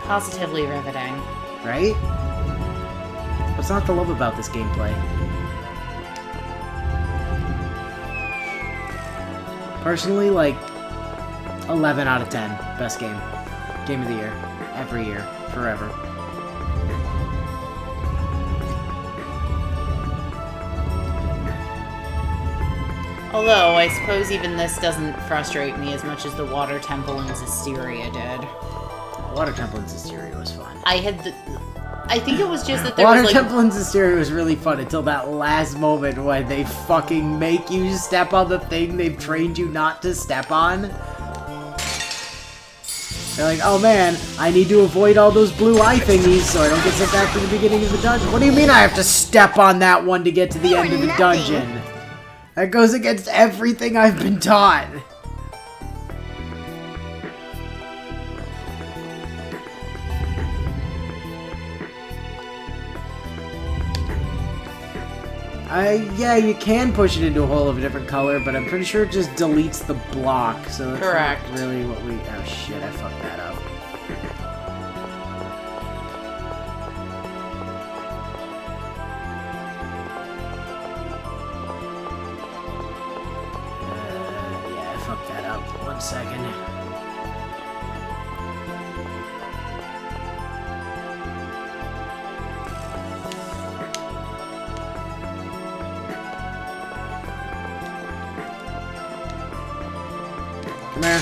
Positively riveting. right? What's not to love about this gameplay? Personally, like, 11 out of 10. Best game. Game of the year. Every year. Forever. Although, I suppose even this doesn't frustrate me as much as the Water Temple in Zisteria did. Water Temple in Zisteria was fun. I think it was just that there Water was, like... Temple in Zisteria was really fun until that last moment when they fucking make you step on the thing they've trained you not to step on. They're like, oh man, I need to avoid all those blue eye thingies so I don't get sent back to the beginning of the dungeon. What do you mean I have to step on that one to get to the end of the dungeon? That goes against everything I've been taught. Yeah, you can push it into a hole of a different color, but I'm pretty sure it just deletes the block, so that's correct. Not really what we... Oh shit, I fucked that up. Yeah, I fucked that up. 1 second. Come here.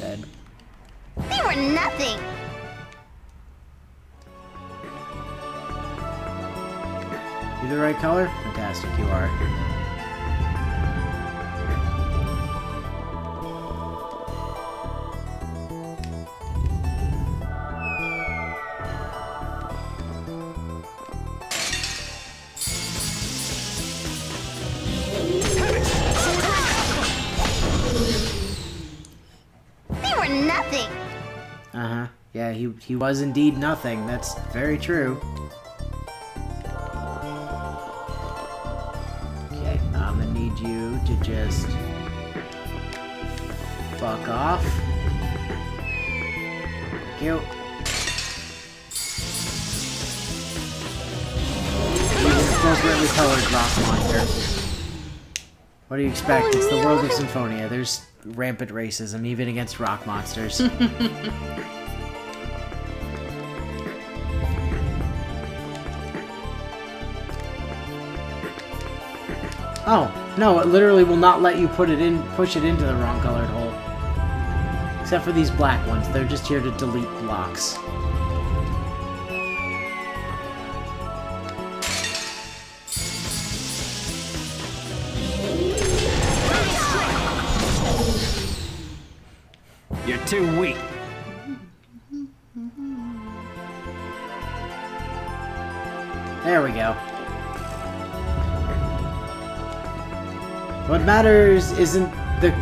Dead. They were nothing. You the right color? Fantastic, you are. Nothing. Uh-huh. Yeah, he was indeed nothing. That's very true. Okay, I'm gonna need you to just fuck off. Thank you. Appropriately colored rock monster. What do you expect? It's the world of Symphonia. There's rampant racism, even against rock monsters. Oh, no, it literally will not let you push it into the wrong colored hole. Except for these black ones. They're just here to delete blocks. You're too weak. There we go. What matters isn't the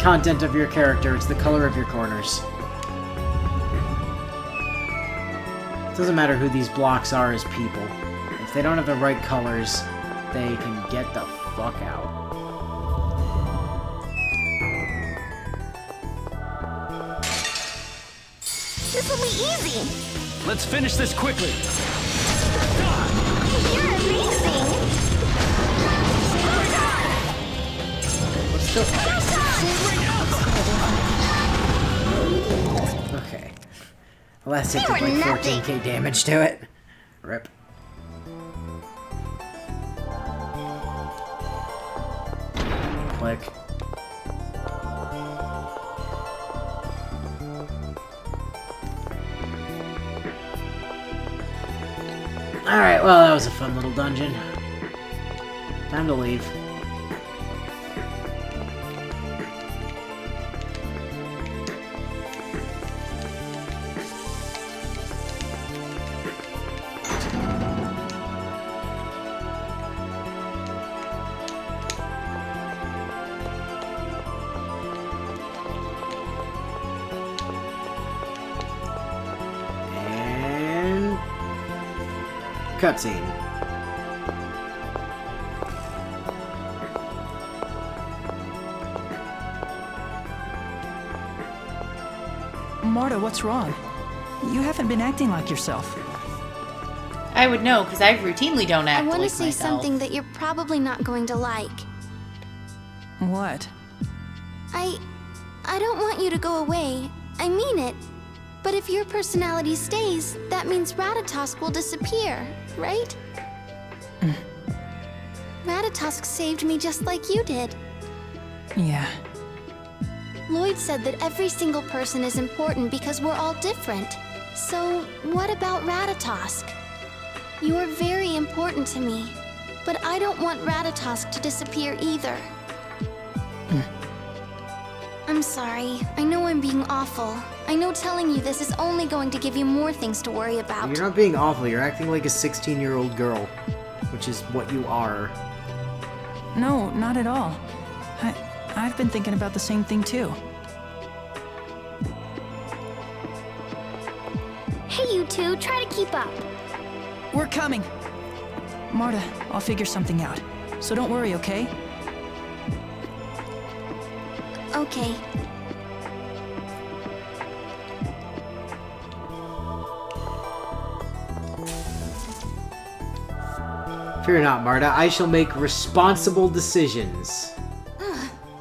content of your character, it's the color of your corners. It doesn't matter who these blocks are as people. If they don't have the right colors, they can get the fuck out. This will be easy. Let's finish this quickly. You're amazing. Okay. Well, that did like 14k damage to it. Rip. Click. Alright, well, that was a fun little dungeon. Time to leave. Cutscene. Marta, what's wrong? You haven't been acting like yourself. I would know, because I routinely don't act I want to like say myself. something that you're probably not going to like. What? I don't want you to go away. I mean it. But if your personality stays, that means Ratatosk will disappear, right? Ratatosk saved me just like you did. Yeah. Lloyd said that every single person is important because we're all different. So, what about Ratatosk? You're very important to me, but I don't want Ratatosk to disappear either. I'm sorry. I know I'm being awful. I know telling you this is only going to give you more things to worry about. You're not being awful. You're acting like a 16-year-old girl, which is what you are. No, not at all. I've been thinking about the same thing too. Hey, you two, try to keep up. We're coming! Marta, I'll figure something out. So don't worry, okay? Okay. Fear not, Marta. I shall make responsible decisions.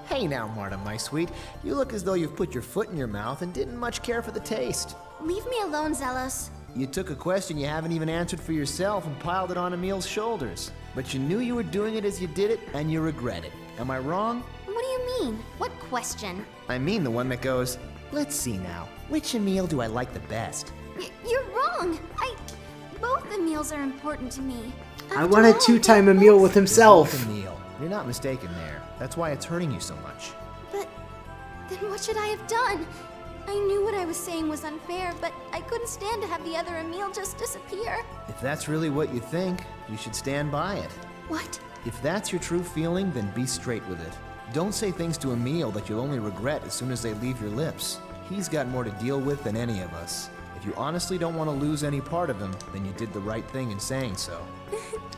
Hey now, Marta, my sweet. You look as though you've put your foot in your mouth and didn't much care for the taste. Leave me alone, Zelos. You took a question you haven't even answered for yourself and piled it on Emil's shoulders. But you knew you were doing it as you did it, and you regret it. Am I wrong? What do you mean? What question? I mean the one that goes, let's see now, which Emil do I like the best? You're wrong! Both Emils are important to me. I want a two-time Emil with himself. Emil. You're not mistaken there. That's why it's hurting you so much. But then what should I have done? I knew what I was saying was unfair, but I couldn't stand to have the other Emil just disappear. If that's really what you think, you should stand by it. What? If that's your true feeling, then be straight with it. Don't say things to Emil that you'll only regret as soon as they leave your lips. He's got more to deal with than any of us. If you honestly don't want to lose any part of him, then you did the right thing in saying so.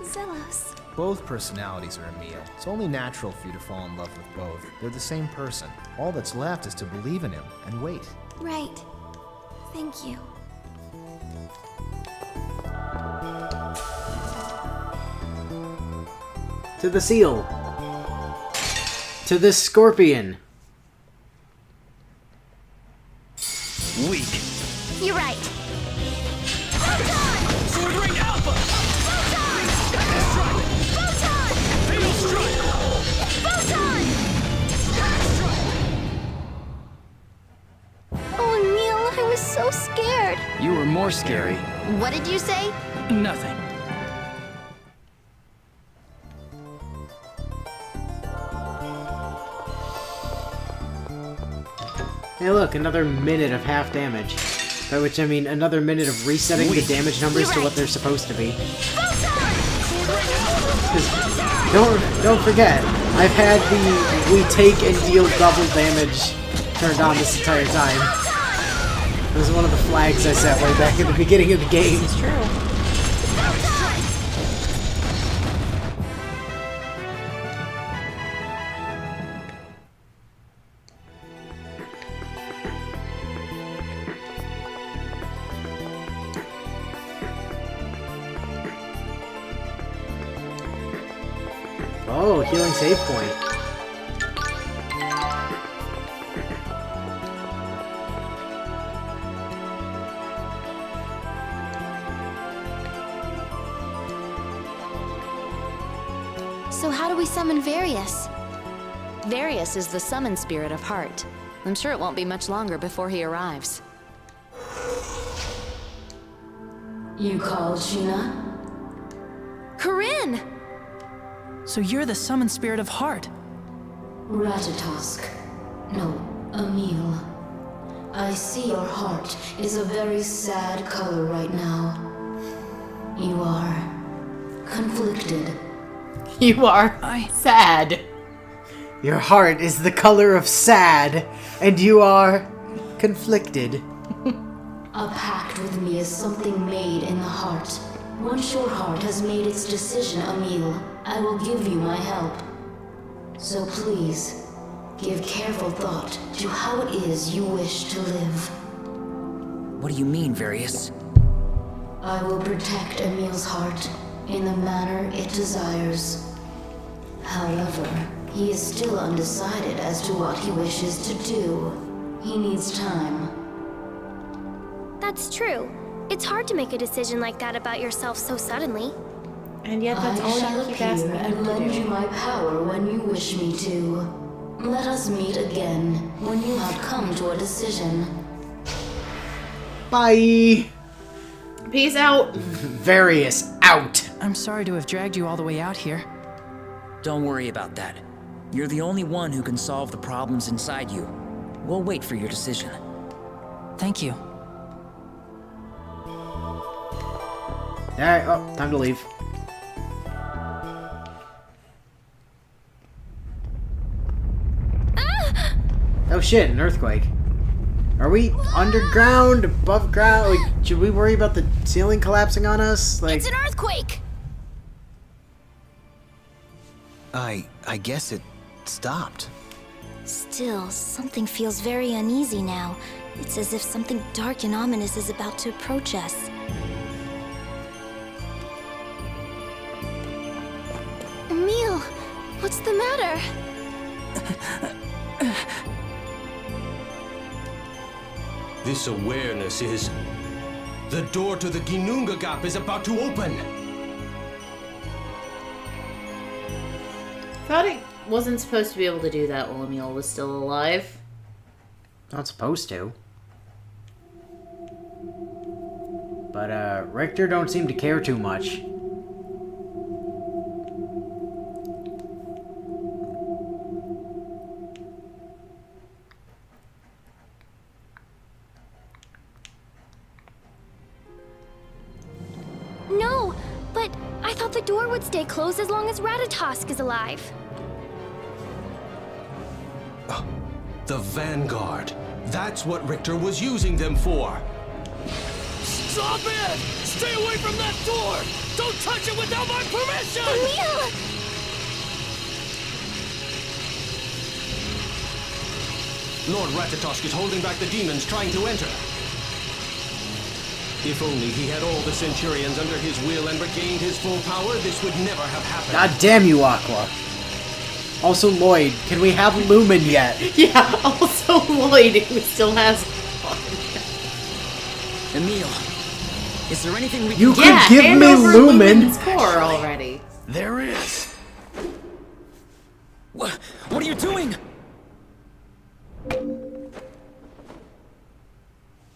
Zelos. Both personalities are Emil. It's only natural for you to fall in love with both. They're the same person. All that's left is to believe in him and wait. Right. Thank you. To the seal. To the scorpion. Weak. You're right. Sword Ring Alpha! Photon! Fatal Strike! Photon! Oh, Emil, I was so scared. You were more scary. What did you say? Nothing. Hey look, another minute of half damage. By which I mean another minute of resetting the damage numbers to what they're supposed to be. Don't forget, I've had the we take and deal double damage turned on this entire time. It was one of the flags I set way back at the beginning of the game. It's true. Oh, healing save point. So how do we summon Various? Various is the summon spirit of heart. I'm sure it won't be much longer before he arrives. You called, Sheena? Corinne! So you're the summon spirit of heart. Ratatosk. No, Emil. I see your heart is a very sad color right now. You are conflicted. You are sad. Your heart is the color of sad, and you are conflicted. A pact with me is something made in the heart. Once your heart has made its decision, Emil, I will give you my help. So please, give careful thought to how it is you wish to live. What do you mean, Various? I will protect Emil's heart in the manner it desires. However, he is still undecided as to what he wishes to do. He needs time. That's true. It's hard to make a decision like that about yourself so suddenly. And yet that's all you keep asking him and to lend do. you my power when you wish me to. Let us meet again when you have come to a decision. Bye. Peace out. Various out. I'm sorry to have dragged you all the way out here. Don't worry about that. You're the only one who can solve the problems inside you. We'll wait for your decision. Thank you. Alright, oh, time to leave. Oh shit, an earthquake. Are we underground, above ground? Like, should we worry about the ceiling collapsing on us? Like, It's an earthquake! I guess it stopped. Still, something feels very uneasy now. It's as if something dark and ominous is about to approach us. Emil, what's the matter? This awareness is... The door to the Ginunga Gap is about to open! Thought it wasn't supposed to be able to do that while Emil was still alive. not supposed to. But, Richter don't seem to care too much. No, but I thought the door would stay closed as long as Ratatosk is alive. The Vanguard. That's what Richter was using them for. Stop it! Stay away from that door! Don't touch it without my permission! Emil! Lord Ratatosk is holding back the demons trying to enter. If only he had all the Centurions under his will and regained his full power, this would never have happened. God damn you, Aqua. Also, Lloyd, can we have Lumen yet? Yeah, also Lloyd, who still has one. Emil, is there anything we can... You could give me Lumen! Lumen's core already. There is. What are you doing?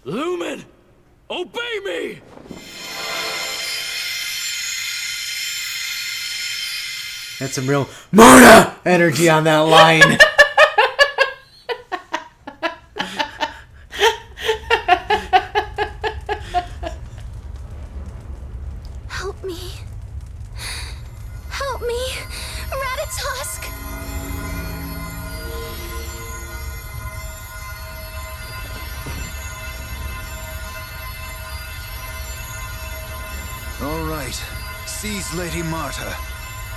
Lumen! Obey me! That's some real Mona energy on that line. Help me. Help me. Ratatosk. All right. Seize Lady Marta.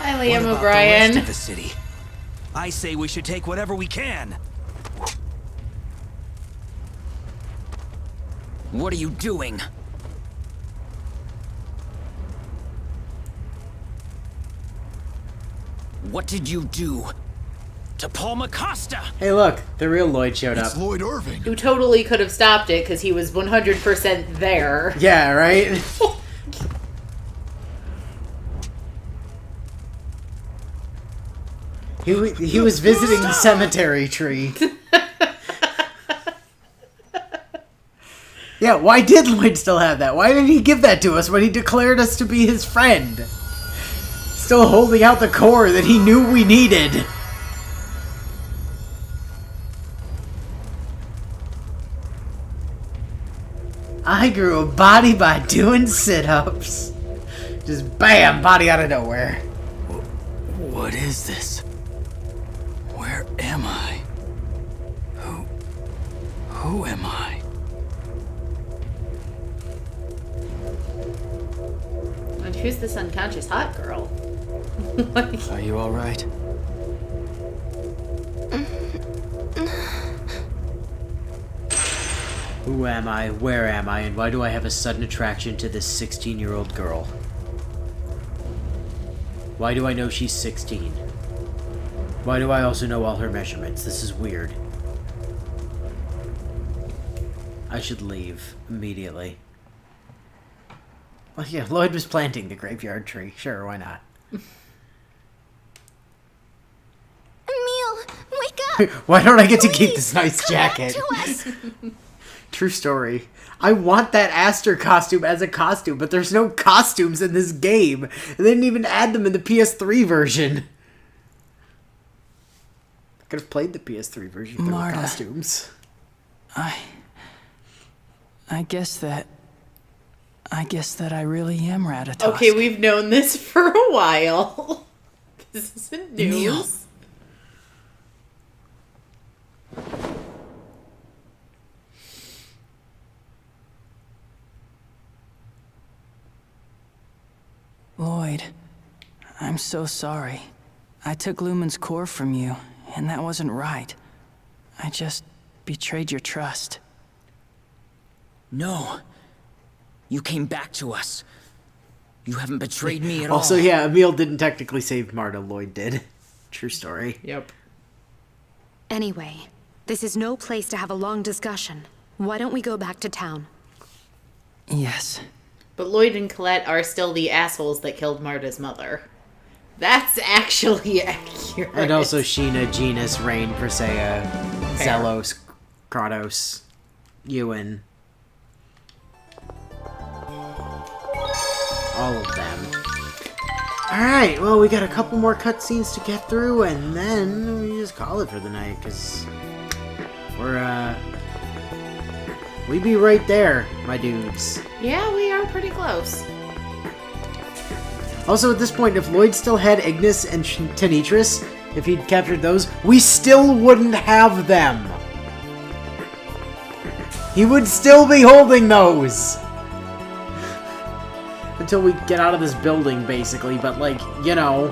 Hi, What Liam about O'Brien. the rest of the city? I say we should take whatever we can. What are you doing? What did you do to Paul McCosta? Hey, look, the real Lloyd showed up. It's Lloyd Irving. Who totally could have stopped it because he was 100% there. Yeah, right? He was visiting the cemetery tree. Yeah, why did Lloyd still have that? Why didn't he give that to us when he declared us to be his friend? Still holding out the core that he knew we needed. I grew a body by doing sit-ups. Just bam, body out of nowhere. What is this? Where am I? Who am I? And who's this unconscious hot girl? Are you all right? Ooh, Who am I? Where am I? And why do I have a sudden attraction to this 16-year-old girl? Why do I know she's 16? Why do I also know all her measurements? This is weird. I should leave immediately. Well, yeah, Lloyd was planting the graveyard tree. Sure, why not? Emil, wake up! Why don't I get Please, to keep this nice jacket? Come back to us. True story. I want that Aster costume as a costume, but there's no costumes in this game. They didn't even add them in the PS3 version. I could have played the PS3 version for the costumes. I guess that I really am Ratatosk. Okay, we've known this for a while. This isn't news. Lloyd, I'm so sorry. I took Lumen's core from you, and that wasn't right. I just betrayed your trust. No. You came back to us. You haven't betrayed me at all. Also, yeah, Emil didn't technically save Marta. Lloyd did. True story. Yep. Anyway, this is no place to have a long discussion. Why don't we go back to town? Yes. But Lloyd and Colette are still the assholes that killed Marta's mother. That's actually accurate. And also Sheena, Genus, Rain, Persea, Zelos, Kratos, Ewan. All of them. Alright, well, we got a couple more cutscenes to get through, and then we just call it for the night, because we be right there, my dudes. Yeah, we are pretty close. Also, at this point, if Lloyd still had Ignis and Tenitris, if he'd captured those, we still wouldn't have them. He would still be holding those. Until we get out of this building, basically, but, like, you know.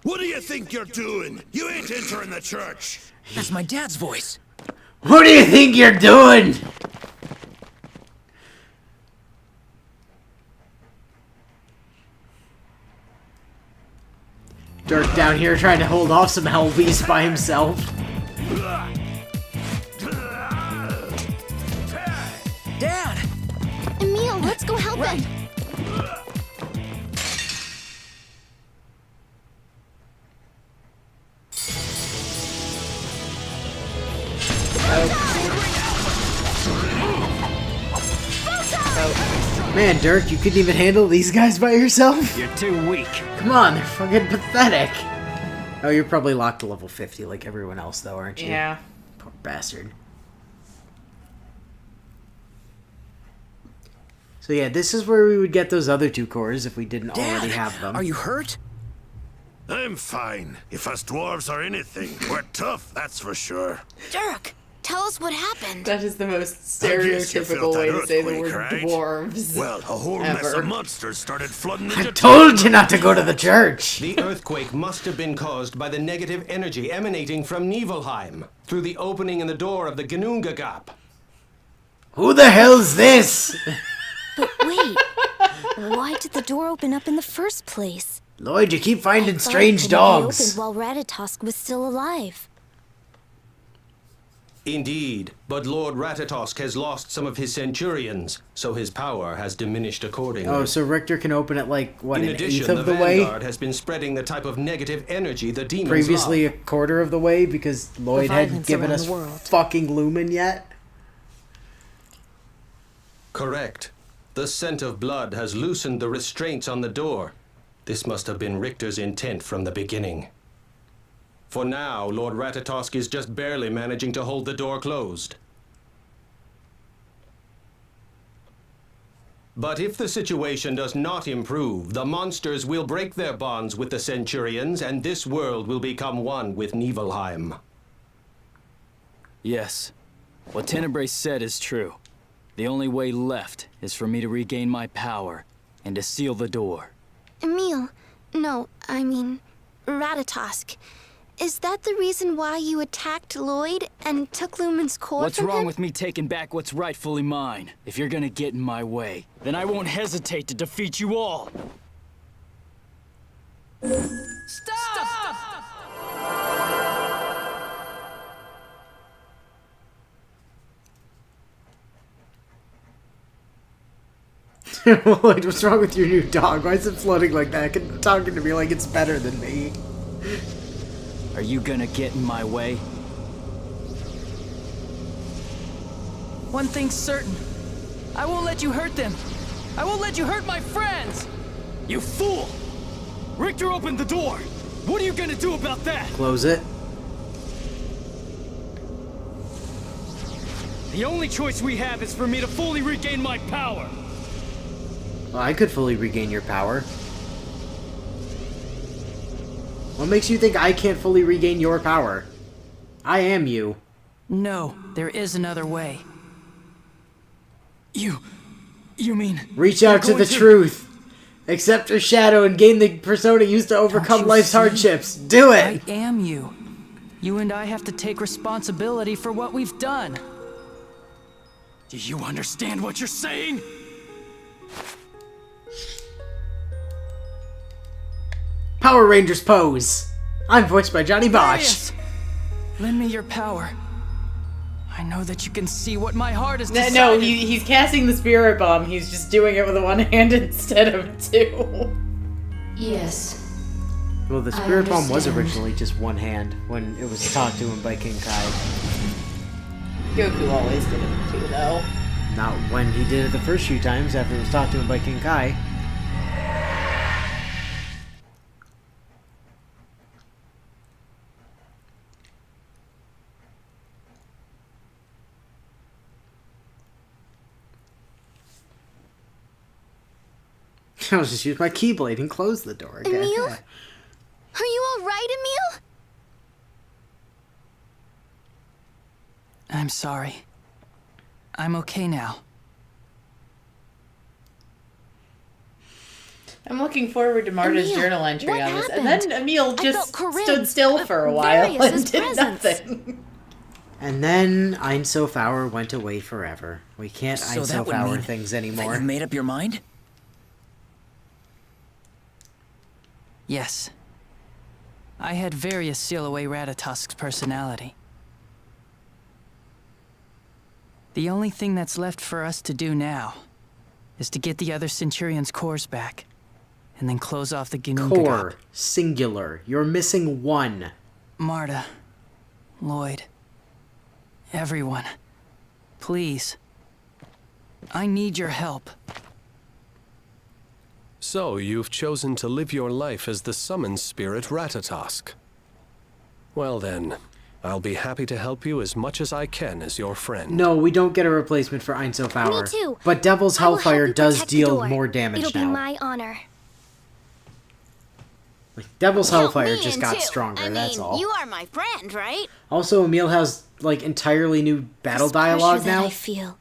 What do you think you're doing? You ain't entering the church. That's my dad's voice. What do you think you're doing? Dirk down here trying to hold off some hell beast by himself. Dad! Emil, let's go help him. Man, Dirk, you couldn't even handle these guys by yourself? You're too weak. Come on, they're fucking pathetic. Oh, you're probably locked to level 50 like everyone else, though, aren't you? Yeah. Poor bastard. So yeah, this is where we would get those other two cores if we didn't already have them. Are you hurt? I'm fine. If us dwarves are anything, we're tough, that's for sure. Dirk, tell us what happened. That is the most stereotypical way to say the word right? dwarves. Well, a whole mess of monsters started flooding into I told you not to go to the church! The earthquake must have been caused by the negative energy emanating from Niflheim through the opening in the door of the Ginnunga Gap. Who the hell's this? But wait, why did the door open up in the first place? Lloyd, you keep finding I thought strange it dogs. opened while Ratatosk was still alive. Indeed, but Lord Ratatosk has lost some of his centurions, so his power has diminished accordingly. Oh, so Richter can open it like, what, In an addition, eighth of the Vanguard way? has been spreading the type of negative energy the demons Previously love. a quarter of the way because Lloyd hadn't given us fucking Lumen yet? Correct. The scent of blood has loosened the restraints on the door. This must have been Richter's intent from the beginning. For now, Lord Ratatosk is just barely managing to hold the door closed. But if the situation does not improve, the monsters will break their bonds with the Centurions, and this world will become one with Niflheim. Yes. What Tenebrae said is true. The only way left is for me to regain my power, and to seal the door. Emil, no, I mean, Ratatosk. Is that the reason why you attacked Lloyd and took Lumen's core What's from wrong him? with me taking back what's rightfully mine? If you're gonna get in my way, then I won't hesitate to defeat you all. Stop! Lloyd, what's wrong with your new dog? Why is it floating like that? Talking to me like it's better than me. Are you gonna get in my way? One thing's certain. I won't let you hurt them. I won't let you hurt my friends! You fool! Richter opened the door! What are you gonna do about that? Close it. The only choice we have is for me to fully regain my power. Well, I could fully regain your power. What makes you think I can't fully regain your power? I am you. No, there is another way. You mean... Reach out to the truth. Accept your shadow and gain the persona used to overcome life's hardships. Do it! I am you. You and I have to take responsibility for what we've done. Do you understand what you're saying? Power Rangers pose. I'm voiced by Johnny Bosch. Darius, lend me your power. I know that you can see what my heart is decided. No, he's casting the spirit bomb. He's just doing it with one hand instead of two. Yes. Well, the spirit bomb was originally just one hand when it was taught to him by King Kai. Goku always did it too, though. Not when he did it the first few times after it was taught to him by King Kai. I'll just use my Keyblade and close the door again. Emil? Are you alright, Emil? I'm sorry. I'm okay now. I'm looking forward to Marta's Emil, journal entry what on this. happened? And then Emil I just felt Corinne, stood still for a while and Darius's did presence. nothing. And then Ein Sof-Hour went away forever. We can't So Ein that would Sof-Hour mean things that anymore. you made up your mind? Yes. I had various seal away Ratatosk's personality. The only thing that's left for us to do now is to get the other Centurion's cores back, and then close off the Ginun Core. Singular. You're missing one. Marta. Lloyd. Everyone. Please. I need your help. So, you've chosen to live your life as the summoned spirit Ratatosk. Well then, I'll be happy to help you as much as I can as your friend. No, we don't get a replacement for Ein Sof-Hour. Me too. But Devil's I will help Hellfire you does protect the deal door. more damage It'll now. be my honor. Like, Devil's Help Hellfire me just in got too. stronger, that's all. You are my friend, right? Also, Emil has, like, entirely new battle This dialogue pressure that now. I feel.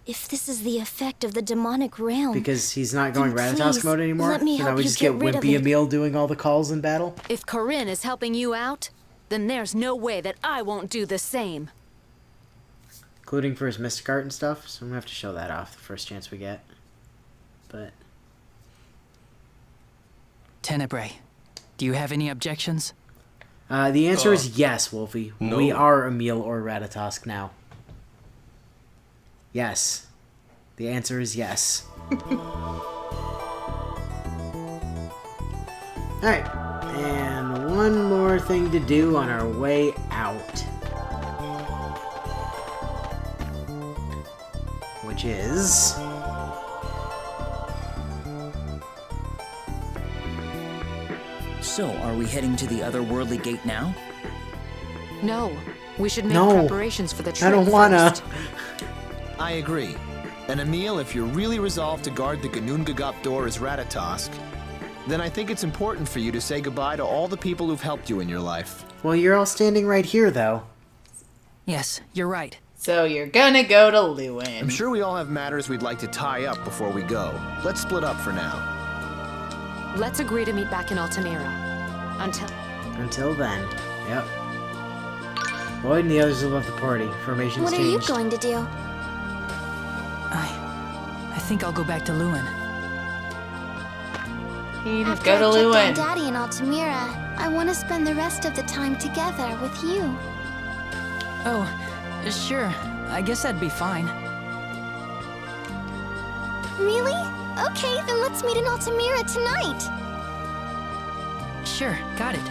If this is the effect of the demonic realm, Because he's not going then Ratatosk please, mode anymore. let me So now help we you just get get rid of Wimpy it. Emil doing all the calls in battle. If Corinne is helping you out, then there's no way that I won't do the same. Including for his Mystic Art and stuff. So I'm going to have to show that off the first chance we get. But... Tenebrae, do you have any objections? the answer is yes, Wolfie. No. We are Emil or Ratatosk now. Yes. The answer is yes. Alright. And one more thing to do on our way out. Which is... So, are we heading to the otherworldly gate now? No, we should make No. preparations for the trip I don't wanna. first. I agree. And Emil, if you're really resolved to guard the Ginun door as Ratatosk, then I think it's important for you to say goodbye to all the people who've helped you in your life. Well, you're all standing right here, though. Yes, you're right. So you're gonna go to Lewin. I'm sure we all have matters we'd like to tie up before we go. Let's split up for now. Let's agree to meet back in Altamira. Until then. Yep. Lloyd and the others have left the party. Formation's What are changed. you going to do? I think I'll go back to Lewin. After Go to I checked Lewin. on Daddy in Altamira, I want to spend the rest of the time together with you. Oh, sure. I guess that'd be fine. Really? Okay, then let's meet in Altamira tonight. Sure, got it.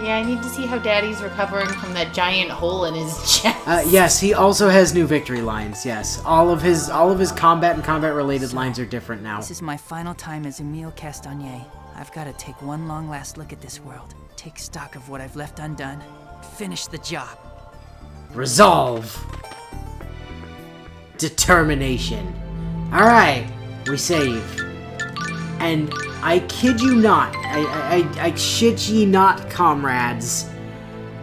Yeah, I need to see how Daddy's recovering from that giant hole in his chest. Yes, he also has new victory lines. Yes, all of his combat and combat-related lines are different now. This is my final time as Emile Castagnier. I've got to take one long last look at this world, take stock of what I've left undone, finish the job. Resolve. Determination. All right, we save. And I kid you not, I shit ye not, comrades.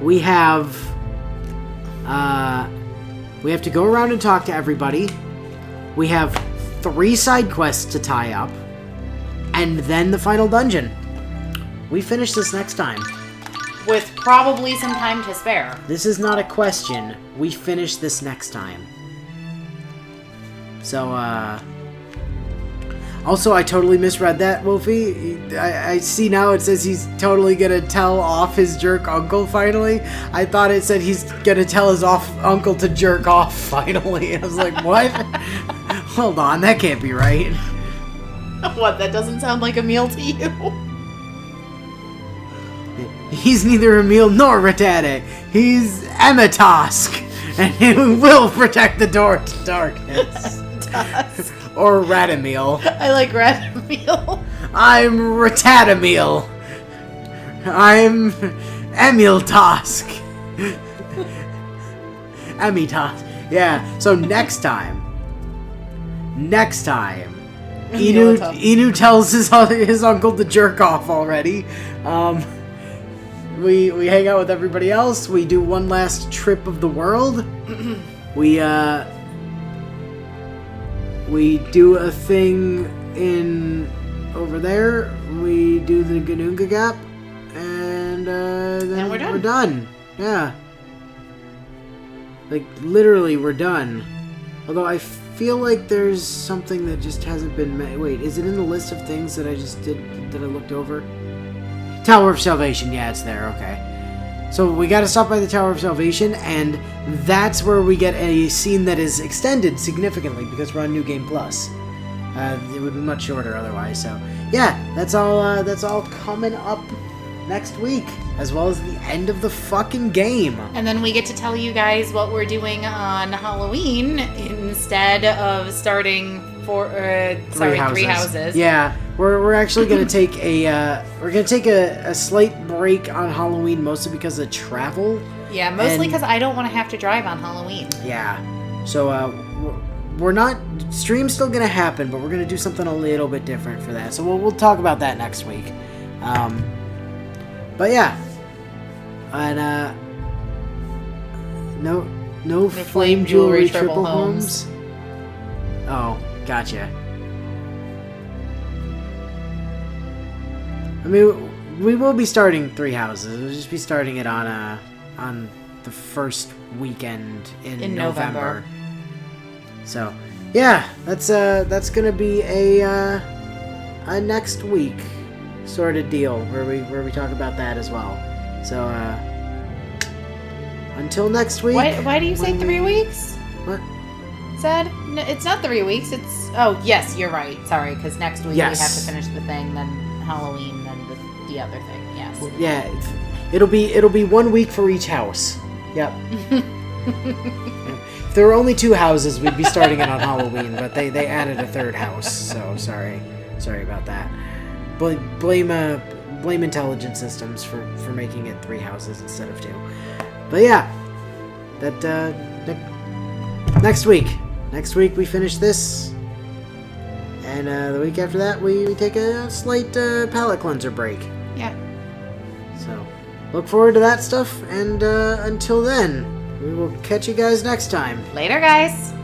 We have to go around and talk to everybody. We have 3 side quests to tie up, and then the final dungeon. We finish this next time. With probably some time to spare. This is not a question. We finish this next time. So, also, I totally misread that, Wolfie. I see now it says he's totally gonna tell off his jerk uncle finally. I thought it said he's gonna tell his uncle to jerk off finally. I was like, what? Hold on, that can't be right. What, that doesn't sound like a meal to you? He's neither Emil nor Rattata. He's Amatosk, and he will protect the door to darkness. Or Ratamil. I like Ratamil. I'm Rattatamil. I'm Emil Tosk. Emitosk. Yeah, so next time, Inu tells his uncle to jerk off already. We hang out with everybody else. We do one last trip of the world. We do a thing over there. We do the Ganunga Gap, and then we're done. Yeah. Like, literally, we're done. Although I feel like there's something that just hasn't been met. Wait, is it in the list of things that I just did, that I looked over? Tower of Salvation, yeah, it's there, okay. So we gotta stop by the Tower of Salvation, and that's where we get a scene that is extended significantly, because we're on New Game Plus. It would be much shorter otherwise, so... Yeah, that's all coming up next week, as well as the end of the fucking game. And then we get to tell you guys what we're doing on Halloween instead of starting three houses. Yeah, we're actually gonna take a slight break on Halloween, mostly because of travel. Yeah, mostly because I don't want to have to drive on Halloween. Yeah, so we're not. Stream's still gonna happen, but we're gonna do something a little bit different for that. So we'll talk about that next week. But yeah, and no flame jewelry triple homes. Oh, gotcha. I mean, we will be starting 3 houses. We'll just be starting it on the first weekend in November. So, yeah, that's gonna be a next week sort of deal where we talk about that as well. So, until next week. Why do you say 3 weeks? What? Said? No, it's not 3 weeks. It's yes, you're right. Sorry, because next week we have to finish the thing, then Halloween, then the other thing. Yes. Well, yeah, it'll be 1 week for each house. Yep. If there were only 2 houses, we'd be starting it on Halloween, but they added a 3rd house, so sorry about that. Blame intelligent systems for making it 3 houses instead of 2. But yeah, that next week we finish this, and the week after that we take a slight palate cleanser break. Yeah. So look forward to that stuff, and until then, we will catch you guys next time. Later, guys.